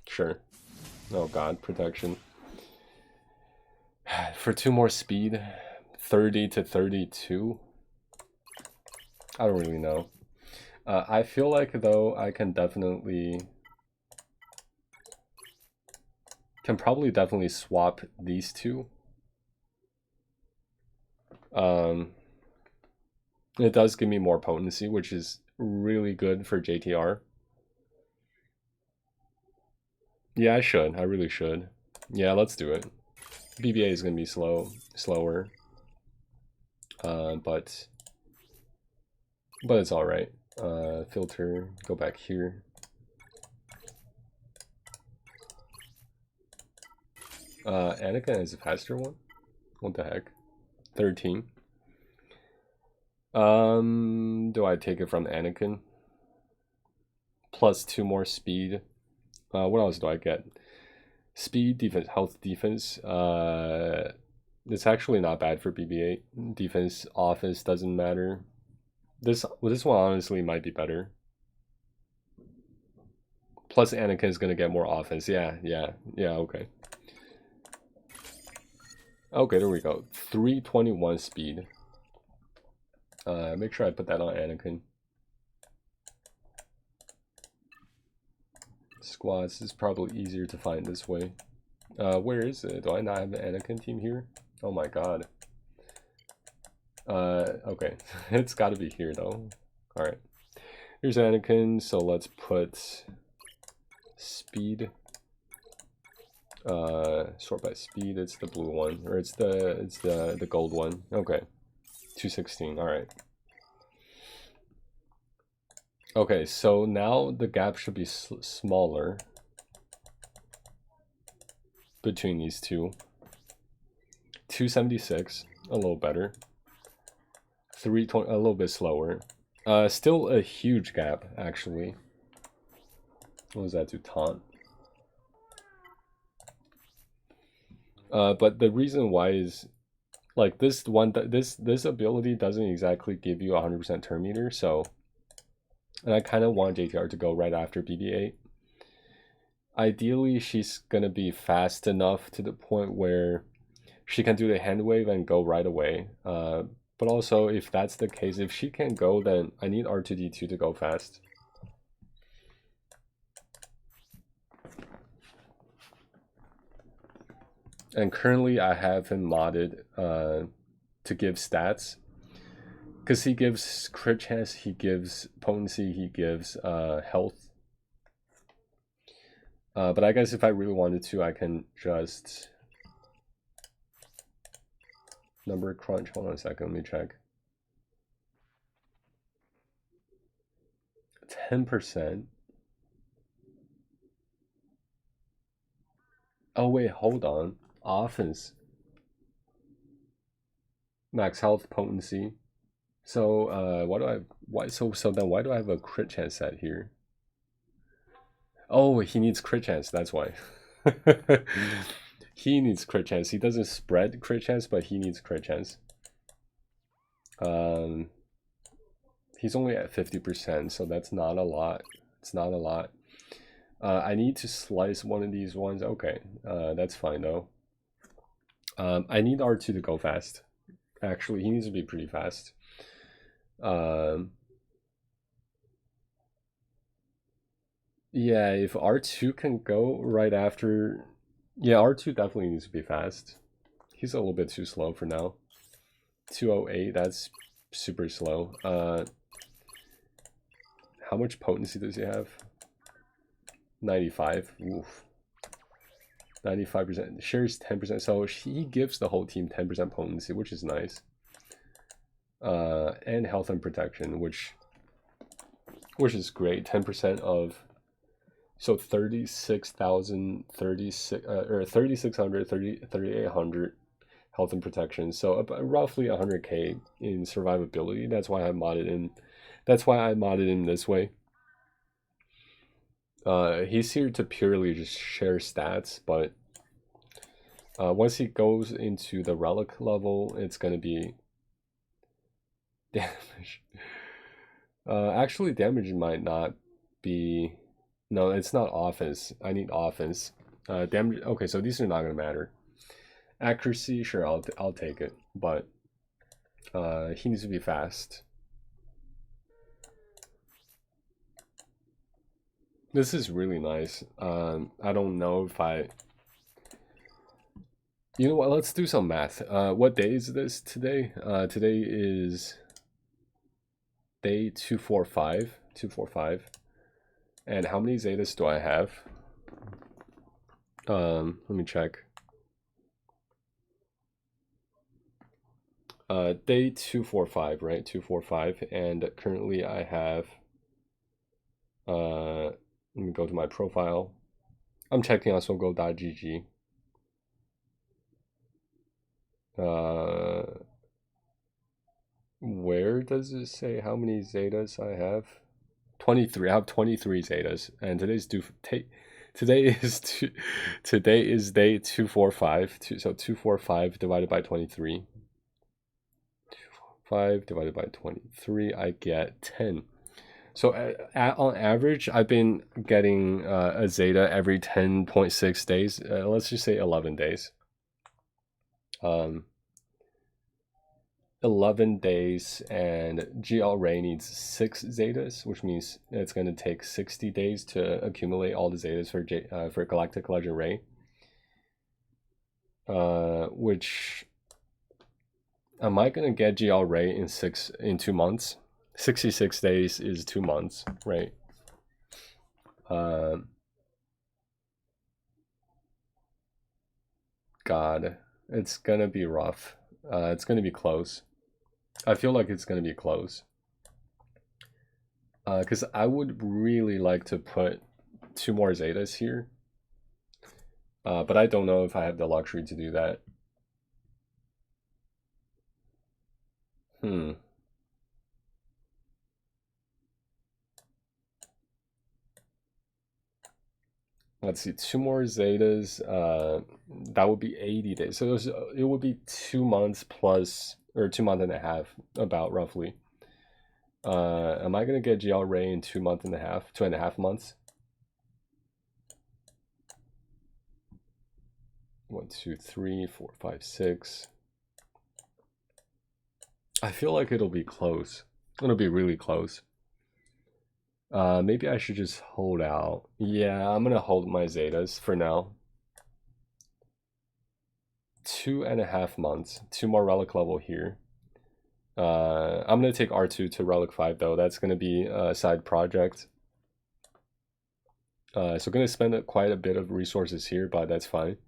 Sure. Oh god, protection. For 2 more speed, 30 to 32. I don't really know. I feel like though I can probably definitely swap these two. It does give me more potency, which is really good for JTR. Yeah, I should. I really should. Yeah, let's do it. BBA is gonna be slower. But it's all right. Filter, go back here. Anakin is a faster one. What the heck? 13. Do I take it from Anakin? Plus 2 more speed. What else do I get? Speed, defense, health, defense. It's actually not bad for BB-8. Defense, offense doesn't matter. This one honestly might be better. Plus Anakin is gonna get more offense. Yeah, okay. Okay, there we go. 321 speed. Make sure I put that on Anakin. Squads is probably easier to find this way. Where is it? Do I not have an Anakin team here? Oh my god. Okay. It's gotta be here though. Alright. Here's Anakin, so let's put speed. Sort by speed, it's the blue one. Or it's the gold one. Okay. 216, alright. Okay, so now the gap should be smaller between these two. 276, a little better. 320, a little bit slower. Still a huge gap, actually. What was that to taunt? But the reason why is, like, this ability doesn't exactly give you 100% turn meter, so, and I kind of want JTR to go right after BB-8. Ideally, she's gonna be fast enough to the point where she can do the hand wave and go right away. But also, if that's the case, if she can go, then I need R2-D2 to go fast. And currently I have him modded to give stats. Because he gives crit chance, he gives potency, he gives health. But I guess if I really wanted to, I can just... Number crunch, hold on a second, let me check. 10%. Oh wait, hold on. Offense. Max health, potency. So why do I have a crit chance set here? Oh, he needs crit chance, that's why. He needs crit chance. He doesn't spread crit chance, but he needs crit chance. He's only at 50%, so that's not a lot. It's not a lot. I need to slice one of these ones. Okay, that's fine though. I need R2 to go fast. Actually, he needs to be pretty fast. Yeah, if R2 can go right after... Yeah, R2 definitely needs to be fast. He's a little bit too slow for now. 208, that's super slow. How much potency does he have? 95. Oof. 95%. Shares 10%. So he gives the whole team 10% potency, which is nice. And health and protection, which is great. 10% of So 36,000, 36, or 3,600, 3,800 health and protection. So about roughly 100k in survivability. That's why I modded in. That's why I modded in this way. He's here to purely just share stats, but once he goes into the relic level, it's gonna be damage. Actually, damage might not be. No, it's not offense. I need offense. Damage. Okay, so these are not gonna matter. Accuracy, sure, I'll take it, but he needs to be fast. This is really nice. I don't know if I. You know what? Let's do some math. What day is this today? Today is day 245. 245. And how many Zetas do I have? Let me check. Day 245, right? 245. And currently I have. Let me go to my profile. I'm checking on SWGOH.gg. Where does it say how many Zetas I have? 23. I have 23 Zetas, and today's today is day 245. So 245 divided by 23. 5 divided by 23, I get 10. So on average, I've been getting a Zeta every 10.6 days. Let's just say 11 days. 11 days, and GL Ray needs 6 Zetas, which means it's going to take 60 days to accumulate all the Zetas for Galactic Legend Ray. Which am I going to get GL Ray in 2 months? 66 days is 2 months, right? God, it's going to be rough. It's going to be close. I feel like it's going to be close. Because I would really like to put 2 more Zetas here. But I don't know if I have the luxury to do that. Let's see, 2 more Zetas. That would be 80 days. So it would be 2 months plus, or 2 months and a half, about roughly. Am I gonna get GL Ray in 2.5 months? 1, 2, 3, 4, 5, 6. I feel like it'll be close. It'll be really close. Maybe I should just hold out. Yeah, I'm gonna hold my Zetas for now. 2.5 months. 2 more relic level here. I'm gonna take R2 to relic 5 though. That's gonna be a side project. So gonna spend quite a bit of resources here, but that's fine.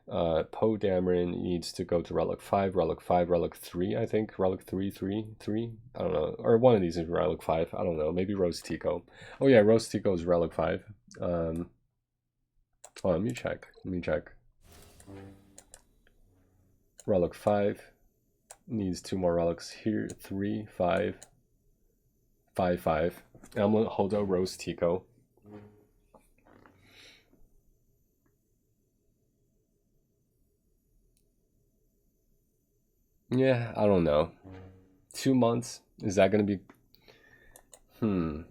Poe Dameron needs to go to relic 5, relic 5, relic 3, I think. Relic 3, 3, 3. I don't know. Or one of these is relic 5. I don't know. Maybe Rose Tico. Oh yeah, Rose Tico is relic 5. Oh, let me check. Relic 5 needs 2 more relics here. 3, 5, 5, 5. And I'm gonna hold out Rose Tico. Yeah, I don't know. 2 months? Is that gonna be? And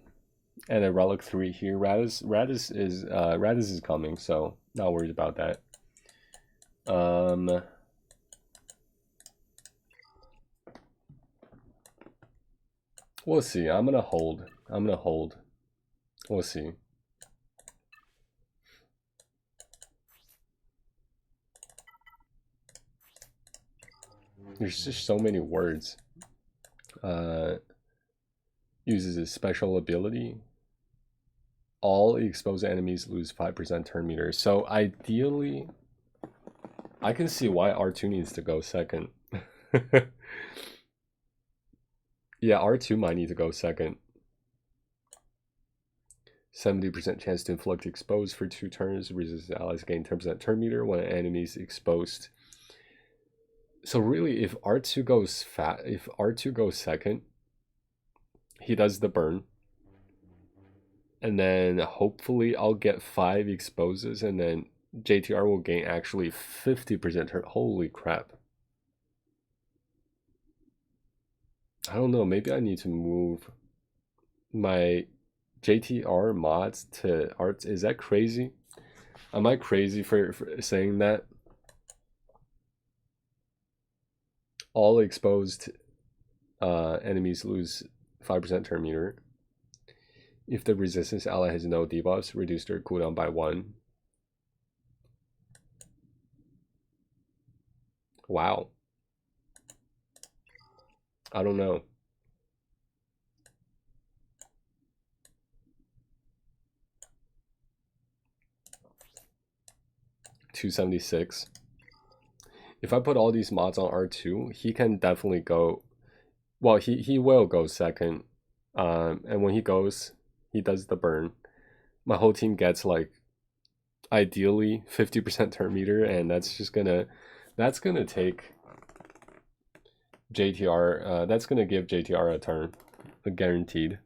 a relic 3 here. Radis is coming, so not worried about that. We'll see. I'm gonna hold. We'll see. There's just so many words. Uses a special ability. All exposed enemies lose 5% turn meter. So ideally, I can see why R2 needs to go second. Yeah, R2 might need to go second. 70% chance to inflict expose for 2 turns. Resistant allies gain 10% turn meter when an enemy is exposed. So really, if R2 goes second, he does the burn. And then hopefully I'll get 5 exposes, and then JTR will gain actually 50% turn. Holy crap. I don't know, maybe I need to move my JTR mods to arts. Is that crazy? Am I crazy for saying that? All exposed enemies lose 5% turn meter. If the resistance ally has no debuffs, reduce their cooldown by 1. Wow. I don't know. $276. If I put all these mods on R2, he can definitely go. Well, he will go second. And when he goes, he does the burn. My whole team gets like ideally 50% turn meter, and that's gonna take JTR. That's gonna give JTR a turn, guaranteed.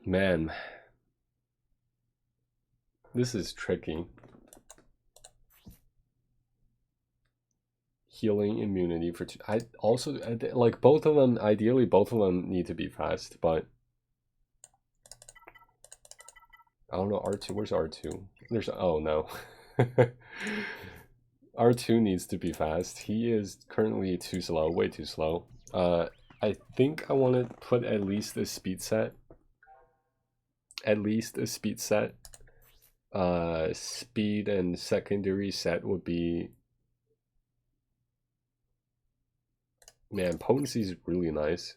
Man, this is tricky. Healing immunity for 2. I also like both of them. Ideally, both of them need to be fast, but I don't know. R2, where's R2? There's, oh no. R2 needs to be fast. He is currently too slow, way too slow. I think I want to put at least a speed set. At least a speed set. Speed and secondary set would be... Man, potency is really nice.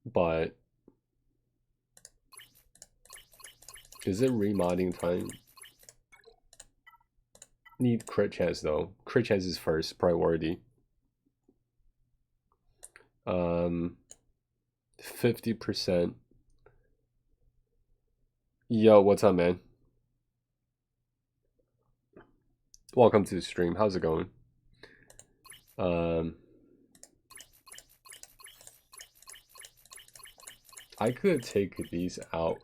But... is it remodding time? Need crit chance though. Crit chance is first priority. 50%. Yo, what's up, man? Welcome to the stream. How's it going? I could take these out.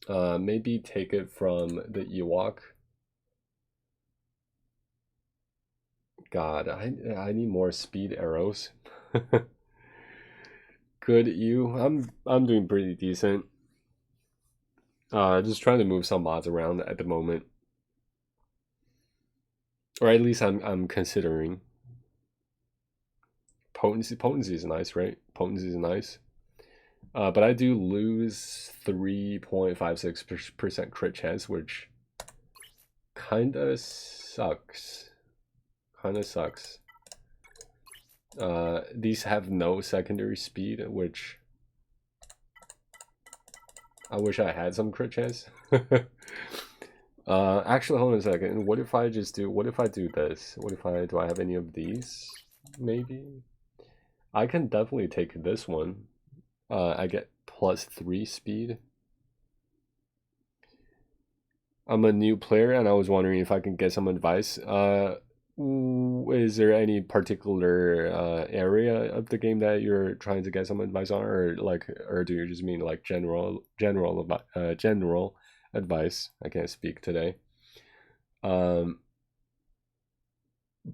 Maybe take it from the Ewok. God, I need more speed arrows. Good, you. I'm doing pretty decent. Just trying to move some mods around at the moment, or at least I'm considering. Potency is nice, right? Potency is nice. But I do lose 3.56% crit chance, which kinda sucks. These have no secondary speed, which I wish I had some crit chance. Actually, hold on a second. What if I do this? Do I have any of these? Maybe. I can definitely take this one. I get +3 speed. I'm a new player and I was wondering if I can get some advice. Is there any particular area of the game that you're trying to get some advice on, or do you just mean like general advice? I can't speak today.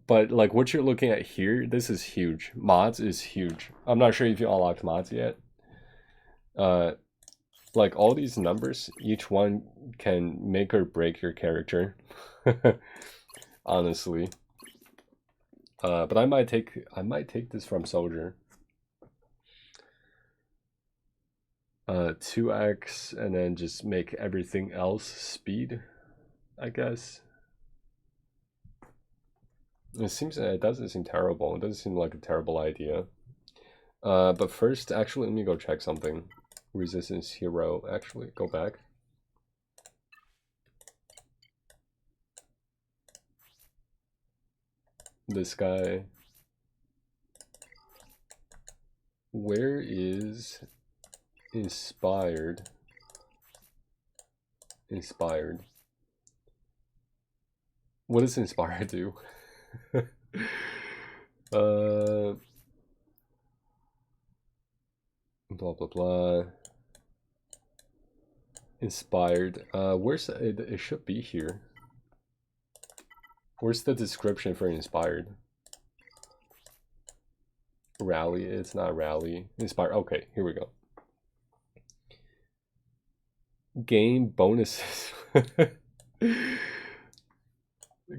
But like what you're looking at here, this is huge. Mods is huge. I'm not sure if you unlocked mods yet. Like all these numbers, each one can make or break your character. Honestly. But I might take this from Soldier. 2x and then just make everything else speed, I guess. It doesn't seem terrible. It doesn't seem like a terrible idea. But first, actually, let me go check something. Resistance hero. Actually, go back. this guy. Where is inspired? Inspired. What does inspired do? Blah blah blah. Inspired. Where's it? It should be here. Where's the description for inspired? Rally. It's not rally. Inspired. Okay, here we go. Game bonuses.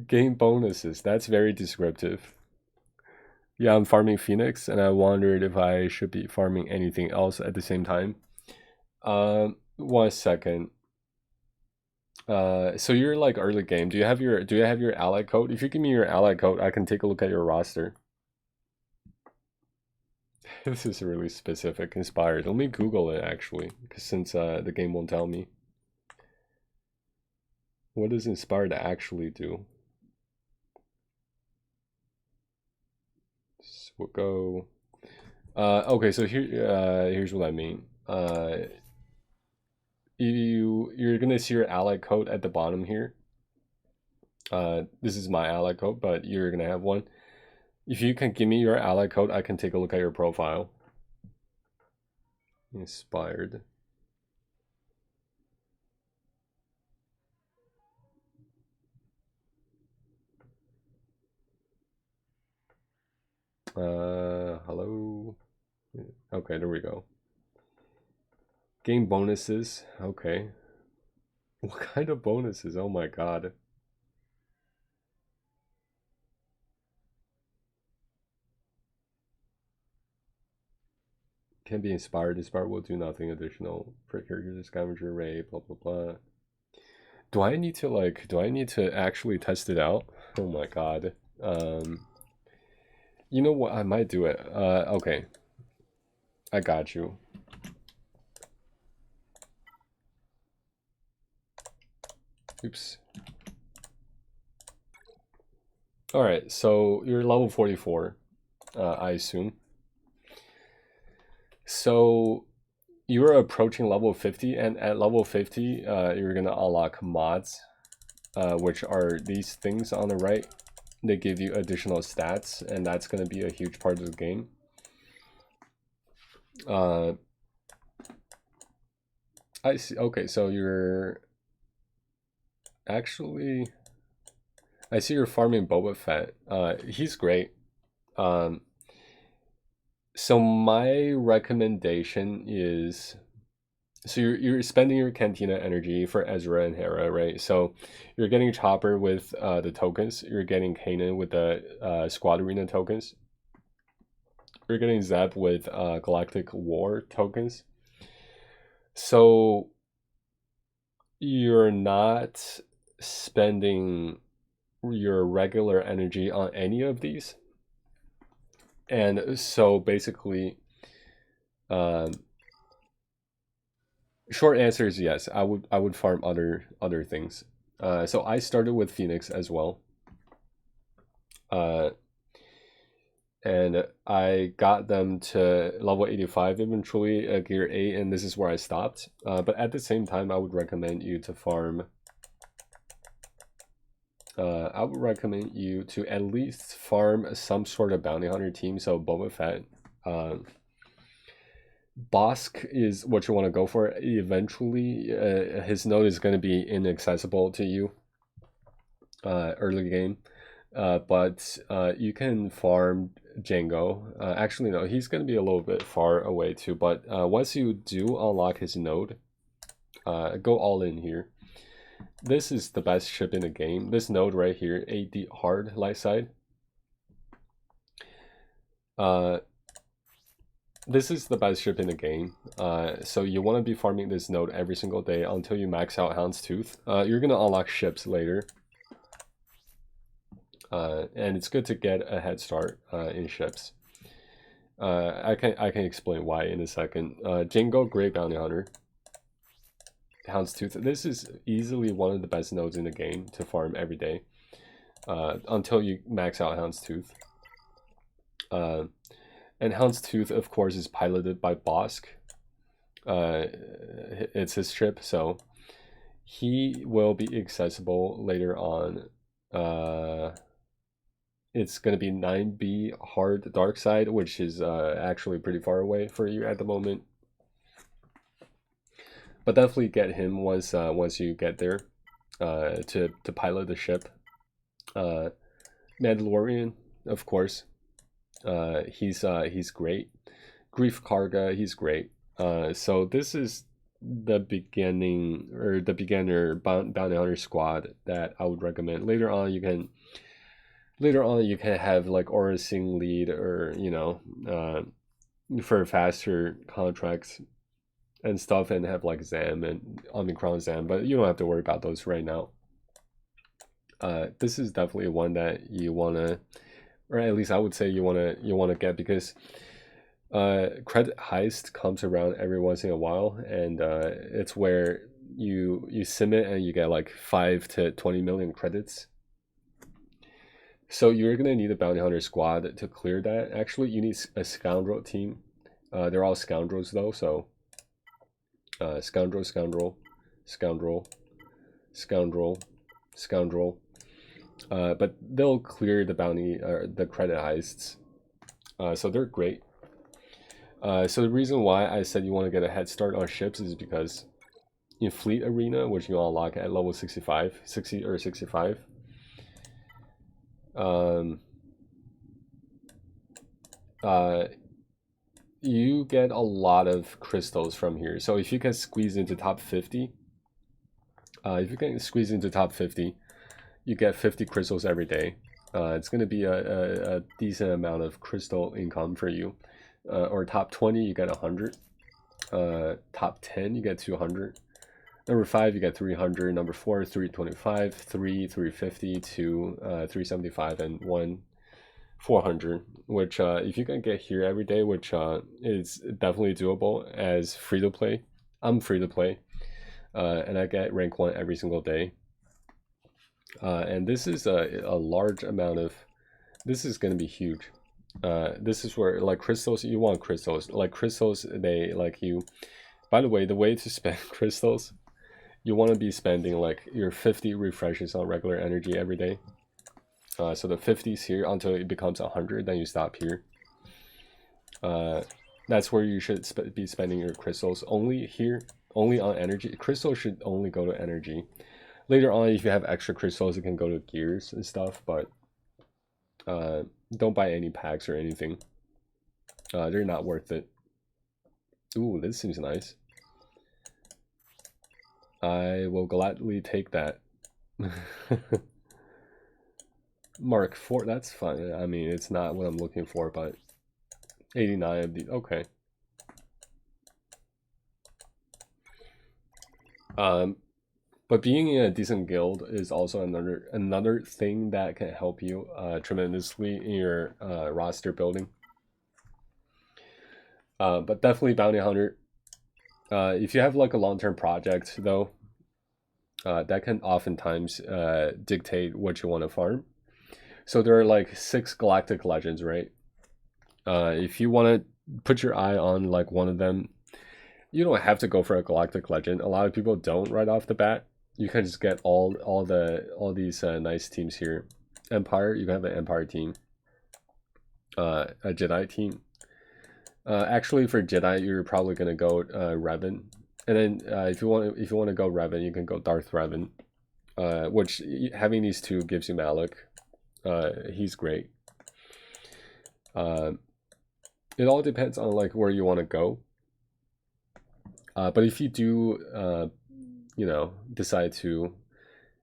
Game bonuses. That's very descriptive. Yeah, I'm farming Phoenix, and I wondered if I should be farming anything else at the same time. 1 second. So you're like early game. Do you have your ally code? If you give me your ally code, I can take a look at your roster. This is really specific. Inspired. Let me Google it actually, because since the game won't tell me. What does inspired actually do? SWGOH. Okay, so here's what I mean. You're gonna see your ally code at the bottom here. This is my ally code, but you're gonna have one. If you can give me your ally code, I can take a look at your profile. Inspired. Hello. Okay, there we go. Game bonuses. Okay. What kind of bonuses? Oh my god. Can be inspired. Inspired will do nothing additional. Per character scavenger array, blah blah blah. Do I need to actually test it out? Oh my god. You know what? I might do it. Okay. I got you. Oops. Alright, so you're level 44, I assume. So you're approaching level 50, and at level 50, you're gonna unlock mods, which are these things on the right. They give you additional stats, and that's gonna be a huge part of the game. I see. Okay, so you're actually, I see you're farming Boba Fett. He's great. So my recommendation is, so you're spending your Cantina energy for Ezra and Hera, right? So you're getting Chopper with the tokens. You're getting Kanan with the Squad Arena tokens. You're getting Zeb with Galactic War tokens. So you're not spending your regular energy on any of these. And so basically, short answer is yes. I would farm other things. So I started with Phoenix as well. And I got them to level 85 eventually, gear 8, and this is where I stopped. But at the same time, I would recommend you to farm. I would recommend you to at least farm some sort of bounty hunter team. So Boba Fett, Bosk is what you want to go for. Eventually, his node is going to be inaccessible to you early game. But you can farm Django. Actually, no, he's going to be a little bit far away too. But once you do unlock his node, go all in here. This is the best ship in the game. This node right here, AD hard light side. This is the best ship in the game. So you want to be farming this node every single day until you max out Houndstooth. You're going to unlock ships later. And it's good to get a head start in ships. I can explain why in a second. Django, Great Bounty Hunter. Houndstooth. This is easily one of the best nodes in the game to farm every day. until you max out Houndstooth. And Houndstooth, of course, is piloted by Bosk. It's his ship, so he will be accessible later on. It's going to be 9B hard dark side, which is actually pretty far away for you at the moment. But definitely get him once you get there to pilot the ship. Mandalorian, of course. He's great. Grief Karga, he's great. So this is the beginning or the beginner bounty hunter squad that I would recommend. Later on, you can have like Aura Sing lead, or for faster contracts and stuff, and have like Zam and Omicron Zam, but you don't have to worry about those right now. This is definitely one that you wanna, or at least I would say you wanna get, because credit heist comes around every once in a while, and it's where you sim it and you get like 5 to 20 million credits. So you're gonna need a bounty hunter squad to clear that. Actually, you need a scoundrel team. They're all scoundrels though, so scoundrel, scoundrel, scoundrel, scoundrel, scoundrel. But they'll clear the bounty or the credit heists. So they're great. So the reason why I said you want to get a head start on ships is because in Fleet Arena, which you unlock at level 65, 60 or 65, you get a lot of crystals from here. So if you can squeeze into top 50, you get 50 crystals every day. It's going to be a decent amount of crystal income for you. Or top 20, you get 100. Top 10, you get 200. Number 5, you get 300. Number 4, 325. 3, 350. 2, 375. And 1, 400. Which, if you can get here every day, which is definitely doable as free to play. I'm free to play. And I get rank 1 every single day. And this is a large amount of, this is going to be huge. This is where, like, crystals, you want crystals. Like, crystals, they, like, you, by the way, the way to spend crystals, you want to be spending, like, your 50 refreshes on regular energy every day. So the 50s here until it becomes 100, then you stop here. That's where you should be spending your crystals. Only here, only on energy. Crystals should only go to energy. Later on, if you have extra crystals, it can go to gears and stuff, but don't buy any packs or anything. They're not worth it. Ooh, this seems nice. I will gladly take that. Mark 4, that's fine. I mean, it's not what I'm looking for, but 89 of the, okay. But being in a decent guild is also another thing that can help you tremendously in your roster building. But definitely bounty hunter. If you have like a long-term project though, that can oftentimes dictate what you want to farm. So there are like 6 galactic legends, right? If you want to put your eye on like one of them, you don't have to go for a galactic legend. A lot of people don't right off the bat. You can just get all these nice teams here. Empire, you can have an Empire team. A Jedi team. Actually, for Jedi, you're probably gonna go Revan, and then if you want to go Revan, you can go Darth Revan, which having these two gives you Malik. He's great. It all depends on like where you want to go. But if you do, decide to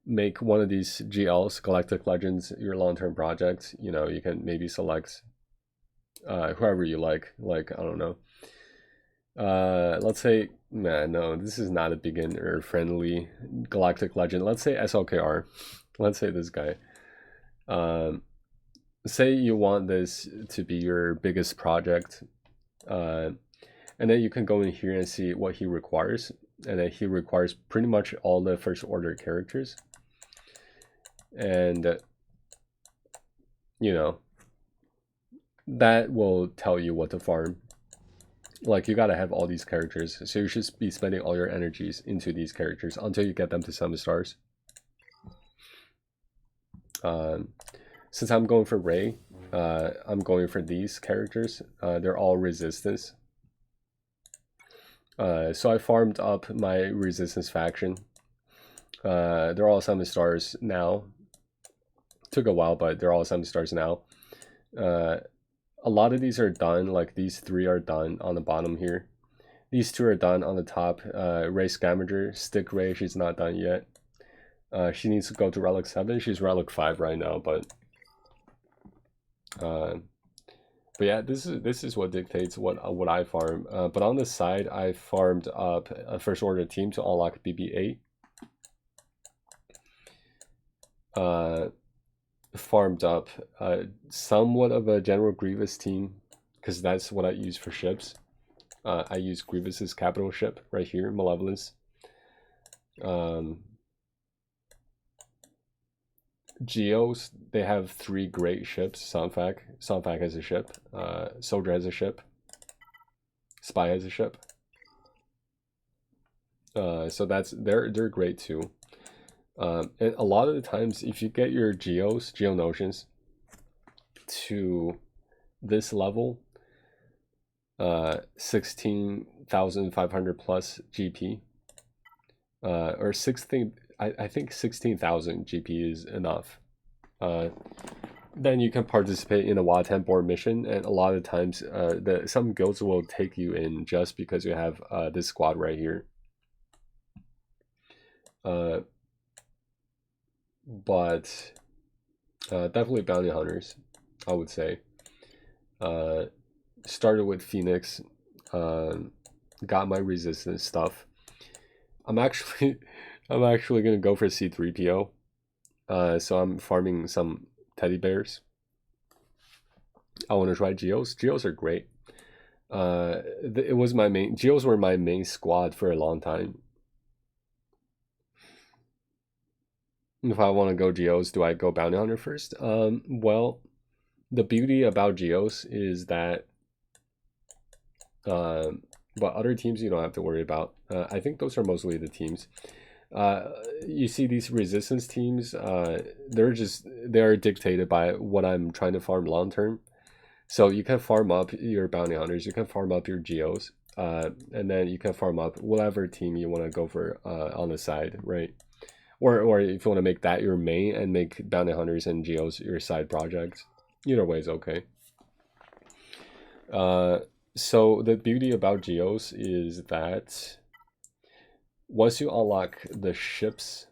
make one of these GLs, Galactic Legends, your long-term project, you can maybe select whoever you like. Like, I don't know. Let's say, no, this is not a beginner-friendly Galactic Legend. Let's say SLKR. Let's say this guy. Say you want this to be your biggest project, and then you can go in here and see what he requires, and then he requires pretty much all the first order characters. And you know, that will tell you what to farm. Like, you gotta have all these characters, so you should be spending all your energies into these characters until you get them to 7 stars. Since I'm going for Ray, I'm going for these characters. They're all resistance. So I farmed up my resistance faction. They're all 7 stars now. Took a while, but they're all 7 stars now. A lot of these are done, like these 3 are done on the bottom here. These 2 are done on the top. Ray Scavenger, Stick Ray, she's not done yet. She needs to go to Relic 7. She's Relic 5 right now, but yeah, this is what dictates what I farm. But on the side, I farmed up a First Order team to unlock BB-8. Farmed up somewhat of a General Grievous team, because that's what I use for ships. I use Grievous's capital ship right here, Malevolence. Geos, they have 3 great ships. Sonfak has a ship. Soldier has a ship. Spy has a ship. So they're great too. And a lot of the times, if you get your Geonosians to this level, 16,500 plus GP, or 16. I think 16,000 GP is enough. Then you can participate in a Watem board mission, and a lot of times, some guilds will take you in just because you have this squad right here. But definitely bounty hunters, I would say. Started with Phoenix, got my resistance stuff. I'm actually gonna go for C3PO. So I'm farming some teddy bears. I want to try Geos. Geos are great. It was my main. Geos were my main squad for a long time. If I want to go Geos, do I go Bounty Hunter first? Well, the beauty about Geos is that, but other teams you don't have to worry about. I think those are mostly the teams. You see these resistance teams, they're dictated by what I'm trying to farm long term. So you can farm up your bounty hunters, you can farm up your Geos, and then you can farm up whatever team you want to go for on the side, right? Or if you want to make that your main and make bounty hunters and Geos your side project, either way is okay. So the beauty about Geos is that once you unlock the ships,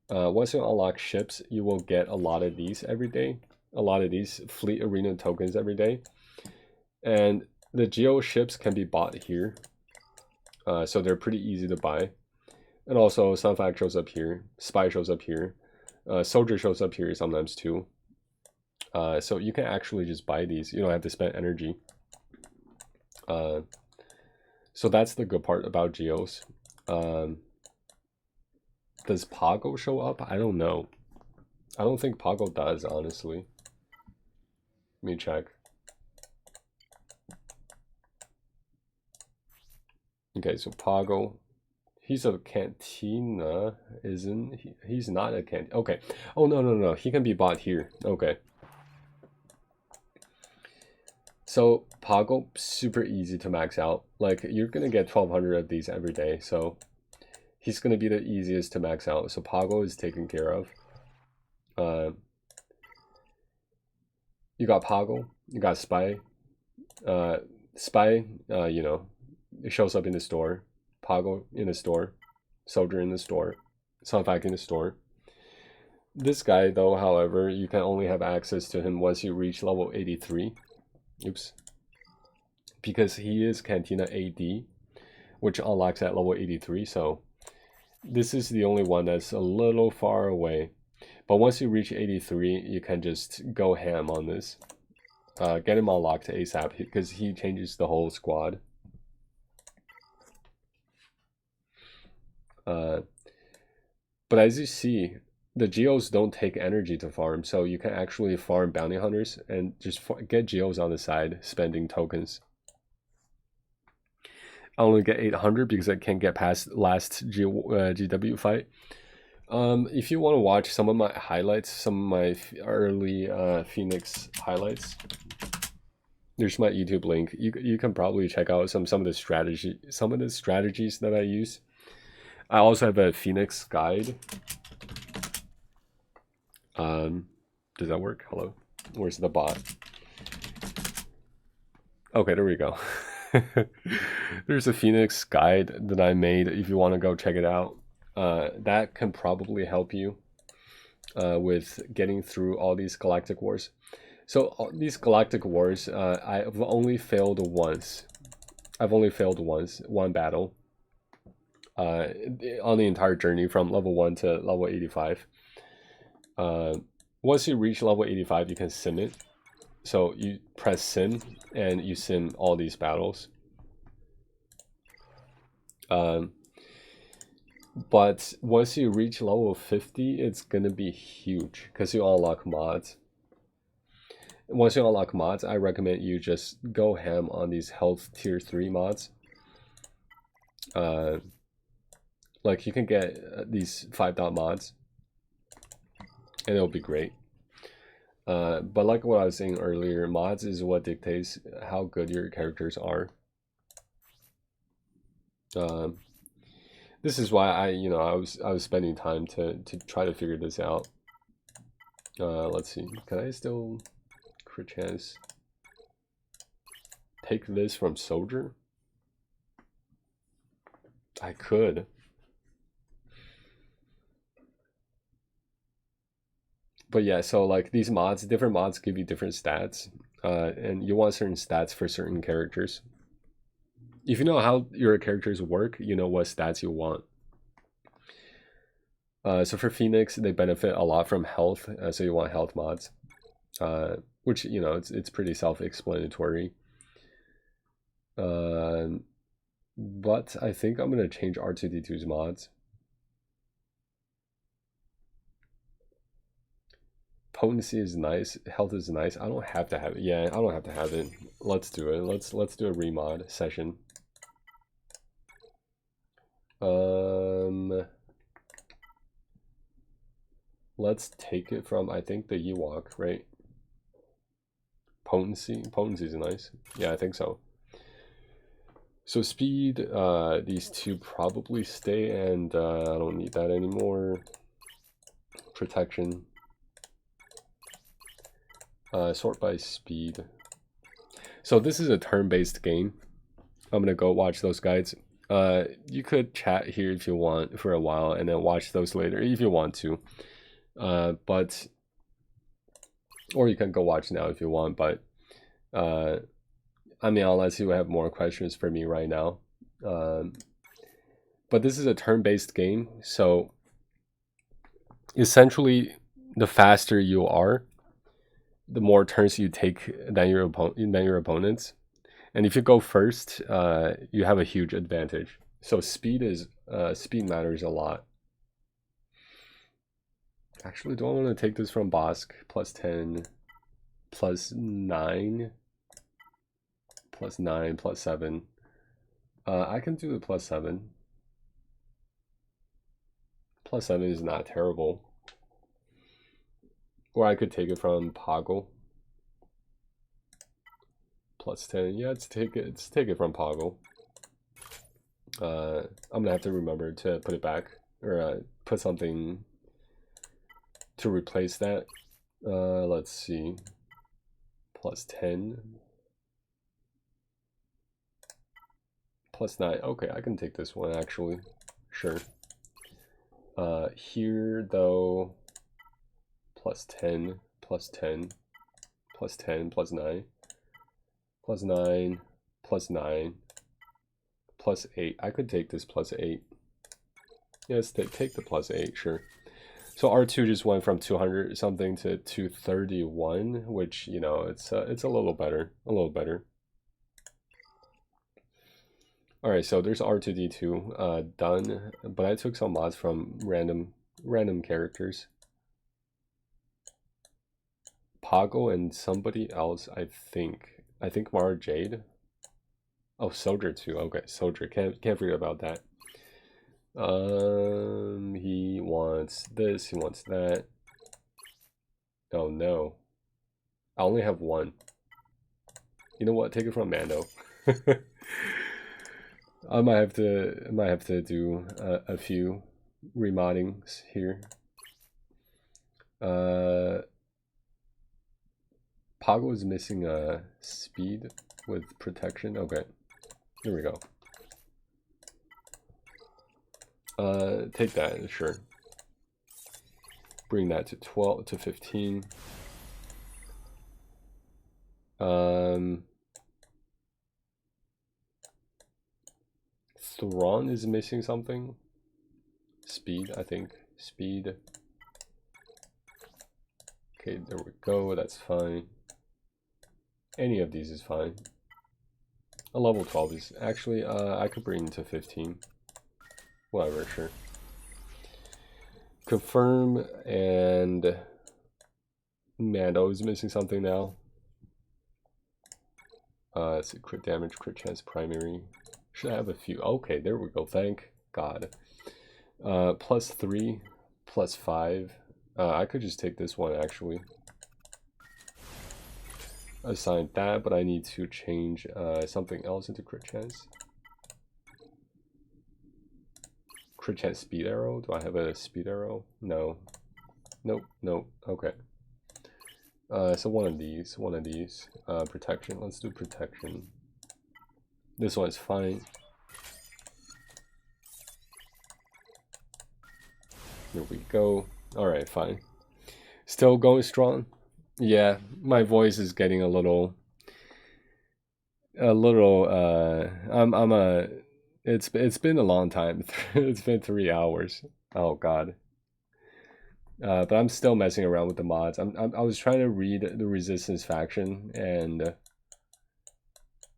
you will get a lot of these every day. A lot of these fleet arena tokens every day. And the Geo ships can be bought here. So they're pretty easy to buy. And also Sunfact shows up here. Spy shows up here. Soldier shows up here sometimes too. So you can actually just buy these. You don't have to spend energy. So that's the good part about Geos. Does Pago show up? I don't know. I don't think Pago does, honestly. Let me check. Okay, so Pago. He's a cantina, isn't he? He's not a cantina. Okay. Oh, no. He can be bought here. Okay. So Pago, super easy to max out. Like, you're gonna get 1,200 of these every day, so he's gonna be the easiest to max out. So Pago is taken care of. You got Pago, you got Spy. Spy, you know, it shows up in the store. Pago in the store. Soldier in the store. Sunfact in the store. This guy, though, however, you can only have access to him once you reach level 83. Oops. Because he is Cantina AD, which unlocks at level 83, so this is the only one that's a little far away. But once you reach 83, you can just go ham on this. Get him unlocked ASAP, because he changes the whole squad. But as you see, the geos don't take energy to farm, so you can actually farm bounty hunters and just get geos on the side, spending tokens. I only get 800 because I can't get past last GW fight. If you want to watch some of my highlights, some of my early Phoenix highlights, there's my YouTube link. You can probably check out some of the strategies that I use. I also have a Phoenix guide. Does that work? Hello, where's the bot? Okay, there we go. There's a Phoenix guide that I made. If you want to go check it out, that can probably help you with getting through all these galactic wars. So these galactic wars, I've only failed once. One battle on the entire journey from level 1 to level 85. Once you reach level 85, you can sim it. So you press sim and you sim all these battles. But once you reach level 50, it's gonna be huge because you unlock mods. Once you unlock mods, I recommend you just go ham on these health tier 3 mods. Like you can get these 5-dot mods and it'll be great. But like what I was saying earlier, mods is what dictates how good your characters are. This is why I was spending time to try to figure this out. Let's see, can I still crit chance take this from soldier? I could. But yeah, so like these mods, different mods give you different stats, and you want certain stats for certain characters. If you know how your characters work, you know what stats you want. So for Phoenix, they benefit a lot from health, so you want health mods, which it's pretty self-explanatory. But I think I'm gonna change R2D2's mods. Potency is nice, health is nice. I don't have to have it. Yeah, I don't have to have it. Let's do it. Let's do a remod session. Let's take it from, I think, the Ewok, right? Potency is nice. Yeah, I think so. So speed, these two probably stay, and I don't need that anymore. Protection. Sort by speed. So this is a turn-based game. I'm gonna go watch those guides. You could chat here if you want for a while, and then watch those later if you want to. But or you can go watch now if you want. But I mean, unless you have more questions for me right now. But this is a turn-based game, so essentially, the faster you are, the more turns you take than your opponents. And if you go first, you have a huge advantage. So speed matters a lot. Actually, do I want to take this from Bosk? Plus 10, plus 9, plus 9, plus 7. I can do the plus 7. Plus 7 is not terrible. Or I could take it from Poggle. Plus 10. Yeah, let's take it from Poggle. I'm gonna have to remember to put it back, or put something to replace that. Let's see. Plus 10. Plus 9. Okay, I can take this one actually. Sure. Here though, plus 10, plus 10, plus 10, plus 9, plus 9, plus 9, plus 8. I could take this plus 8. Yes, take the plus 8, sure. So R2 just went from 200 something to 231, which, it's a little better, All right, so there's R2D2 done, but I took some mods from random characters. Pago and somebody else, I think. I think Mara Jade. Oh, Soldier too. Okay, Soldier. Can't forget about that. He wants this. He wants that. Oh no. I only have one. You know what? Take it from Mando. I might have to do a few remoddings here. Pago is missing a speed with protection. Okay, here we go. Take that, sure. Bring that to 12 to 15. Thrawn is missing something. Speed, I think. Speed. Okay, there we go. That's fine. Any of these is fine. A level 12 is actually, I could bring to 15. Whatever, sure. Confirm, and Mando is missing something now. It's a crit damage, crit chance, primary. Should have a few. Okay, there we go. Thank God. +3, +5. I could just take this one actually. Assign that, but I need to change something else into crit chance. Crit chance speed arrow. Do I have a speed arrow? No. Nope. Nope. Okay. So one of these. Protection. Let's do protection. This one's fine. Here we go. Alright, fine. Still going strong? Yeah, my voice is getting a little it's been a long time. It's been 3 hours. Oh god. But I'm still messing around with the mods. I was trying to read the resistance faction, and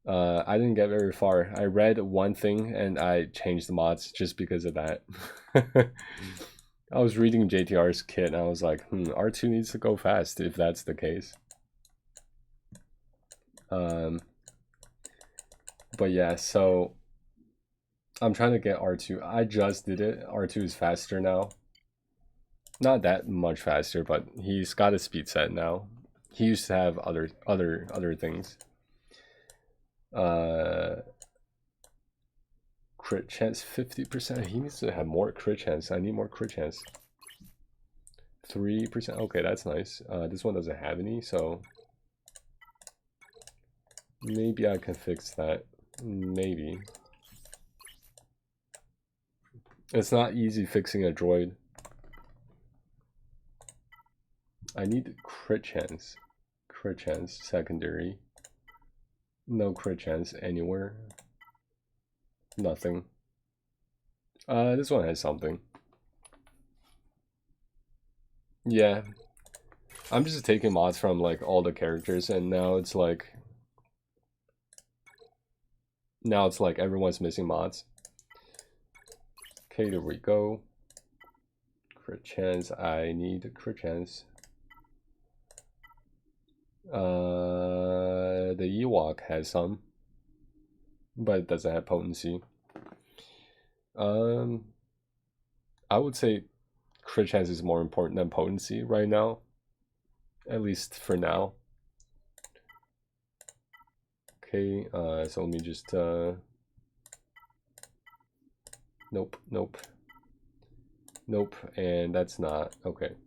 I didn't get very far. I read one thing and I changed the mods just because of that. I was reading JTR's kit and I was like, R2 needs to go fast if that's the case. But yeah, so I'm trying to get R2. I just did it. R2 is faster now. Not that much faster, but he's got a speed set now. He used to have other things. Crit chance 50%. He needs to have more crit chance. I need more crit chance. 3%. Okay, that's nice. This one doesn't have any, so maybe I can fix that. Maybe. It's not easy fixing a droid. I need crit chance. Crit chance secondary. No crit chance anywhere. Nothing. This one has something. Yeah. I'm just taking mods from like all the characters, and now it's like everyone's missing mods. Okay, there we go. Crit chance. I need crit chance. The Ewok has some, but it doesn't have potency. I would say crit chance is more important than potency right now, at least for now. Okay, so let me just nope, and that's not okay.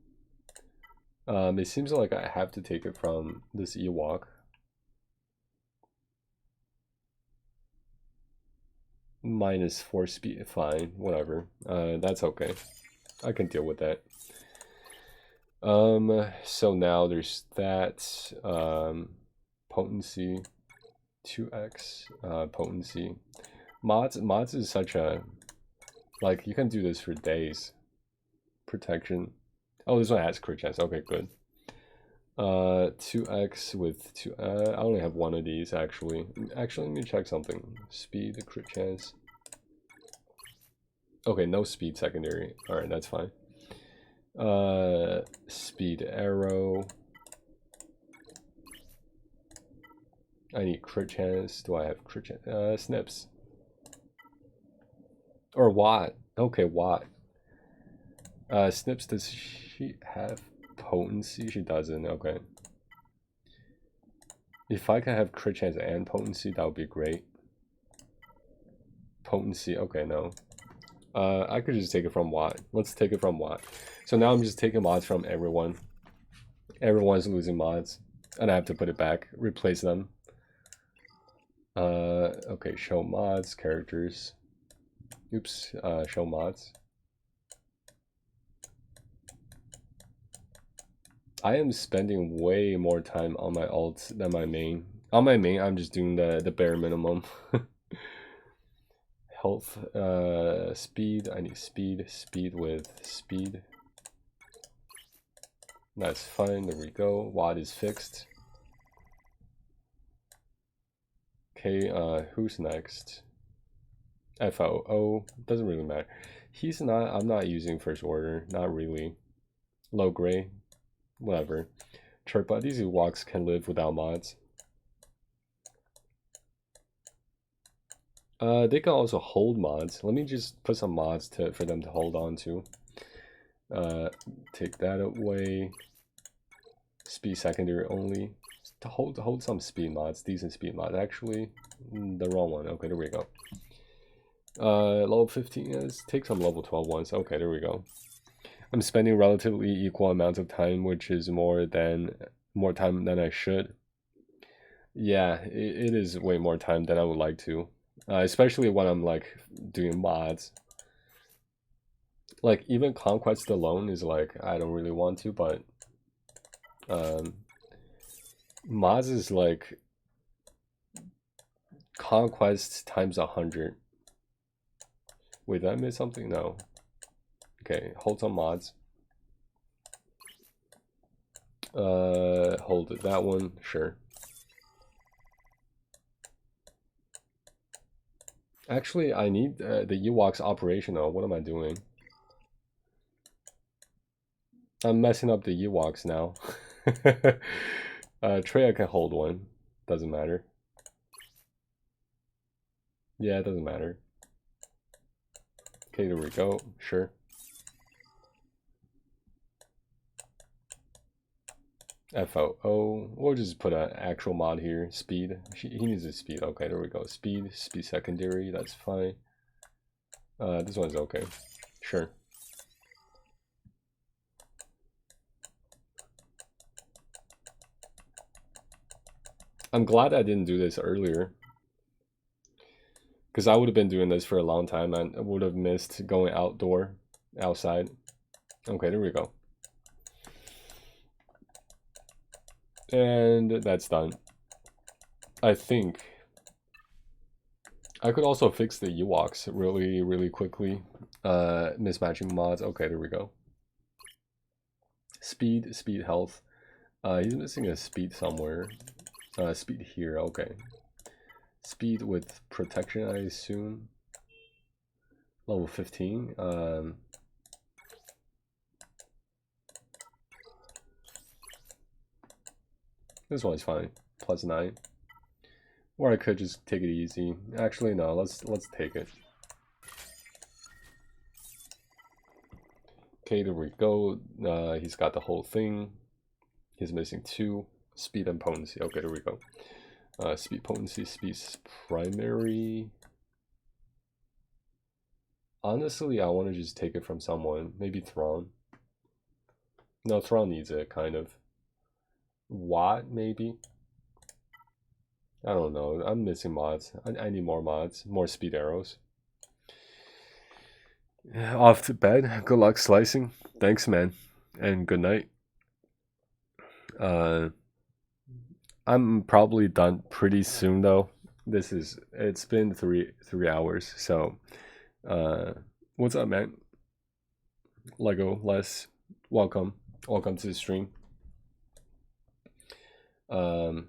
It seems like I have to take it from this Ewok. -4 speed, fine, whatever. That's okay. I can deal with that. So now there's that. Potency, 2x, potency. Mods is such a, like, you can do this for days. Protection. Oh, this one has crit chance. Okay, good. 2x with 2. I only have one of these actually. Actually, let me check something. Speed, crit chance. Okay, no speed secondary. Alright, that's fine. Speed arrow. I need crit chance. Do I have crit chance? Snips. Or Watt. Okay, Watt. Snips, does she have potency? She doesn't. Okay. If I can have crit chance and potency, that would be great. Potency. Okay, no. I could just take it from Watt. Let's take it from Watt. So now I'm just taking mods from everyone. Everyone's losing mods. And I have to put it back. Replace them. Okay, show mods, characters. Oops, show mods. I am spending way more time on my alts than my main. On my main, I'm just doing the bare minimum. Health, speed. I need speed. Speed with speed. That's fine. There we go. Watt is fixed. Okay, who's next? FOO. Doesn't really matter. He's not. I'm not using first order. Not really. Low gray. Whatever. Chirpa. These walks can live without mods. They can also hold mods. Let me just put some mods for them to hold on to. Take that away. Speed secondary only. To hold some speed mods, decent speed mods. Actually, the wrong one. Okay, there we go. Level 15 is take some level 12 ones. Okay, there we go. I'm spending relatively equal amounts of time, which is more time than I should. Yeah, it is way more time than I would like to. Especially when I'm like doing mods. Like even Conquest alone is like I don't really want to, but mods is like Conquest times 100. Wait, did I miss something? No. Okay, hold some mods. Hold it, that one, sure. Actually, I need the Ewoks operational. What am I doing? I'm messing up the Ewoks now. Treya can hold one. Doesn't matter. Yeah, it doesn't matter. Okay, there we go. Sure. FOO. We'll just put an actual mod here. Speed. He needs a speed. Okay, there we go. Speed. Speed secondary. That's fine. This one's okay. Sure. I'm glad I didn't do this earlier. Because I would have been doing this for a long time and I would have missed going outside. Okay, there we go. And that's done. I think I could also fix the Ewoks really quickly. Mismatching mods. Okay, there we go. Speed, health. He's missing a speed somewhere. Speed here, okay. Speed with protection, I assume. Level 15. This one's fine. Plus 9. Or I could just take it easy. Actually, no. Let's take it. Okay, there we go. He's got the whole thing. He's missing 2. Speed and potency. Okay, there we go. Speed, potency, speed primary. Honestly, I want to just take it from someone. Maybe Thrawn. No, Thrawn needs it, kind of. Watt, maybe? I don't know. I'm missing mods. I need more mods. More speed arrows. Off to bed. Good luck slicing. Thanks, man. And good night. I'm probably done pretty soon, though. It's been three hours, so what's up, man? Lego Les, welcome to the stream. I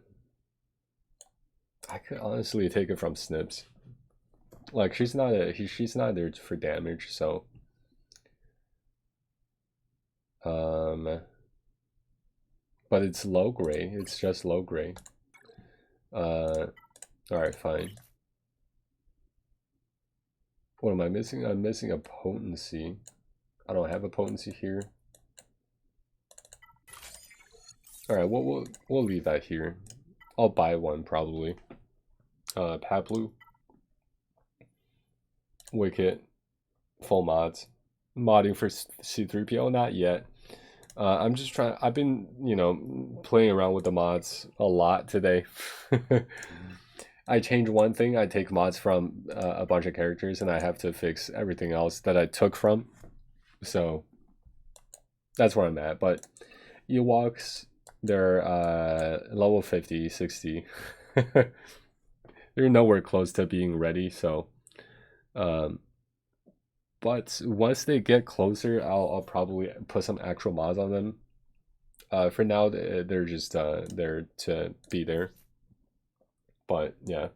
could honestly take it from Snips. Like she's not there for damage, so but it's low gray. It's just low gray. Alright, fine. What am I missing? I'm missing a potency. I don't have a potency here. Alright, we'll leave that here. I'll buy one probably. Pablu. Wicket. Full mods. Modding for C3PO, not yet. I'm just trying. I've been, playing around with the mods a lot today. I change one thing, I take mods from a bunch of characters, and I have to fix everything else that I took from. So that's where I'm at. But Ewoks, they're level 50, 60. They're nowhere close to being ready. So, but once they get closer, I'll probably put some actual mods on them. For now, they're just there to be there. But yeah.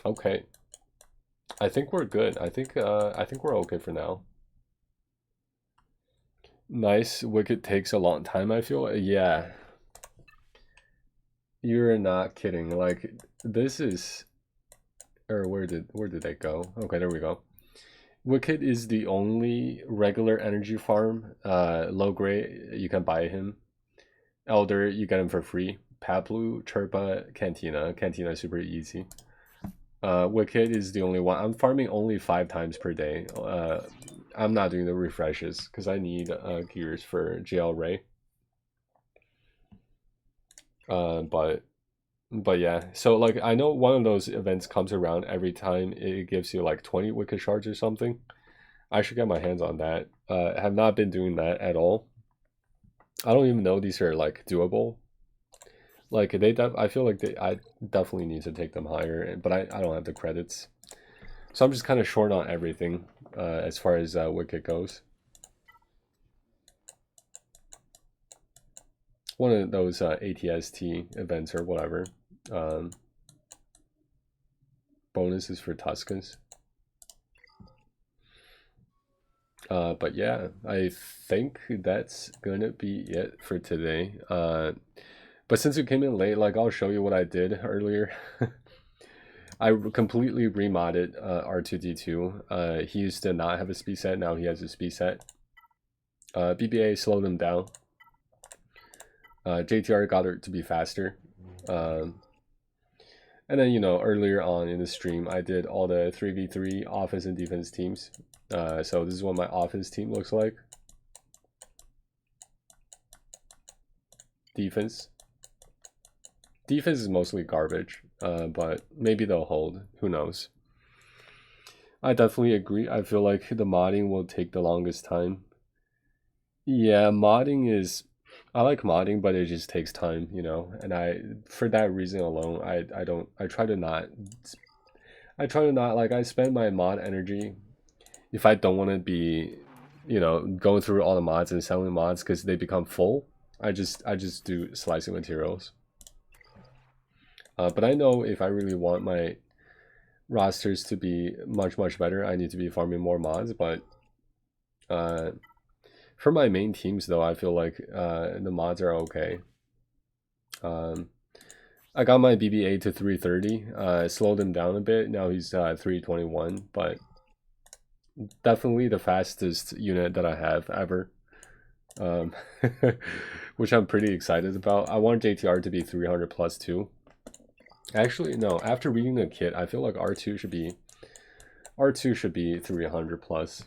Okay. I think we're good. I think we're okay for now. Nice. Wicket takes a long time, I feel. Yeah. You're not kidding. Like, this is, or where did they go? Okay, there we go. Wicket is the only regular energy farm. Low grade, you can buy him. Elder, you get him for free. Pablu, Chirpa, Cantina. Cantina is super easy. Wicket is the only one. I'm farming only 5 times per day. I'm not doing the refreshes because I need gears for GL Ray. But yeah, so like I know one of those events comes around every time. It gives you like 20 wicked shards or something. I should get my hands on that. I have not been doing that at all. I don't even know these are like doable. Like I feel like I definitely need to take them higher, but I don't have the credits. So I'm just kind of short on everything as far as wicked goes. One of those ATST events or whatever. Bonuses for Tuscans. But yeah, I think that's gonna be it for today. But since you came in late, like I'll show you what I did earlier. I completely remodded R2D2. He used to not have a speed set, now he has a speed set. BBA slowed him down. JTR got it to be faster. And then, earlier on in the stream, I did all the 3v3 offense and defense teams. So this is what my offense team looks like. Defense. Defense is mostly garbage, but maybe they'll hold. Who knows? I definitely agree. I feel like the modding will take the longest time. Yeah, modding is... I like modding, but it just takes time, and for that reason alone, I try to not, like, I spend my mod energy if I don't want to be, going through all the mods and selling mods because they become full. I just do slicing materials. But I know if I really want my rosters to be much better, I need to be farming more mods. But for my main teams, though, I feel like the mods are okay. I got my BBA to 330. Slowed him down a bit. Now he's 321, but definitely the fastest unit that I have ever. Which I'm pretty excited about. I want JTR to be 300 plus too. Actually, no. After reading the kit, I feel like R2 should be 300 plus.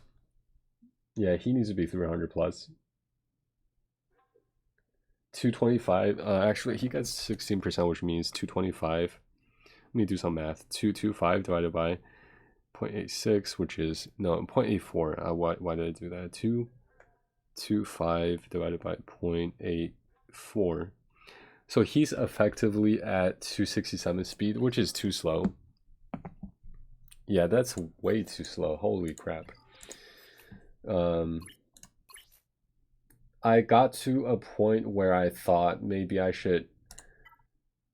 Yeah, he needs to be 300 plus. 225. Actually, he gets 16%, which means 225. Let me do some math. 225 divided by 0.86, which is, no, 0.84. Why did I do that? 225 divided by 0.84. So he's effectively at 267 speed, which is too slow. Yeah, that's way too slow. Holy crap. I got to a point where I thought maybe I should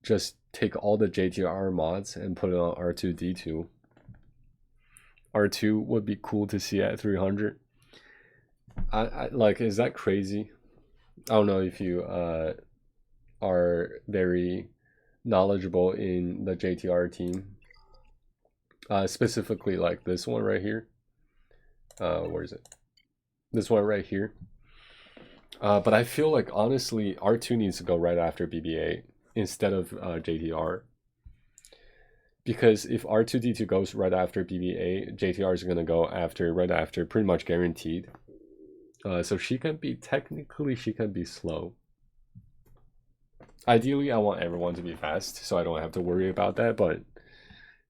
just take all the JTR mods and put it on R2D2. R2 would be cool to see at 300. I like, is that crazy? I don't know if you are very knowledgeable in the JTR team. Specifically like this one right here. Where is it? This one right here. But I feel like honestly R2 needs to go right after BB8 instead of JTR. Because if R2D2 goes right after BB8, JTR is gonna go after right after, pretty much guaranteed. So she can be technically slow. Ideally, I want everyone to be fast, so I don't have to worry about that. But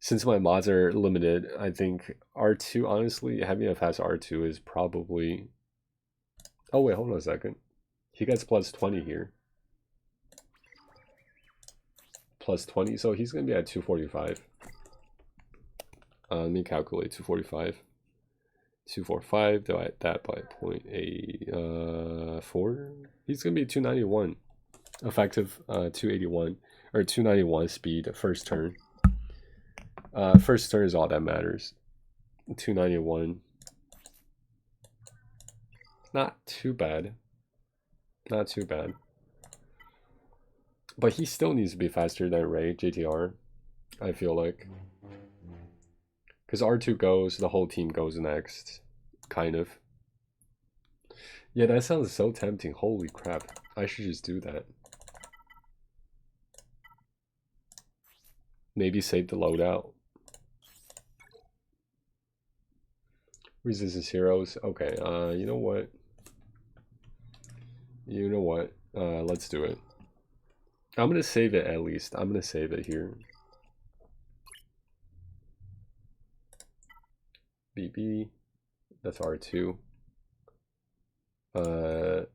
since my mods are limited, I think R2, honestly, having a fast R2 is probably. Oh wait, hold on a second. He gets plus 20 here. Plus 20, so he's gonna be at 245. Let me calculate 245. 245, divide that by 0.84. He's gonna be 291. Effective 281 or 291 speed first turn. First turn is all that matters. 291. Not too bad. Not too bad. But he still needs to be faster than Ray JTR, I feel like. Because R2 goes, the whole team goes next. Kind of. Yeah, that sounds so tempting. Holy crap. I should just do that. Maybe save the loadout. Resistance heroes. Okay, you know what? Let's do it. I'm gonna save it at least. I'm gonna save it here. BB. That's R2. Do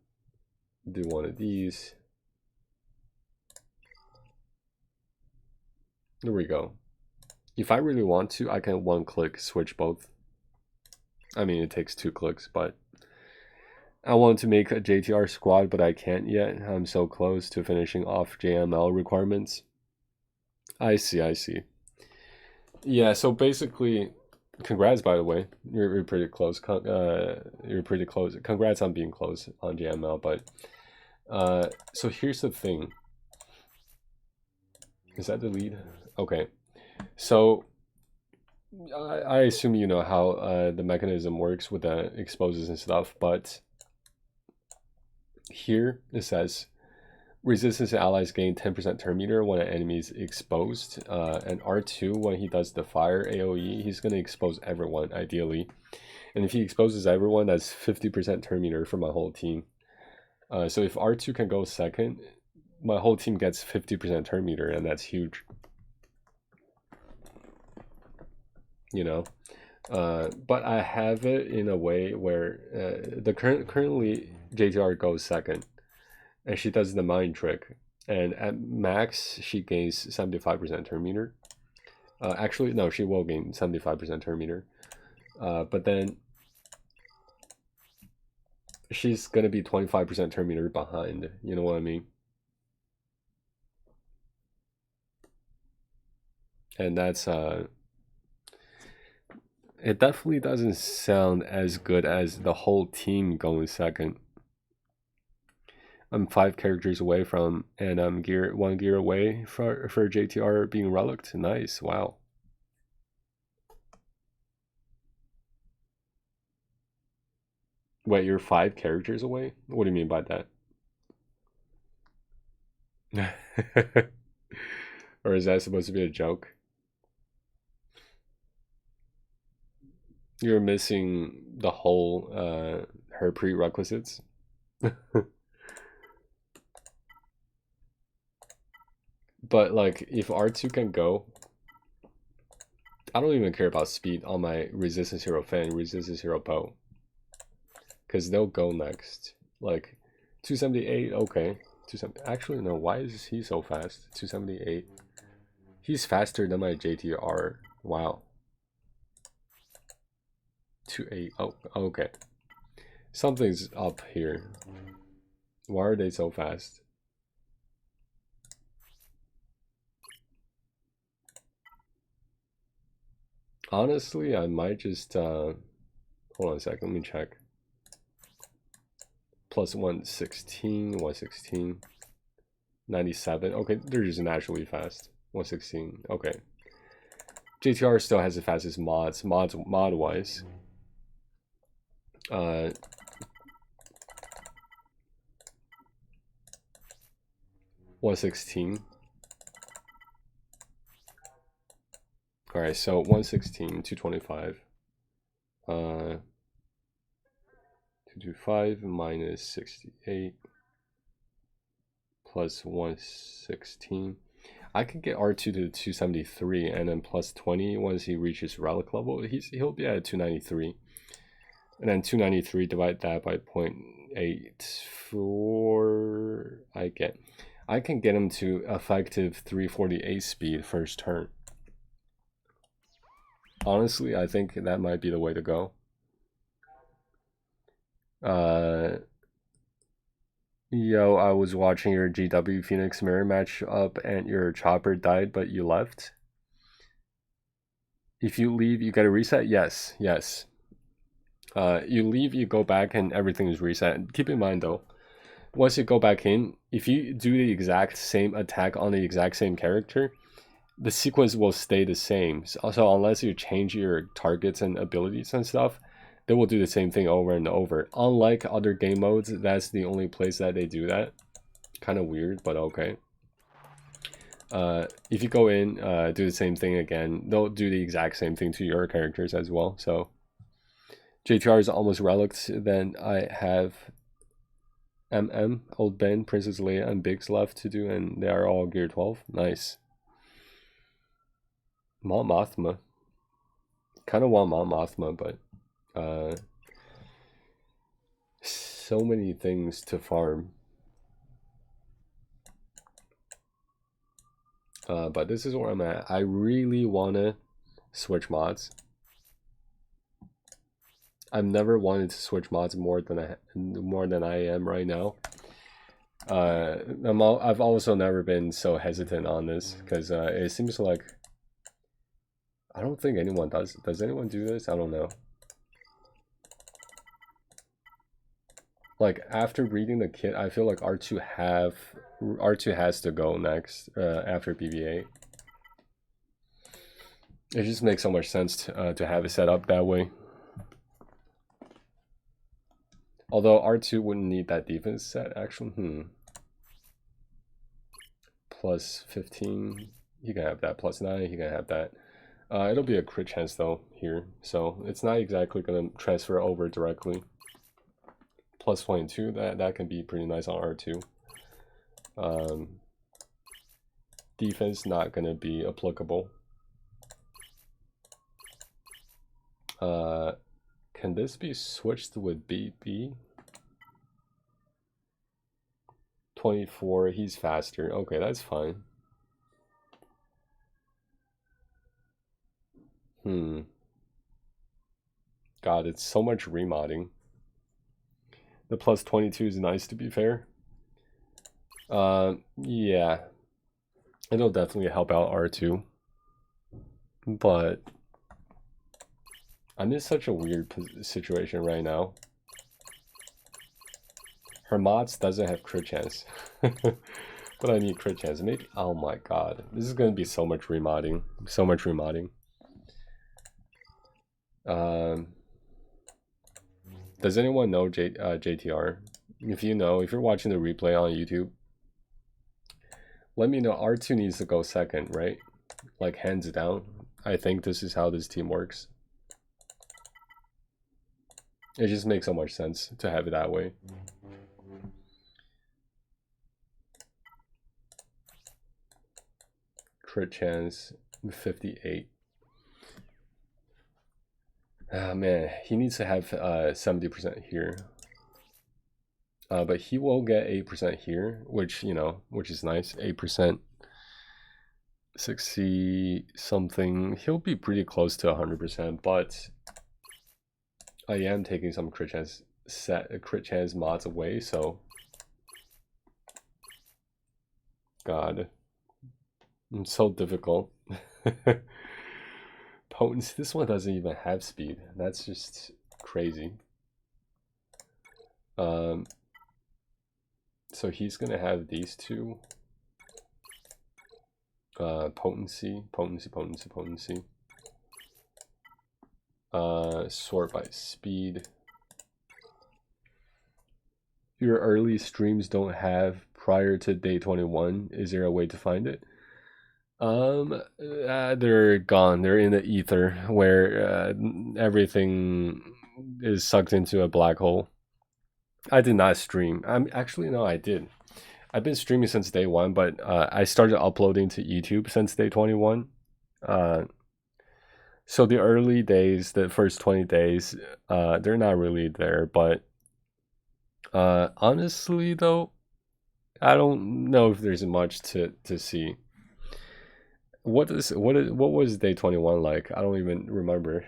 one of these. There we go. If I really want to, I can one click switch both. I mean, it takes 2 clicks, but I want to make a JTR squad, but I can't yet. I'm so close to finishing off JML requirements. I see. Yeah, so basically, congrats, by the way. You're pretty close. You're pretty close. Congrats on being close on JML, but so here's the thing. Is that the lead? Okay. So I assume you know how the mechanism works with the exposes and stuff, but here it says resistance to allies gain 10% turn meter when an enemy is exposed. And R2, when he does the fire AoE, he's going to expose everyone, ideally. And if he exposes everyone, that's 50% turn meter for my whole team. So if R2 can go second, my whole team gets 50% turn meter, and that's huge. You know? But I have it in a way where currently JTR goes second, and she does the mind trick, and at max she gains 75% turn meter. Actually, no, she will gain 75% turn meter, but then she's gonna be 25% turn meter behind. You know what I mean? And that's it definitely doesn't sound as good as the whole team going second. I'm 5 characters away from, and I'm 1 gear away for JTR being relict. Nice, wow. Wait, you're 5 characters away? What do you mean by that? Or is that supposed to be a joke? You're missing the whole her prerequisites. But like, if R2 can go, I don't even care about speed on my resistance hero fan, resistance hero bow, because they'll go next. Like 278, okay. 270. Actually, no. Why is he so fast? 278. He's faster than my JTR. Wow. 28. Oh, okay. Something's up here. Why are they so fast? Honestly, I might just hold on a second, let me check. Plus 116, 116, 97. Okay, they're just naturally fast. 116. Okay. JTR still has the fastest mod wise. 116. Alright, so 116, 225. 225 minus 68 plus 116. I could get R2 to 273 and then plus 20 once he reaches relic level. He'll be at 293. And then 293, divide that by 0.84. I can get him to effective 348 speed first turn. Honestly, I think that might be the way to go. Yo, I was watching your GW Phoenix mirror match up and your chopper died, but you left. If you leave, you get a reset? Yes. You leave, you go back, and everything is reset. Keep in mind though, once you go back in, if you do the exact same attack on the exact same character, the sequence will stay the same. So unless you change your targets and abilities and stuff, they will do the same thing over and over. Unlike other game modes, that's the only place that they do that. Kind of weird, but okay. If you go in, do the same thing again, they'll do the exact same thing to your characters as well. So JTR is almost relics. Then I have Old Ben, Princess Leia, and Biggs left to do, and they are all gear 12. Nice. Mount Mothma. Kind of want Mount Mothma, but so many things to farm. But this is where I'm at. I really want to switch mods. I've never wanted to switch mods more than I am right now. I've also never been so hesitant on this because it seems like I don't think anyone does. Does anyone do this? I don't know. Like after reading the kit, I feel like R2 has to go next after BB-8. It just makes so much sense to have it set up that way. Although R2 wouldn't need that defense set actually. Plus 15. He can have that. Plus 9. He can have that. It'll be a crit chance though here, so it's not exactly gonna transfer over directly. Plus 22. That can be pretty nice on R2. Defense not gonna be applicable. Can this be switched with BB? 24, he's faster. Okay, that's fine. God, it's so much remodding. The plus 22 is nice, to be fair. Yeah. It'll definitely help out R2. But I'm in such a weird situation right now. Her mods doesn't have crit chance. But I need crit chance. Maybe. Oh my god. This is going to be so much remodding. So much remodding. Does anyone know JTR? If you know, if you're watching the replay on YouTube, let me know. R2 needs to go second, right? Like hands down. I think this is how this team works. It just makes so much sense to have it that way. Crit chance 58. Ah man, he needs to have 70% here. But he will get 8% here, which, you know, which is nice. 8%, 60 something. He'll be pretty close to 100%, but I am taking some crit chance mods away, so God, it's so difficult. Potency. This one doesn't even have speed. That's just crazy. So he's gonna have these two. Potency. Sort by speed. Your early streams don't have prior to day 21. Is there a way to find it? They're gone. They're in the ether where everything is sucked into a black hole. I did not stream. I'm actually no, I did. I've been streaming since day one, but I started uploading to YouTube since day 21. So the early days, the first 20 days, they're not really there. But honestly, though, I don't know if there's much to see. What was day 21 like? I don't even remember.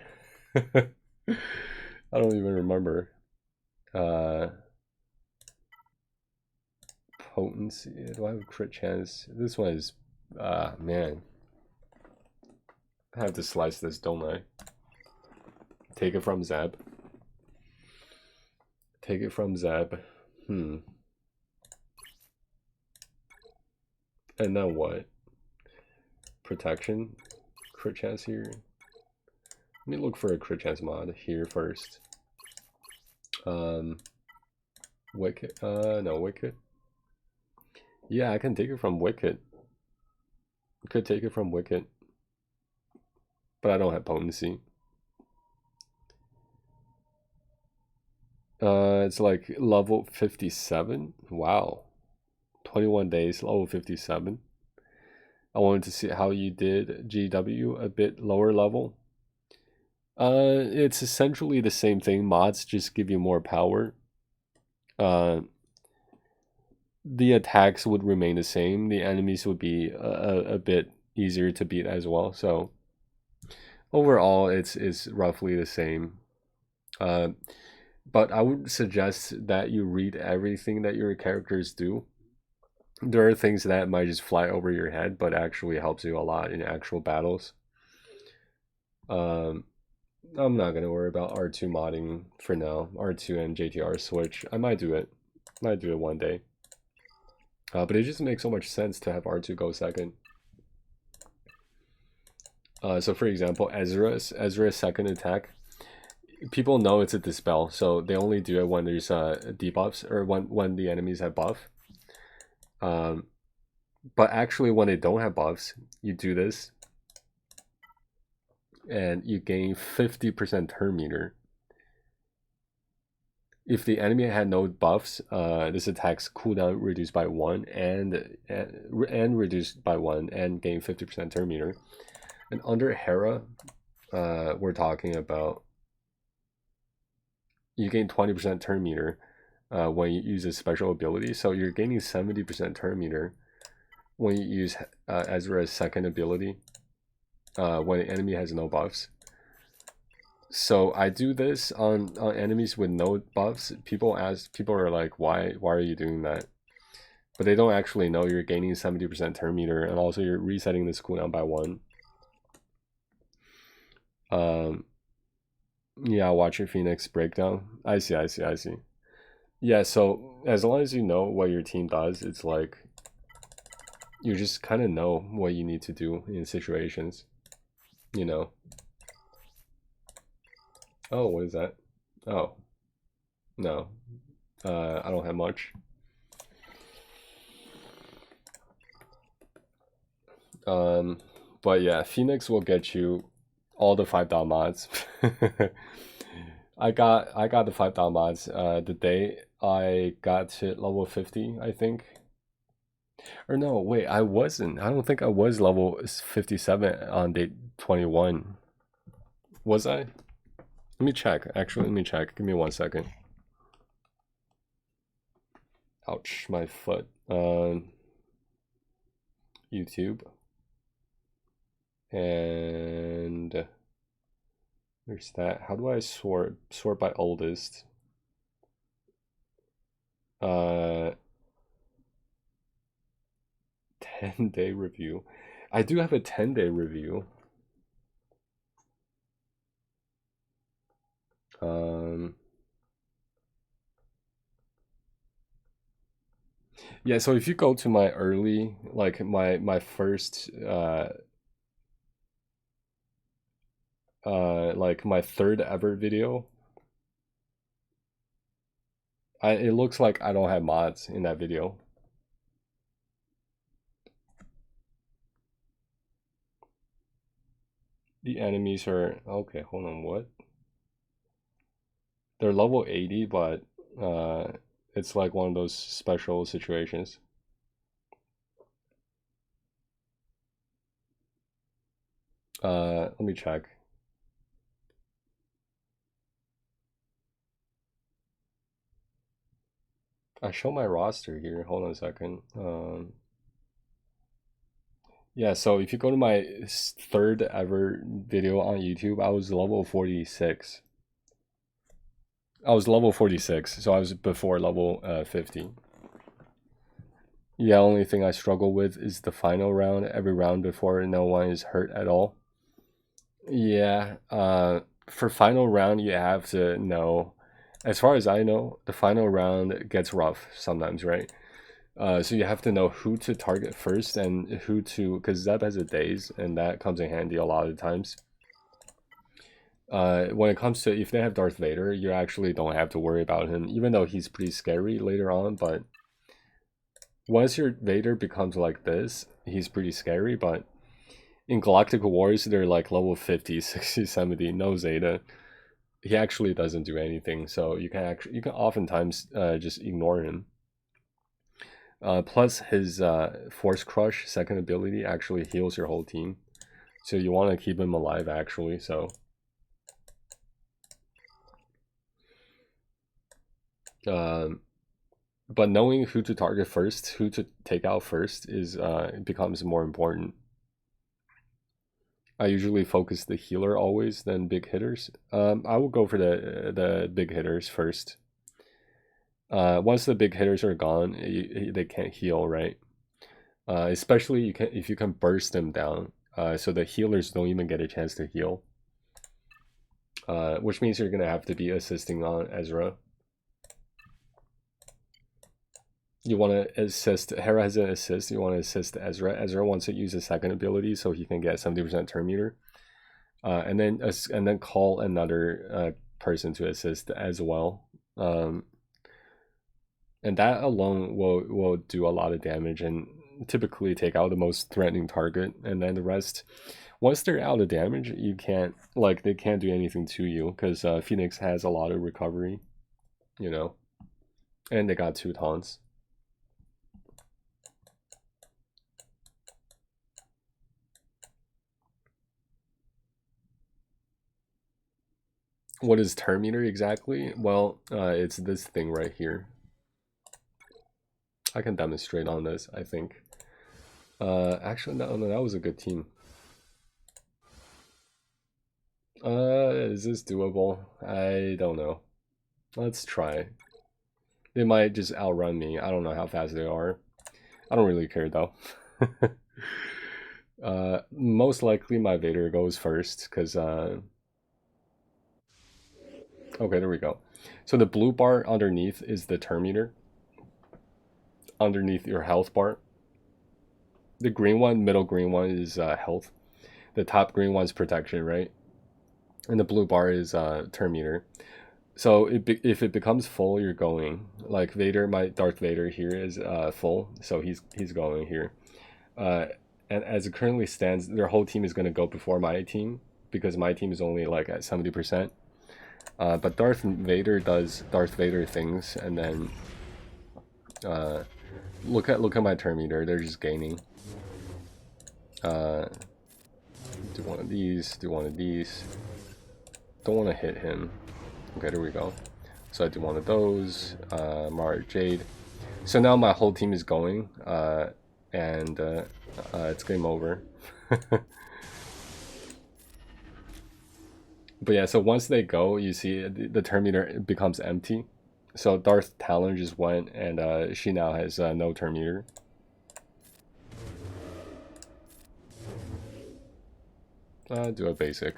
I don't even remember. Potency. Do I have a crit chance? This one is man. I have to slice this, don't I? Take it from Zeb. Take it from Zeb. And then what? Protection? Crit chance here. Let me look for a crit chance mod here first. Wicked. No, Wicked. Yeah, I can take it from Wicked. Could take it from Wicked. But I don't have potency. It's like level 57. Wow. 21 days, level 57. I wanted to see how you did GW a bit lower level. It's essentially the same thing. Mods just give you more power. The attacks would remain the same. The enemies would be a bit easier to beat as well. So overall, it's roughly the same. But I would suggest that you read everything that your characters do. There are things that might just fly over your head, but actually helps you a lot in actual battles. I'm not gonna worry about R2 modding for now. R2 and JTR switch. I might do it. Might do it one day. But it just makes so much sense to have R2 go second. So for example, Ezra's second attack, people know it's a dispel, so they only do it when there's debuffs or when the enemies have buff. But actually, when they don't have buffs, you do this, and you gain 50% turn meter. If the enemy had no buffs, this attack's cooldown reduced by 1 and reduced by 1 and gain 50% turn meter. And under Hera, we're talking about you gain 20% turn meter when you use a special ability. So you're gaining 70% turn meter when you use Ezra's second ability when the enemy has no buffs. So I do this on enemies with no buffs. People are like, why are you doing that? But they don't actually know you're gaining 70% turn meter, and also you're resetting this cooldown by 1. Yeah, watch your Phoenix breakdown. I see. Yeah, so as long as you know what your team does, it's like you just kind of know what you need to do in situations, you know. Oh, what is that? Oh, no. I don't have much. But yeah, Phoenix will get you all the 5-dot mods. I got the 5-dot mods the day I got to level 50, I think. Or no, wait, I wasn't. I don't think I was level 57 on day 21. Was I? Let me check. Actually, let me check. Give me 1 second. Ouch, my foot. YouTube. And there's that. How do I sort by oldest? 10-day review. I do have a 10-day review. Yeah, so if you go to my early, like my first like my third ever video, it looks like I don't have mods in that video. The enemies are okay, hold on, what? They're level 80, but it's like one of those special situations. Let me check. I show my roster here. Hold on a second. Yeah, so if you go to my third ever video on YouTube, I was level 46. I was level 46, so I was before level 50. Yeah, only thing I struggle with is the final round. Every round before, no one is hurt at all. Yeah, for final round, you have to know. As far as I know, the final round gets rough sometimes, right? So you have to know who to target first and who to, because Zeb has a daze, and that comes in handy a lot of times. When it comes to if they have Darth Vader, you actually don't have to worry about him, even though he's pretty scary later on. But once your Vader becomes like this, he's pretty scary. But in Galactic Wars, they're like level 50, 60, 70, no Zeta. He actually doesn't do anything, so you can oftentimes just ignore him. Plus, his Force Crush second ability actually heals your whole team, so you want to keep him alive actually. So, but knowing who to target first, who to take out first, is becomes more important. I usually focus the healer always, then big hitters. I will go for the big hitters first. Once the big hitters are gone, they can't heal, right? Especially if you can burst them down, so the healers don't even get a chance to heal. Which means you're gonna have to be assisting on Ezra. You want to assist. Hera has an assist. You want to assist Ezra. Ezra wants to use his second ability so he can get 70% turn meter, and then call another person to assist as well. And that alone will do a lot of damage and typically take out the most threatening target. And then the rest, once they're out of damage, you can't they can't do anything to you because Phoenix has a lot of recovery, you know, and they got 2 taunts. What is turn meter exactly? Well, it's this thing right here. I can demonstrate on this, I think. Actually, no, that was a good team. Is this doable? I don't know. Let's try. They might just outrun me. I don't know how fast they are. I don't really care though. Most likely my Vader goes first because okay, there we go. So the blue bar underneath is the turn meter. Underneath your health bar. The green one, middle green one is health. The top green one's protection, right? And the blue bar is turn meter. So if it becomes full, you're going. Like Vader, my Darth Vader here is full, so he's going here. And as it currently stands, their whole team is going to go before my team because my team is only like at 70%. But Darth Vader does Darth Vader things, and then look at my turn meter. They're just gaining. Do one of these. Do one of these. Don't want to hit him. Okay, there we go. So I do one of those. Mara Jade. So now my whole team is going, and it's game over. But yeah, so once they go, you see the turn meter becomes empty. So Darth Talon just went, and she now has no turn meter. Do a basic.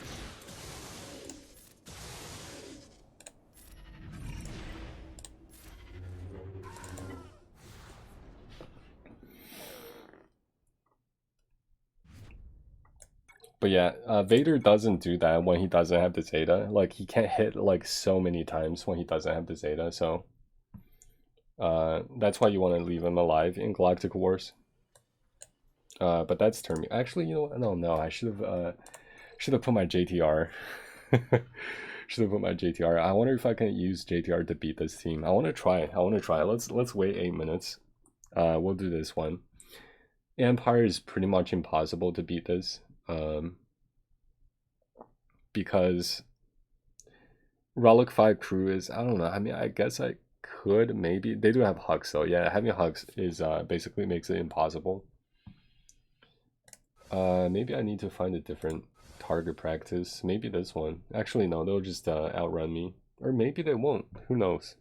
But yeah, Vader doesn't do that when he doesn't have the Zeta. Like, he can't hit like so many times when he doesn't have the Zeta. So that's why you want to leave him alive in Galactic Wars. But that's turn. Actually, you know what? No, I should have put my JTR. Should have put my JTR. I wonder if I can use JTR to beat this team. I want to try. Let's wait 8 minutes. We'll do this one. Empire is pretty much impossible to beat this. Because Relic 5 crew is, I don't know. I mean, I guess I could maybe. They do have Hux though. Yeah, having Hux is basically makes it impossible. Maybe I need to find a different target practice. Maybe this one. Actually, no, they'll just outrun me. Or maybe they won't. Who knows?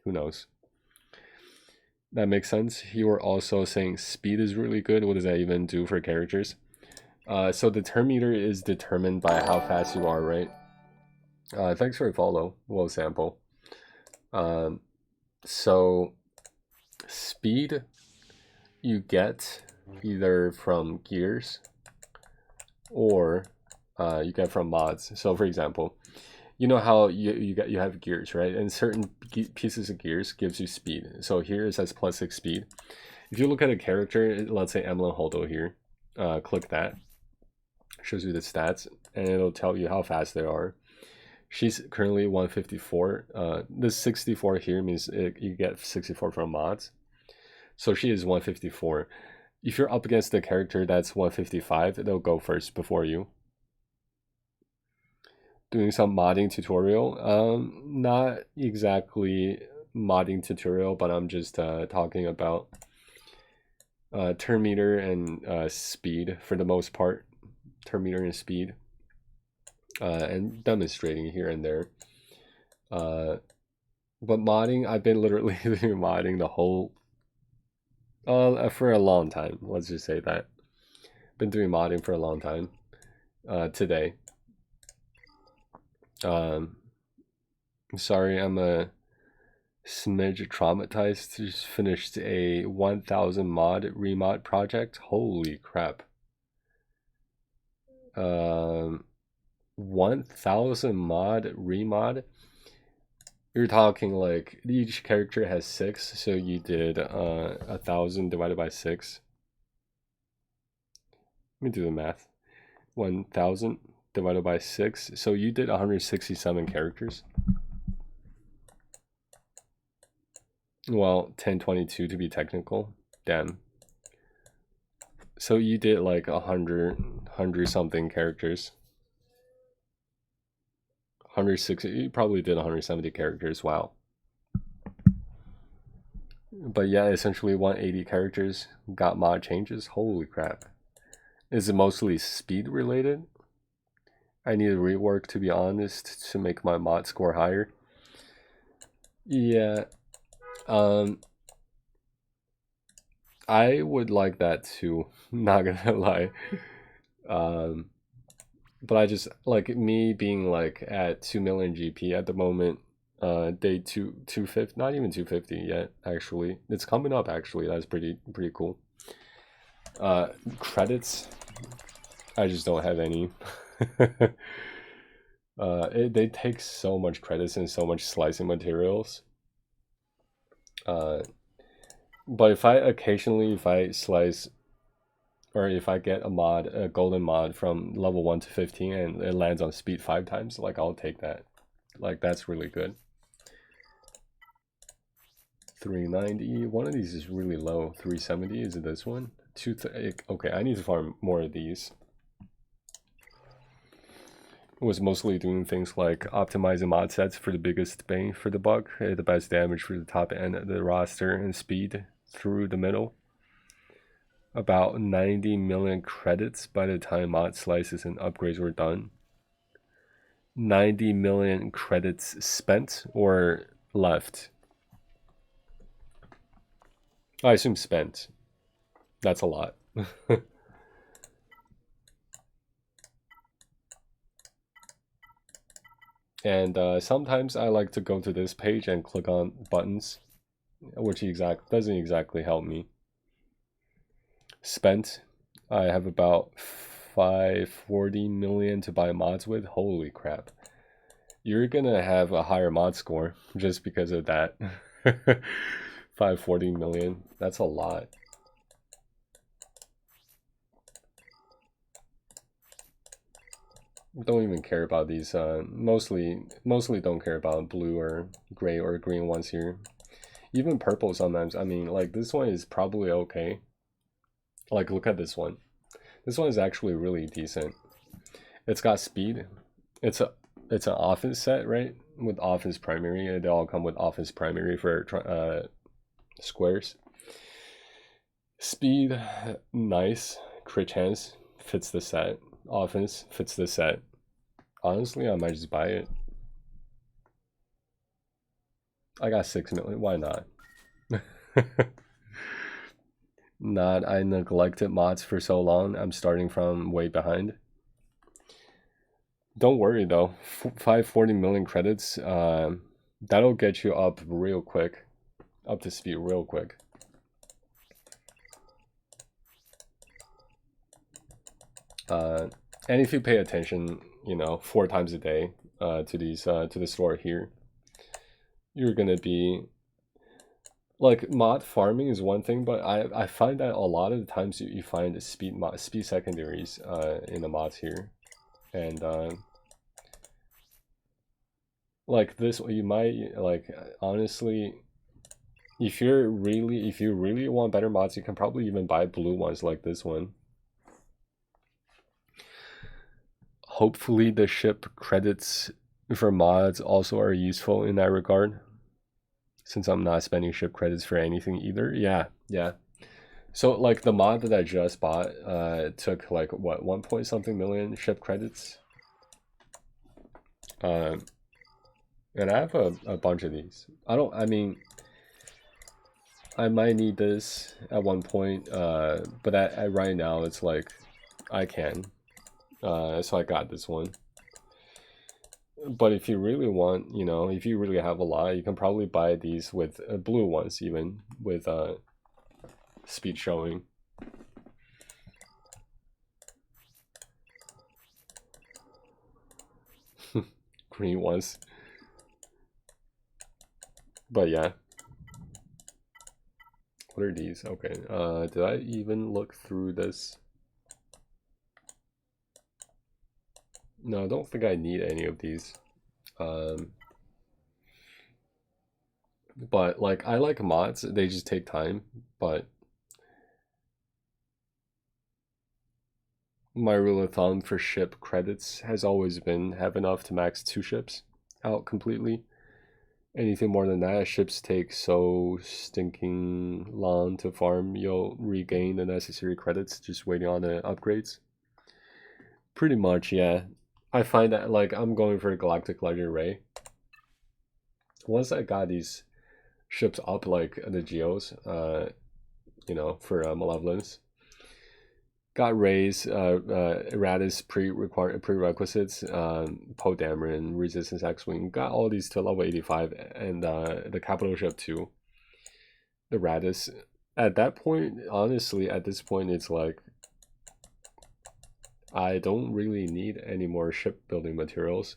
Who knows? That makes sense. You were also saying speed is really good. What does that even do for characters? So the turn meter is determined by how fast you are, right? Thanks for a follow. Well, sample. So speed you get either from gears or you get from mods. So for example, you know how you have gears, right? And certain pieces of gears gives you speed. So here it says +6 speed. If you look at a character, let's say Emlyn Holdo here, click that. Shows you the stats, and it'll tell you how fast they are. She's currently 154. This 64 here means you get 64 from mods. So she is 154. If you're up against the character that's 155, they'll go first before you. Doing some modding tutorial. Not exactly modding tutorial, but I'm just talking about turn meter and speed for the most part. Turn meter and speed. And demonstrating here and there. But modding, I've been literally doing modding the whole for a long time. Let's just say that. Been doing modding for a long time. Today. Sorry, I'm a smidge traumatized. Just finished a 1000 mod remod project. Holy crap. 1000 mod remod. You're talking like each character has 6, so you did 1000 divided by 6. Let me do the math. 1000 divided by 6, so you did 167 characters. Well, 1022 to be technical. Damn. So you did like 100 something characters. 160, you probably did 170 characters. Wow. But yeah, essentially 180 characters got mod changes. Holy crap. Is it mostly speed related? I need a rework, to be honest, to make my mod score higher. Yeah. I would like that too, not gonna lie. But I just like me being like at 2 million GP at the moment. Day 250, not even 250 yet. Actually, it's coming up. Actually, that's pretty cool. Credits, I just don't have any. They take so much credits and so much slicing materials. But if I slice, or if I get a golden mod from level 1 to 15 and it lands on speed 5 times, like I'll take that. Like that's really good. 390. One of these is really low. 370. Is it this one? Okay, I need to farm more of these. It was mostly doing things like optimizing mod sets for the biggest bang for the buck, the best damage for the top end of the roster, and speed through the middle. About 90 million credits by the time mod slices and upgrades were done. 90 million credits spent or left? I assume spent. That's a lot. And sometimes I like to go to this page and click on buttons, which doesn't exactly help me. Spent, I have about 540 million to buy mods with. Holy crap. You're gonna have a higher mod score just because of that. 540 million. That's a lot. Don't even care about these. Mostly don't care about blue or gray or green ones here. Even purple sometimes. I mean, like this one is probably okay. Like look at this one. This one is actually really decent. It's got speed. It's an offense set, right? With offense primary. They all come with offense primary for squares. Speed, nice. Crit chance fits the set. Offense fits the set. Honestly, I might just buy it. I got 6 million. Why not? Not, I neglected mods for so long. I'm starting from way behind. Don't worry though. 540 million credits. That'll get you up real quick, up to speed real quick. And if you pay attention, you know, 4 times a day to these to the store here, you're gonna be like mod farming is one thing, but I find that a lot of the times you find speed secondaries in the mods here, and like this you might like honestly. If you really want better mods, you can probably even buy blue ones like this one. Hopefully the ship credits for mods also are useful in that regard, since I'm not spending ship credits for anything either. Yeah. So like the mod that I just bought took like what 1 point something million ship credits. And I have a bunch of these. I mean I might need this at one point, but right now it's like I can. So I got this one. But if you really want, you know, if you really have a lot, you can probably buy these with blue ones, even with speed showing. Green ones. But yeah. What are these? Okay. Did I even look through this? No, I don't think I need any of these. But like I like mods, they just take time, but my rule of thumb for ship credits has always been have enough to max 2 ships out completely. Anything more than that, ships take so stinking long to farm, you'll regain the necessary credits just waiting on the upgrades. Pretty much, yeah. I find that like I'm going for a Galactic Legend Ray. Once I got these ships up like the Geos, you know, for Malevolence, got Rays, Erratus prerequisites, Poe Dameron, Resistance X-Wing, got all these to level 85, and the capital ship too. The Radis. At that point, honestly, at this point, it's like I don't really need any more shipbuilding materials.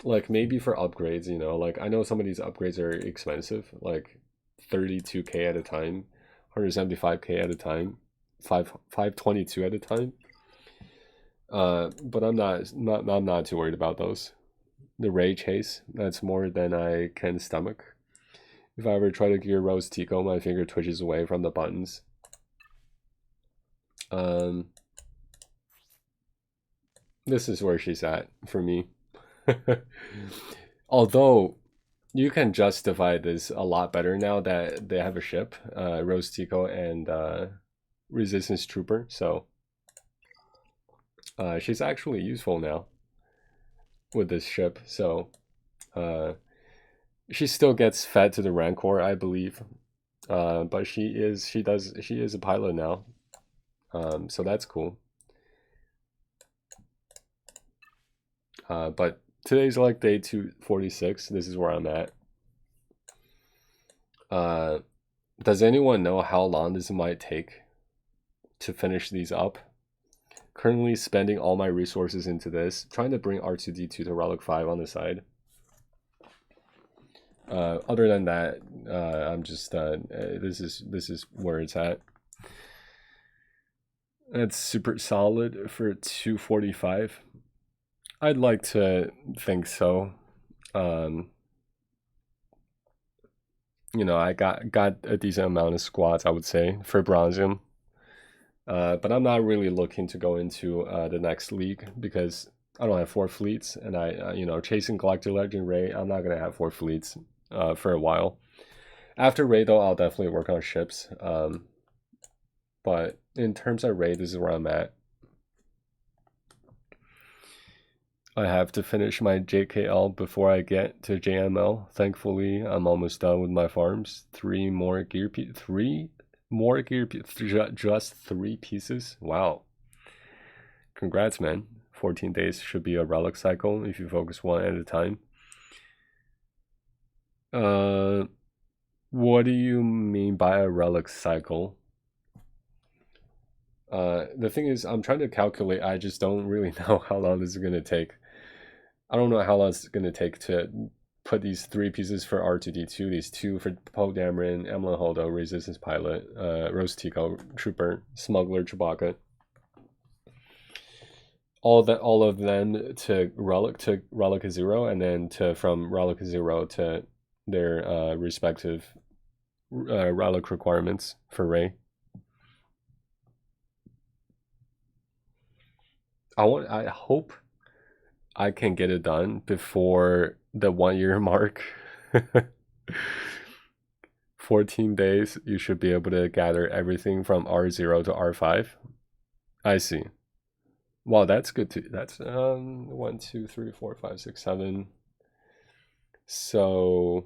Like maybe for upgrades, you know, like I know some of these upgrades are expensive, like 32k at a time, 175k at a time, 522 at a time. But I'm not too worried about those. The Ray Chase, that's more than I can stomach. If I ever try to gear Rose Tico, my finger twitches away from the buttons. This is where she's at for me. Although you can justify this a lot better now that they have a ship, Rose Tico and Resistance Trooper, so she's actually useful now with this ship. So she still gets fed to the Rancor, I believe, but she is a pilot now, so that's cool. But today's like day 246. This is where I'm at. Does anyone know how long this might take to finish these up. Currently spending all my resources into this, trying to bring R2D2 to Relic 5 on the side. Other than that, I'm just this is where it's at. That's super solid for 245. I'd like to think so. You know, I got a decent amount of squats, I would say, for Bronzium. But I'm not really looking to go into the next league because I don't have 4 fleets, and you know, chasing Galactic Legend Ray, I'm not gonna have 4 fleets for a while. After Ray, though, I'll definitely work on ships. But in terms of Ray, this is where I'm at. I have to finish my JKL before I get to JML. Thankfully, I'm almost done with my farms. 3 more gear pieces. 3 more gear pieces. Just 3 pieces? Wow. Congrats, man. 14 days should be a relic cycle if you focus one at a time. What do you mean by a relic cycle? The thing is, I'm trying to calculate. I just don't really know how long this is going to take. I don't know how long it's going to take to put these 3 pieces for R2D2, these 2 for Poe Dameron, Emlyn Holdo, Resistance Pilot, Rose Tico, Trooper, Smuggler, Chewbacca. All of them to Relic 0, and then from Relic 0 to their respective Relic requirements for Ray. I hope I can get it done before the 1-year mark. 14 days, you should be able to gather everything from R0 to R5. I see. Wow, that's good too. That's 1, 2, 3, 4, 5, 6, 7. So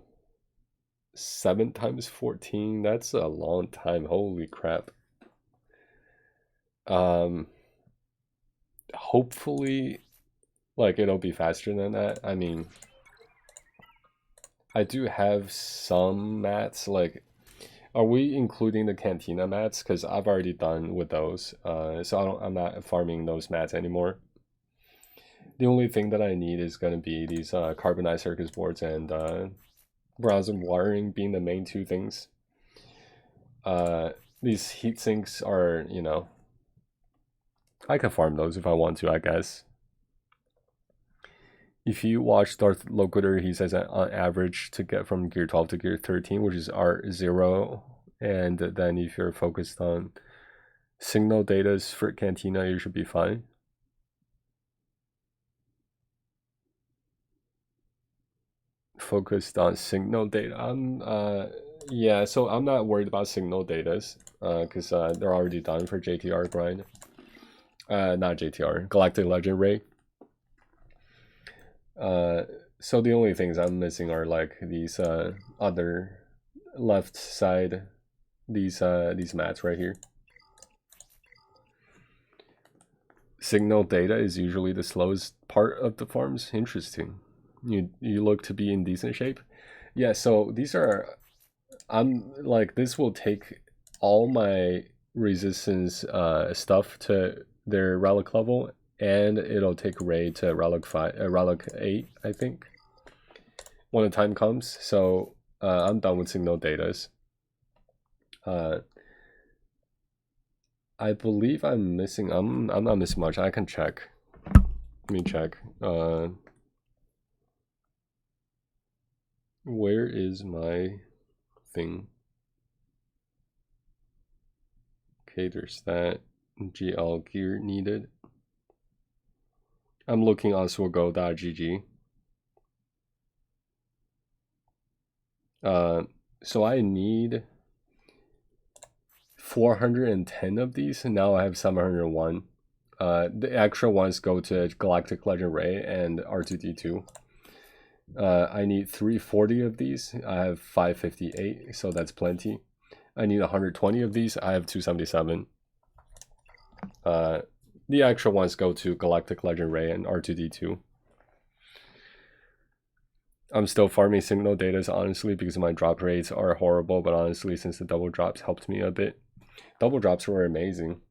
7 times 14, that's a long time. Holy crap. Hopefully, like, it'll be faster than that. I mean, I do have some mats. Like, are we including the Cantina mats? Because I've already done with those. So I'm not farming those mats anymore. The only thing that I need is going to be these carbonized circus boards and Bronzium wiring being the main 2 things. These heat sinks are, you know, I can farm those if I want to, I guess. If you watch Darth Locator, he says that on average to get from gear 12 to gear 13, which is R0, and then if you're focused on signal data for Cantina, you should be fine. Focused on signal data. Yeah, so I'm not worried about signal datas because they're already done for JTR grind. Not JTR, Galactic Legend Ray. So the only things I'm missing are like these other left side, these mats right here. Signal data is usually the slowest part of the farms. Interesting. You look to be in decent shape. Yeah, so these are, I'm like, this will take all my resistance stuff to their relic level, and it'll take Ray to relic 8, I think, when the time comes. So I'm done with signal datas. I believe I'm missing. I'm not missing much. I can check. Let me check. Where is my thing? Okay, there's that. GL gear needed. I'm looking on SWGOH.gg. So I need 410 of these, and now I have 701. The extra ones go to Galactic Legend Ray and R2D2. I need 340 of these. I have 558, so that's plenty. I need 120 of these. I have 277. The extra ones go to Galactic Legend Ray and R2D2. I'm still farming signal data, honestly, because my drop rates are horrible, but honestly, since the double drops helped me a bit. Double drops were amazing.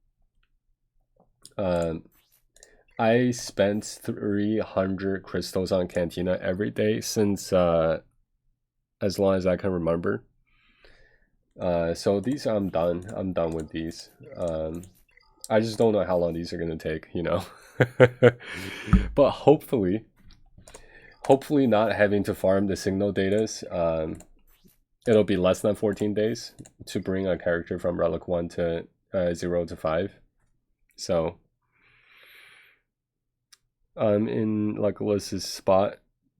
I spent 300 crystals on Cantina every day since as long as I can remember. So these I'm done. I'm done with these. I just don't know how long these are gonna take, you know. But hopefully not having to farm the signal datas. It'll be less than 14 days to bring a character from Relic 1 to 0 to 5. So I'm in like Alyssa's spot.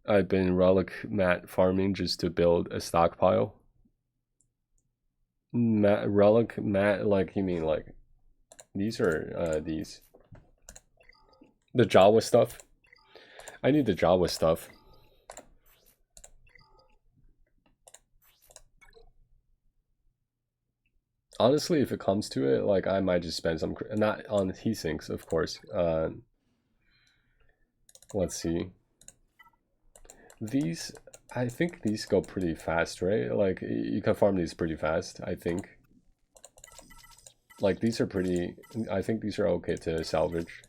I've been relic mat farming just to build a stockpile. Relic mat, like you mean like these are these the Jawa stuff? I need the Jawa stuff. Honestly, if it comes to it, like I might just spend some, not on heat sinks, of course. Let's see. These, I think these go pretty fast, right? Like you can farm these pretty fast, I think. Like these are pretty, I think these are okay to salvage.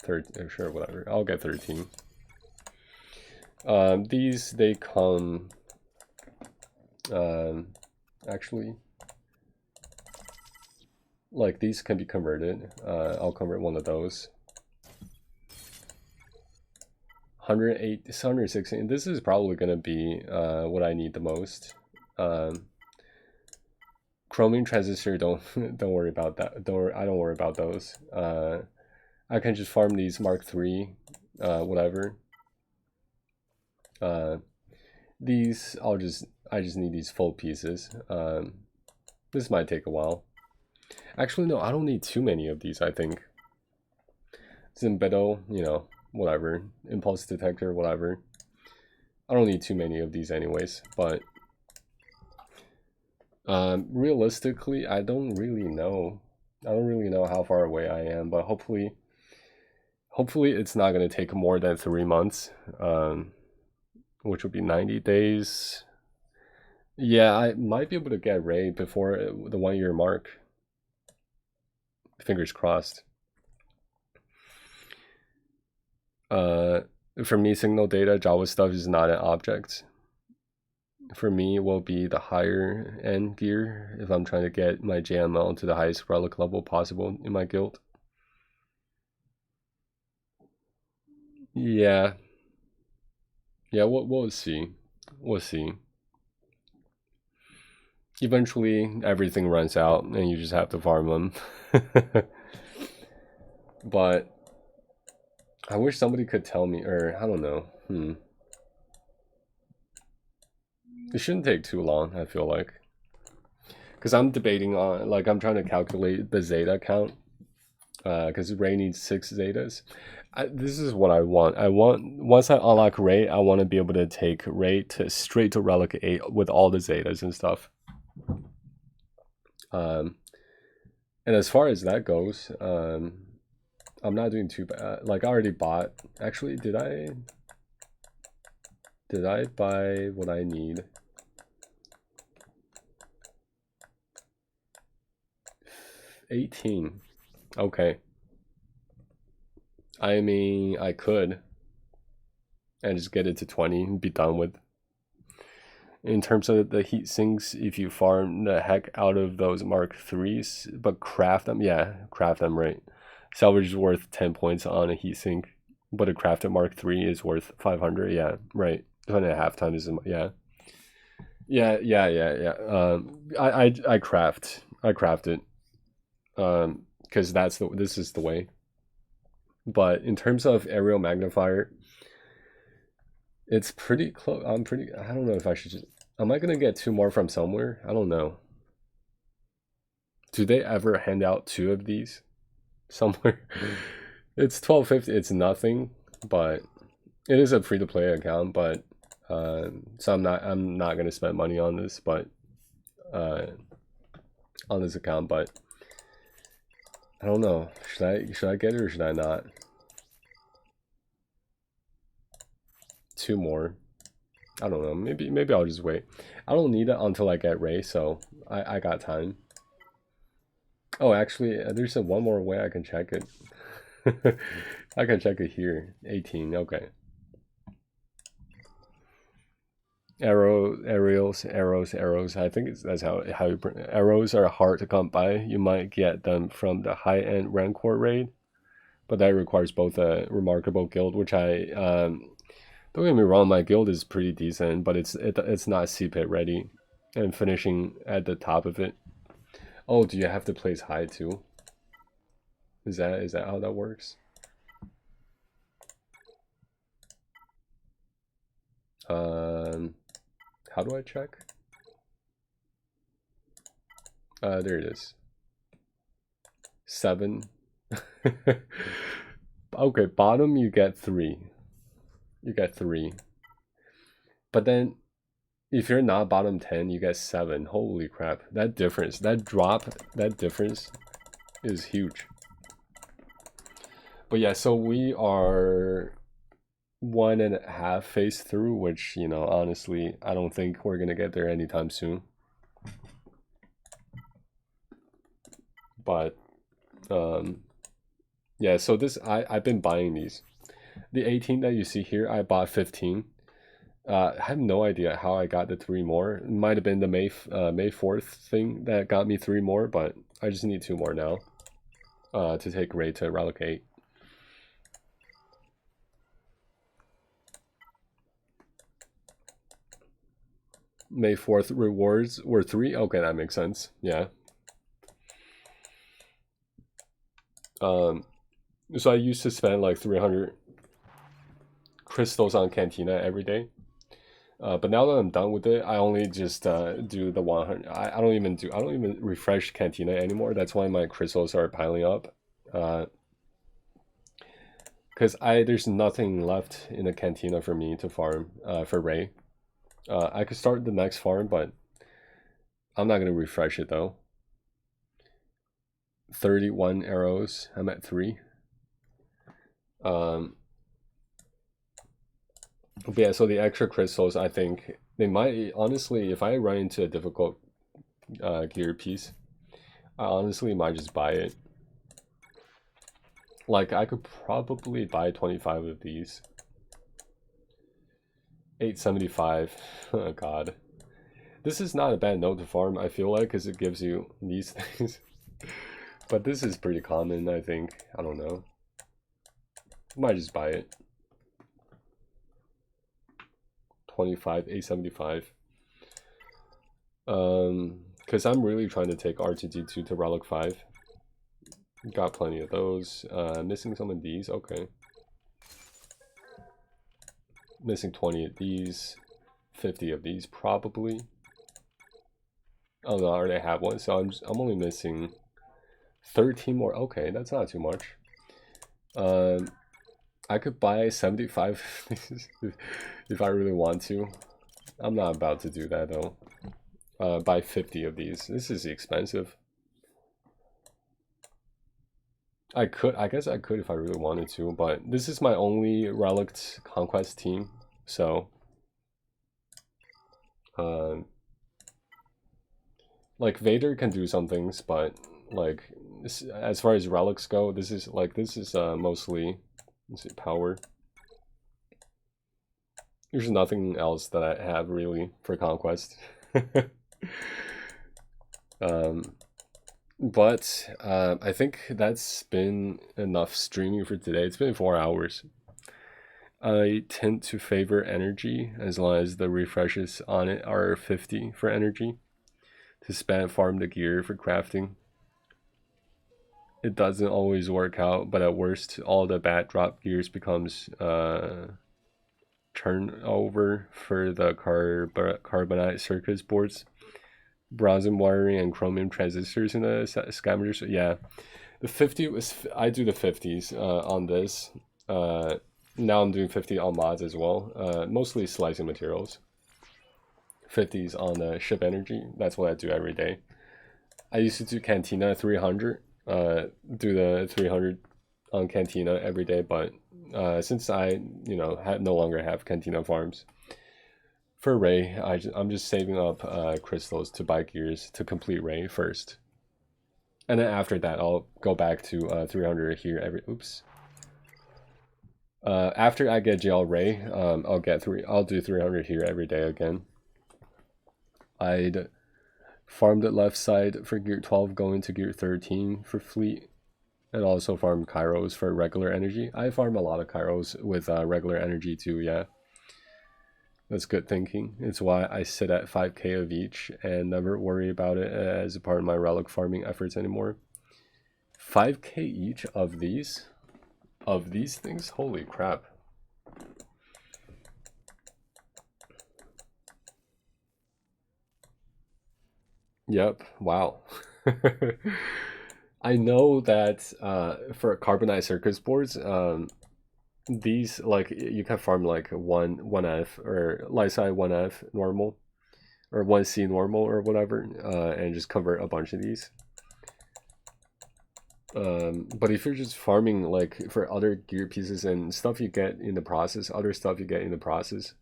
Sure, whatever. I'll get 13. These, they come, actually, like these can be converted. I'll convert one of those. 108, 116. This is probably gonna be what I need the most. Chromium transistor, don't worry about that. I don't worry about those. I can just farm these Mark III, whatever. These I just need these full pieces. This might take a while. Actually, no, I don't need too many of these, I think. Zimbedo, you know, whatever. Impulse detector, whatever. I don't need too many of these anyways, but realistically, I don't really know. I don't really know how far away I am, but hopefully it's not going to take more than 3 months, which would be 90 days. Yeah, I might be able to get Ray before the 1 year mark. Fingers crossed. For me, signal data, Java stuff is not an object. For me, it will be the higher end gear if I'm trying to get my JML to the highest relic level possible in my guild. Yeah. Yeah, we'll see. We'll see. Eventually, everything runs out and you just have to farm them. But I wish somebody could tell me, or I don't know. It shouldn't take too long, I feel like. Because I'm debating on, like, I'm trying to calculate the Zeta count. Because Ray needs 6 Zetas. This is what I want. Once I unlock Ray, I want to be able to take Ray straight to Relic 8 with all the Zetas and stuff. And as far as that goes, I'm not doing too bad. Like I already bought. Actually, did I buy what I need? 18. Okay. I mean, I could and just get it to 20 and be done with. In terms of the heat sinks, if you farm the heck out of those Mark IIIs, but craft them, yeah, craft them right. Salvage is worth 10 points on a heat sink, but a crafted Mark III is worth 500. Yeah, right. 1.5 times, yeah. Yeah. I craft it, because this is the way. But in terms of aerial magnifier, it's pretty close. I don't know if I should just. Am I gonna get 2 more from somewhere? I don't know. Do they ever hand out 2 of these somewhere? It's 12.50. It's nothing, but it is a free-to-play account. But so I'm not gonna spend money on this, but on this account. But I don't know. Should I get it or should I not? 2 more. I don't know. Maybe I'll just wait. I don't need it until I get Ray, so I got time. Oh, actually, there's one more way I can check it. I can check it here. 18, okay. Arrows. I think that's how you arrows are hard to come by. You might get them from the high-end Rancor raid, but that requires both a remarkable guild, which I don't get me wrong, my guild is pretty decent, but it's not CPIT ready, and finishing at the top of it. Oh, do you have to place high too? Is that how that works? How do I check? There it is. 7. Okay, bottom you get 3. You get 3. But then if you're not bottom 10, you get 7. Holy crap. That difference, that difference is huge. But yeah, so we are 1.5 phase through, which, you know, honestly, I don't think we're gonna get there anytime soon. But yeah, so this I've been buying these. The 18 that you see here, I bought 15. I have no idea how I got the 3 more. It might have been the May 4th thing that got me 3 more, but I just need 2 more now to take Ray to relocate. May 4th rewards were 3. Okay, that makes sense. Yeah. So I used to spend like 300 crystals on Cantina every day. But now that I'm done with it, I only just do the 100. I don't even refresh Cantina anymore. That's why my crystals are piling up. Because there's nothing left in the Cantina for me to farm for Ray. I could start the next farm, but I'm not gonna refresh it though. 31 arrows. I'm at 3. But yeah, so the extra crystals, I think they might, honestly, if I run into a difficult gear piece, I honestly might just buy it. Like, I could probably buy 25 of these. 875. Oh god. This is not a bad node to farm, I feel like, because it gives you these things. But this is pretty common, I think. I don't know. Might just buy it. 25, 875. Because I'm really trying to take R2D2 to Relic 5. Got plenty of those. Missing some of these, okay. Missing 20 of these. 50 of these, probably. Oh no, I already have one, so I'm only missing 13 more. Okay, that's not too much. I could buy 75 if I really want to. I'm not about to do that though. Buy 50 of these. This is expensive. I guess I could if I really wanted to, but this is my only Relict Conquest team, so like Vader can do some things, but like as far as relics go, this is mostly, let's see, power. There's nothing else that I have really for conquest. But I think that's been enough streaming for today. It's been 4 hours. I tend to favor energy as long as the refreshes on it are 50 for energy to spam farm the gear for crafting. It doesn't always work out, but at worst, all the bad drop gears becomes turnover for the carbonite circuits boards, bronze wiring, and chromium transistors in the scavengers. Yeah, the 50 was, I do the 50s on this. Now I'm doing 50 on mods as well, mostly slicing materials. 50s on the ship energy, that's what I do every day. I used to do Cantina 300, do the 300 on Cantina every day, but since I, no longer have Cantina farms, for Ray, I'm just saving up crystals to buy gears to complete Ray first. And then after that, I'll go back to 300 here every, oops. After I get GL Ray, I'll do 300 here every day again. I'd farm the left side for gear 12 going to gear 13 for fleet, and also farm Kairos for regular energy. I farm a lot of Kairos with regular energy too, yeah. That's good thinking. It's why I sit at 5k of each and never worry about it as a part of my relic farming efforts anymore. 5k each of these things? Holy crap. Yep, wow. I know that for carbonized circuit boards, these, like, you can farm like 1F or light side 1F normal or 1C normal or whatever, and just convert a bunch of these. But if you're just farming like for other gear pieces and stuff you get in the process, other stuff you get in the process,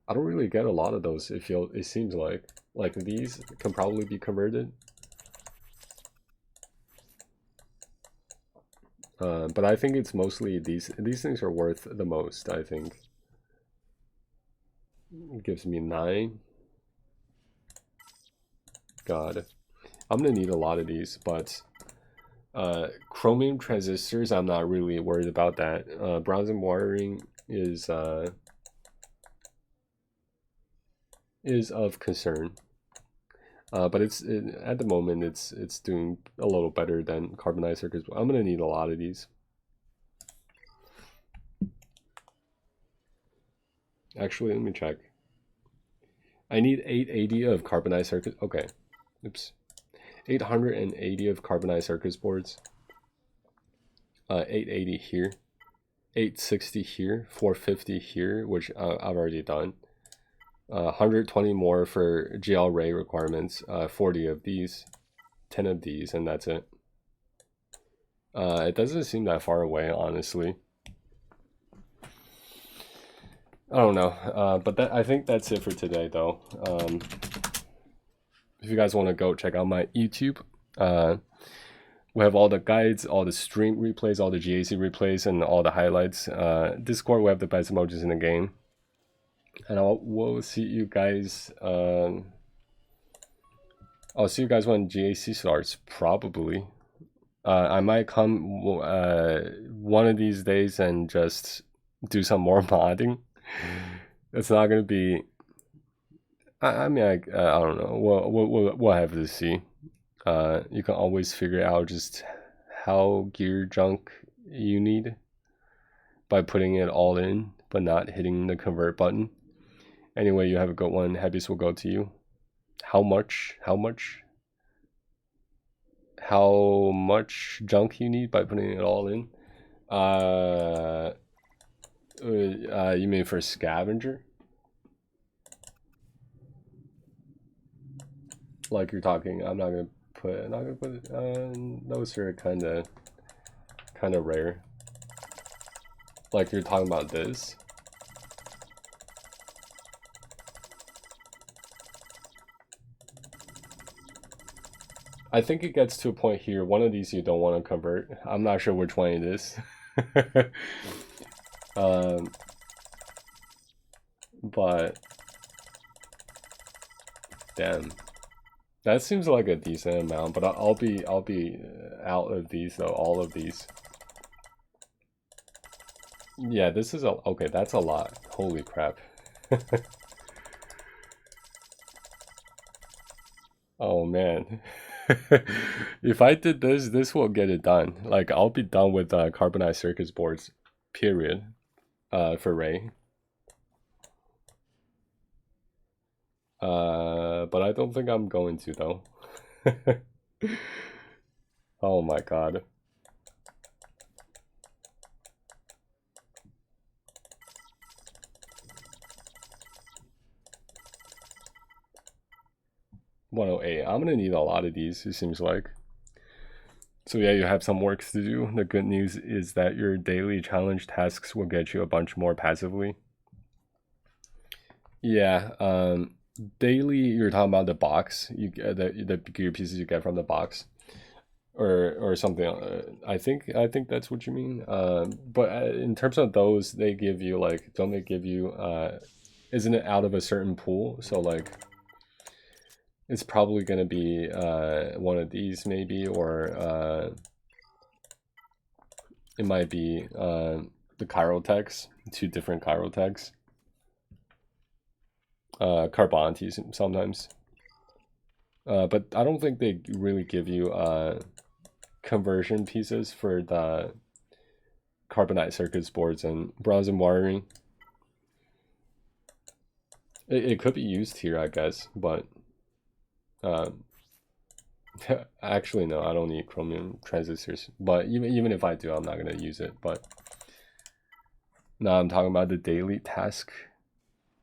I don't really get a lot of those. It seems like these can probably be converted. But I think it's mostly these things are worth the most, I think. It gives me 9. God. I'm gonna need a lot of these, but chromium transistors, I'm not really worried about that. Bronze wiring is of concern. But at the moment it's doing a little better than carbonized circuits. I'm gonna need a lot of these. Actually, let me check. I need 880 of carbonized circuit. Okay, oops, 880 of carbonized circuit boards. 880 here, 860 here, 450 here, which I've already done. 120 more for GL Ray requirements. 40 of these, 10 of these, and that's it. It doesn't seem that far away, honestly. I don't know, but I think that's it for today, though. If you guys want to go check out my YouTube, we have all the guides, all the stream replays, all the GAC replays, and all the highlights. Discord, we have the best emojis in the game. And we'll see you guys. I'll see you guys when GAC starts, probably. I might come one of these days and just do some more modding. It's not gonna be. I mean, I don't know. We'll have to see. You can always figure out just how gear junk you need by putting it all in, but not hitting the convert button. Anyway, you have a good one. Happiness will go to you. How much junk you need by putting it all in? You mean for scavenger? Like you're talking, I'm not gonna put it. Those are kind of rare. Like you're talking about this. I think it gets to a point here. One of these you don't want to convert. I'm not sure which one it is. But damn, that seems like a decent amount. But I'll be out of these though. All of these. Yeah, this is okay. That's a lot. Holy crap. Oh man. If I did this will get it done. Like I'll be done with carbonized circuit boards, period. For Ray. But I don't think I'm going to though. Oh my god. $108. I'm gonna need a lot of these, it seems like. So yeah, you have some work to do. The good news is that your daily challenge tasks will get you a bunch more passively. Yeah, daily you're talking about the box, you get the gear pieces you get from the box. or something. I think that's what you mean. But in terms of those, they give you like, don't they give you? Isn't it out of a certain pool? So like, it's probably gonna be one of these maybe, or it might be the chirotex, two different chirotex, carbontes sometimes. But I don't think they really give you conversion pieces for the carbonite circuit boards and bronze and wiring. It could be used here, I guess, but actually no, I don't need chromium transistors. But even if I do, I'm not gonna use it. But no, I'm talking about the daily task.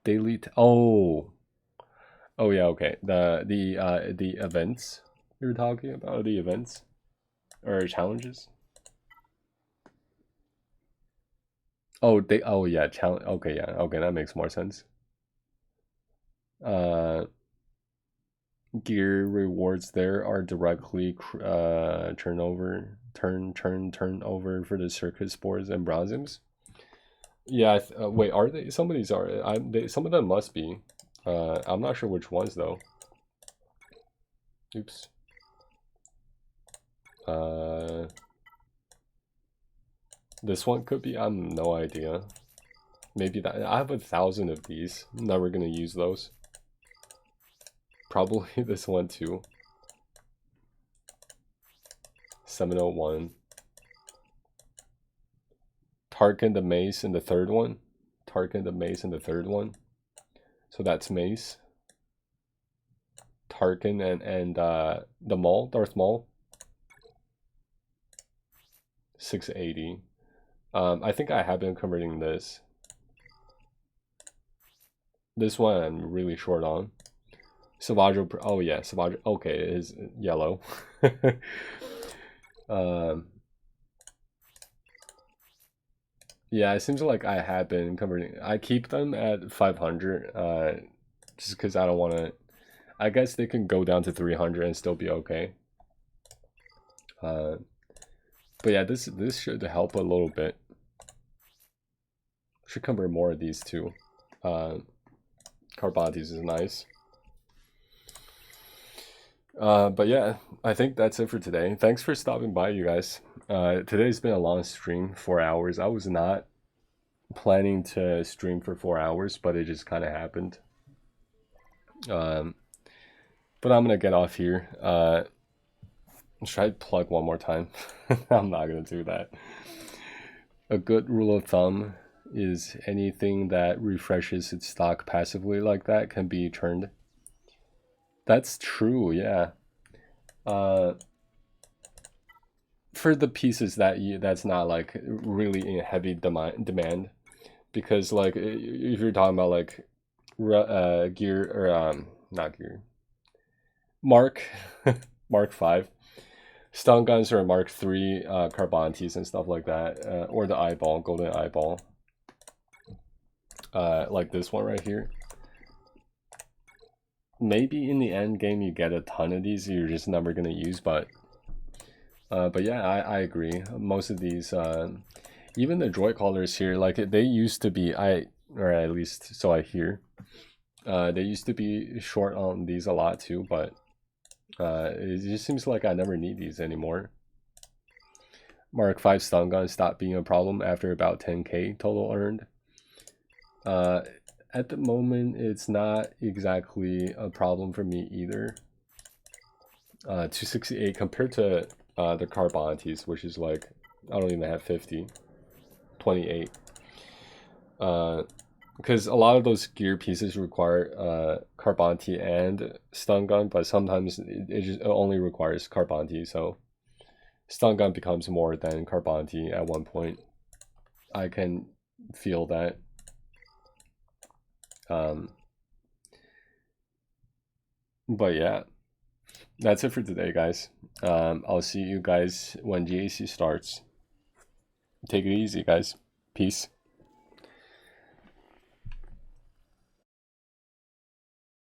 Oh yeah, okay. The events you're talking about, the events or challenges. Oh yeah, challenge. Okay, yeah, okay, that makes more sense. Uh, Gear rewards there are directly turnover for the circuit boards and bronziums. Yeah, wait, are they? Some of these are. Some of them must be. I'm not sure which ones though. Oops. This one could be. I have no idea. Maybe that. I have 1,000 of these. Never gonna use those. Probably this one too. 701. Tarkin the mace in the third one. Tarkin the mace in the third one. So that's mace. Tarkin and the Maul, Darth Maul. 680. I think I have been converting this. This one I'm really short on. SWGOH. Oh yeah, SWGOH. Okay, it is yellow. Yeah, it seems like I have been converting. I keep them at 500, just because I don't want to. I guess they can go down to 300 and still be okay. But yeah, this should help a little bit. Should convert more of these too. Carbotis is nice. But yeah, I think that's it for today. Thanks for stopping by, you guys. Today's been a long stream, 4 hours. I was not planning to stream for 4 hours, but it just kind of happened. But I'm gonna get off here. Should I plug one more time? I'm not gonna do that. A good rule of thumb is anything that refreshes its stock passively like that can be turned. That's true, yeah. For the pieces that's not like really in heavy demand, because like if you're talking about like gear or not gear, Mark Mark 5 stun guns or Mark 3 carbontes and stuff like that, or the eyeball, golden eyeball, like this one right here. Maybe in the end game you get a ton of these you're just never gonna use, but yeah, I agree. Most of these, even the droid callers here, like they used to be, or at least so I hear, they used to be short on these a lot too, but it just seems like I never need these anymore. Mark 5 stun gun stopped being a problem after about 10k total earned. At the moment, it's not exactly a problem for me either. 268 compared to the carbontes, which is like, I don't even have 50. 28. Because a lot of those gear pieces require carbonte and stun gun, but sometimes it only requires carbonte, so stun gun becomes more than carbonte at one point. I can feel that. But yeah, that's it for today, guys. I'll see you guys when GAC starts. Take it easy, guys. Peace.